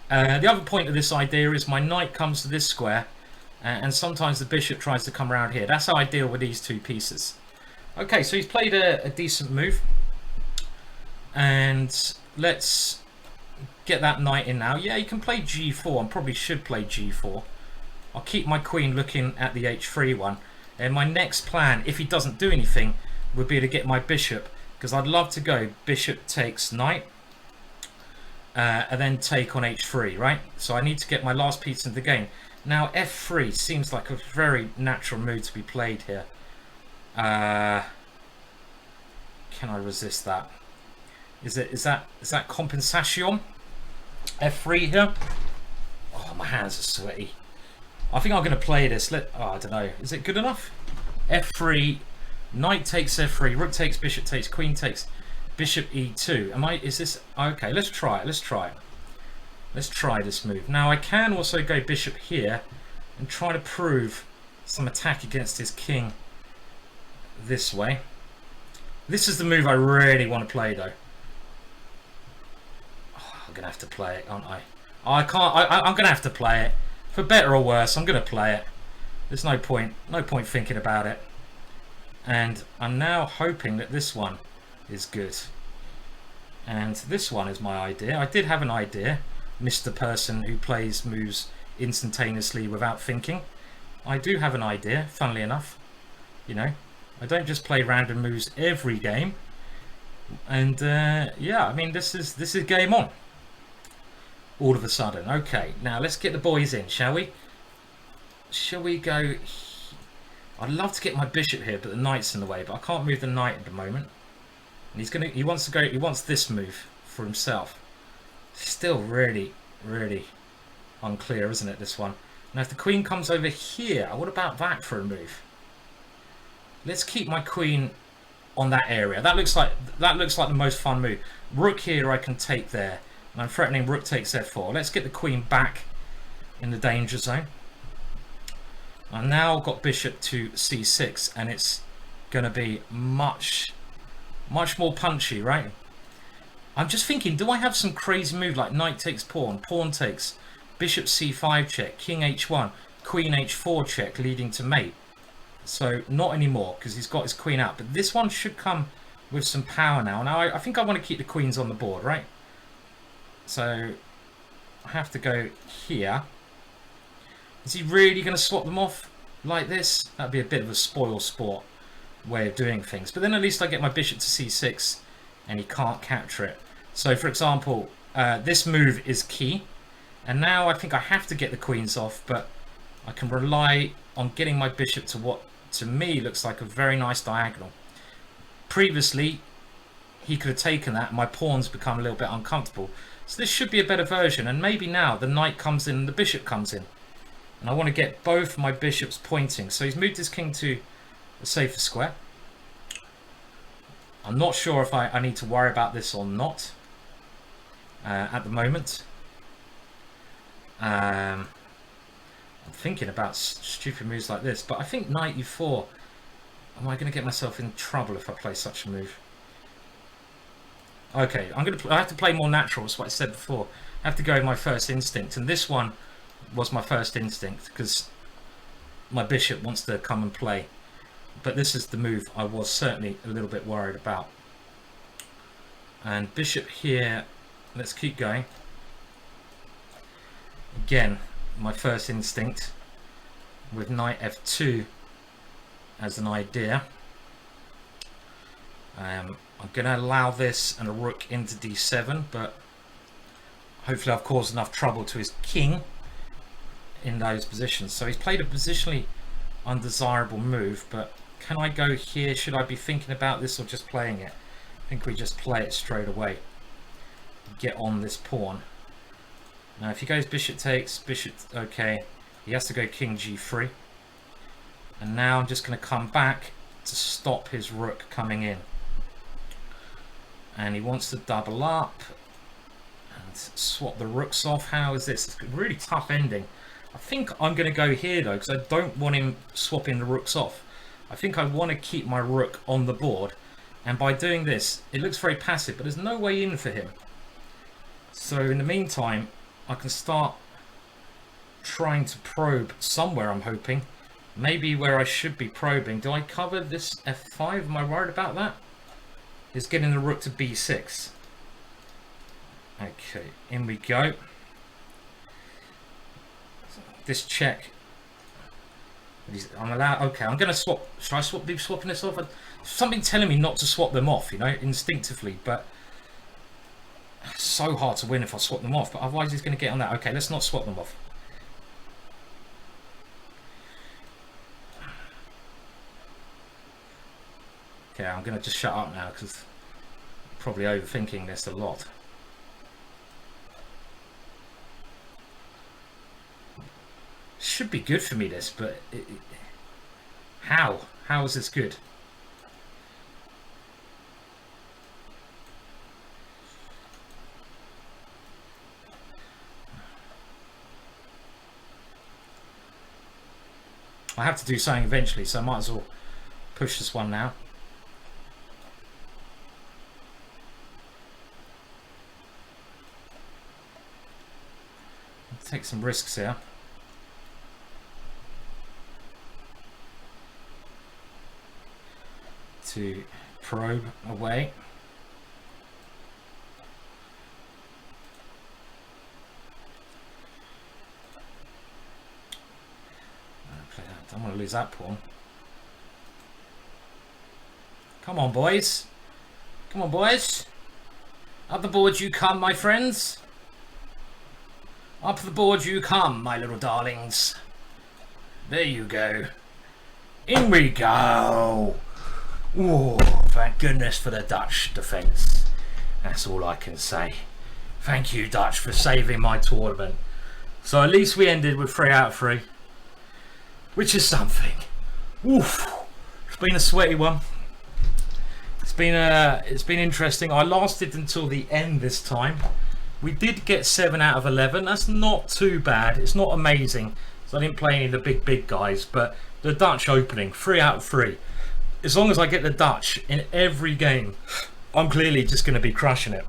The other point of this idea is my knight comes to this square, and sometimes the bishop tries to come around here. That's how I deal with these 2 pieces. Okay, so he's played a decent move. And let's get that knight in now. Yeah, you can play G4. I probably should play G4. I'll keep my queen looking at the H3 one. And my next plan, if he doesn't do anything, would be to get my bishop. Because I'd love to go bishop takes knight. And then take on H3, right? So I need to get my last piece in the game. Now F3 seems like a very natural move to be played here. Can I resist that? Is that compensation? F3 here. Oh, my hands are sweaty. I think I'm going to play this. I don't know. Is it good enough? F3, knight takes F3, rook takes, bishop takes, queen takes, bishop E2. Is this okay? Let's try it. Let's try it. Let's try this move. Now I can also go bishop here and try to prove some attack against his king this way. This is the move I really want to play, though. Oh, I'm gonna have to play it, aren't I? I can't. I'm gonna have to play it. For better or worse, I'm gonna play it. There's no point thinking about it. And I'm now hoping that this one is good. And this one is my idea. I did have an idea, Mr. Person who plays moves instantaneously without thinking. I do have an idea, funnily enough. You know, I don't just play random moves every game. And yeah, I mean, this is game on. All of a sudden. Okay, now let's get the boys in, shall we? shall we go? I'd love to get my bishop here, but the knight's in the way. But I can't move the knight at the moment. And he wants to go. He wants this move for himself. Still really, really unclear, isn't it? This one. Now, if the queen comes over here, what about that for a move? Let's keep my queen on that area. That looks like the most fun move. Rook here, I can take there. And I'm threatening rook takes f4. Let's get the queen back in the danger zone. I've now got bishop to c6, and it's going to be much more punchy, right? I'm just thinking, do I have some crazy move like knight takes pawn, pawn takes, bishop c5 check, king h1, queen h4 check leading to mate? So not anymore, because he's got his queen out. But this one should come with some power now. Now I think I want to keep the queens on the board, right? So I have to go here. Is he really going to swap them off like this? That'd be a bit of a spoil sport way of doing things. But then at least I get my bishop to c6 and he can't capture it. So for example, this move is key. And now I think I have to get the queens off, but I can rely on getting my bishop to what to me looks like a very nice diagonal. Previously, he could have taken that and my pawns become a little bit uncomfortable. So this should be a better version, and maybe now the knight comes in and the bishop comes in. And I want to get both my bishops pointing. So he's moved his king to a safer square. I'm not sure if I need to worry about this or not at the moment. I'm thinking about stupid moves like this, but I think knight e4. Am I going to get myself in trouble if I play such a move? Okay, I have to play more natural. That's what I said before. I have to go with my first instinct, and this one was my first instinct because my bishop wants to come and play. But this is the move I was certainly a little bit worried about. And bishop here. Let's keep going. Again, my first instinct with knight f2 as an idea. I'm going to allow this and a rook into d7, but hopefully I've caused enough trouble to his king in those positions. So he's played a positionally undesirable move, but can I go here? Should I be thinking about this or just playing it? I think we just play it straight away. Get on this pawn. Now if he goes bishop takes, bishop, okay, he has to go king g3. And now I'm just going to come back to stop his rook coming in. And he wants to double up and swap the rooks off. How is this? It's a really tough ending. I think I'm going to go here though, because I don't want him swapping the rooks off. I think I want to keep my rook on the board. And by doing this, it looks very passive, but there's no way in for him. So in the meantime, I can start trying to probe somewhere, I'm hoping. Maybe where I should be probing. Do I cover this f5? Am I worried about that? Is getting the rook to b6. Okay, in we go. This check. I'm allowed. Okay, I'm going to swap. Should I be swapping this off? Something telling me not to swap them off, you know, instinctively. But it's so hard to win if I swap them off. But otherwise he's going to get on that. Okay, let's not swap them off. Okay, I'm going to just shut up now because I'm probably overthinking this a lot. Should be good for me this, but how? How is this good? I have to do something eventually, so I might as well push this one now. Take some risks here. To probe away. I don't want to lose that pawn. Come on, boys. Come on, boys. Up the board you come, my friends. Up the board you come, my little darlings. There you go. In we go. Oh, thank goodness for the Dutch defence. That's all I can say. Thank you, Dutch, for saving my tournament. So at least we ended with 3 out of 3, which is something. Oof. It's been a sweaty one. It's been interesting. I lasted until the end this time. We did get 7 out of 11. That's not too bad. It's not amazing. So I didn't play any of the big guys, but the Dutch opening, 3 out of 3. As long as I get the Dutch in every game, I'm clearly just going to be crushing it.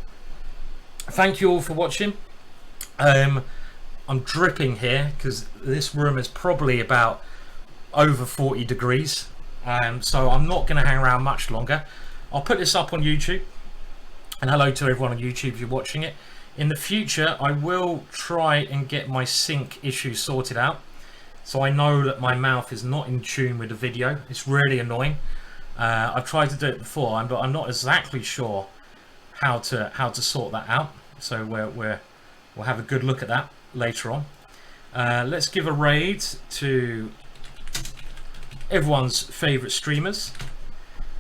Thank you all for watching. I'm dripping here because this room is probably about over 40 degrees. So I'm not going to hang around much longer. I'll put this up on YouTube. And hello to everyone on YouTube if you're watching it. In the future, I will try and get my sync issue sorted out. So I know that my mouth is not in tune with the video. It's really annoying. I've tried to do it before, but I'm not exactly sure how to sort that out. So we'll have a good look at that later on. Let's give a raid to everyone's favourite streamers.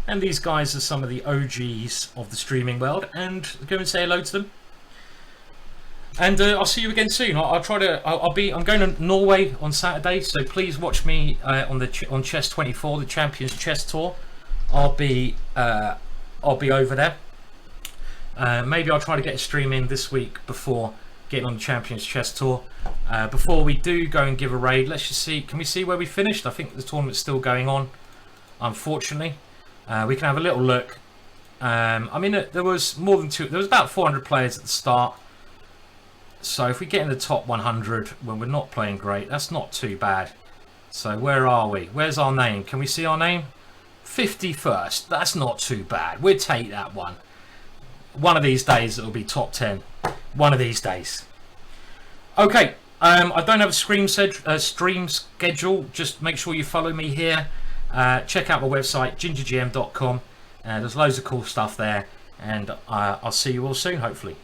And these guys are some of the OGs of the streaming world. And go and say hello to them. And I'll see you again soon. I'm going to Norway on Saturday, so please watch me on Chess 24, the Champions Chess Tour. I'll be over there. Maybe I'll try to get a stream in this week before getting on the Champions Chess Tour. Before we do go and give a raid, let's just see. Can we see where we finished? I think the tournament's still going on. Unfortunately, we can have a little look. I mean, there was more than two. There was about 400 players at the start. So if we get in the top 100 when we're not playing great, that's not too bad. So where are we? Where's our name? Can we see our name? 51st. That's not too bad. We'll take that one. One of these days it'll be top 10. One of these days. Okay. I don't have a stream schedule. Just make sure you follow me here. Check out my website, gingergm.com. There's loads of cool stuff there. And I'll see you all soon, hopefully.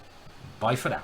Bye for now.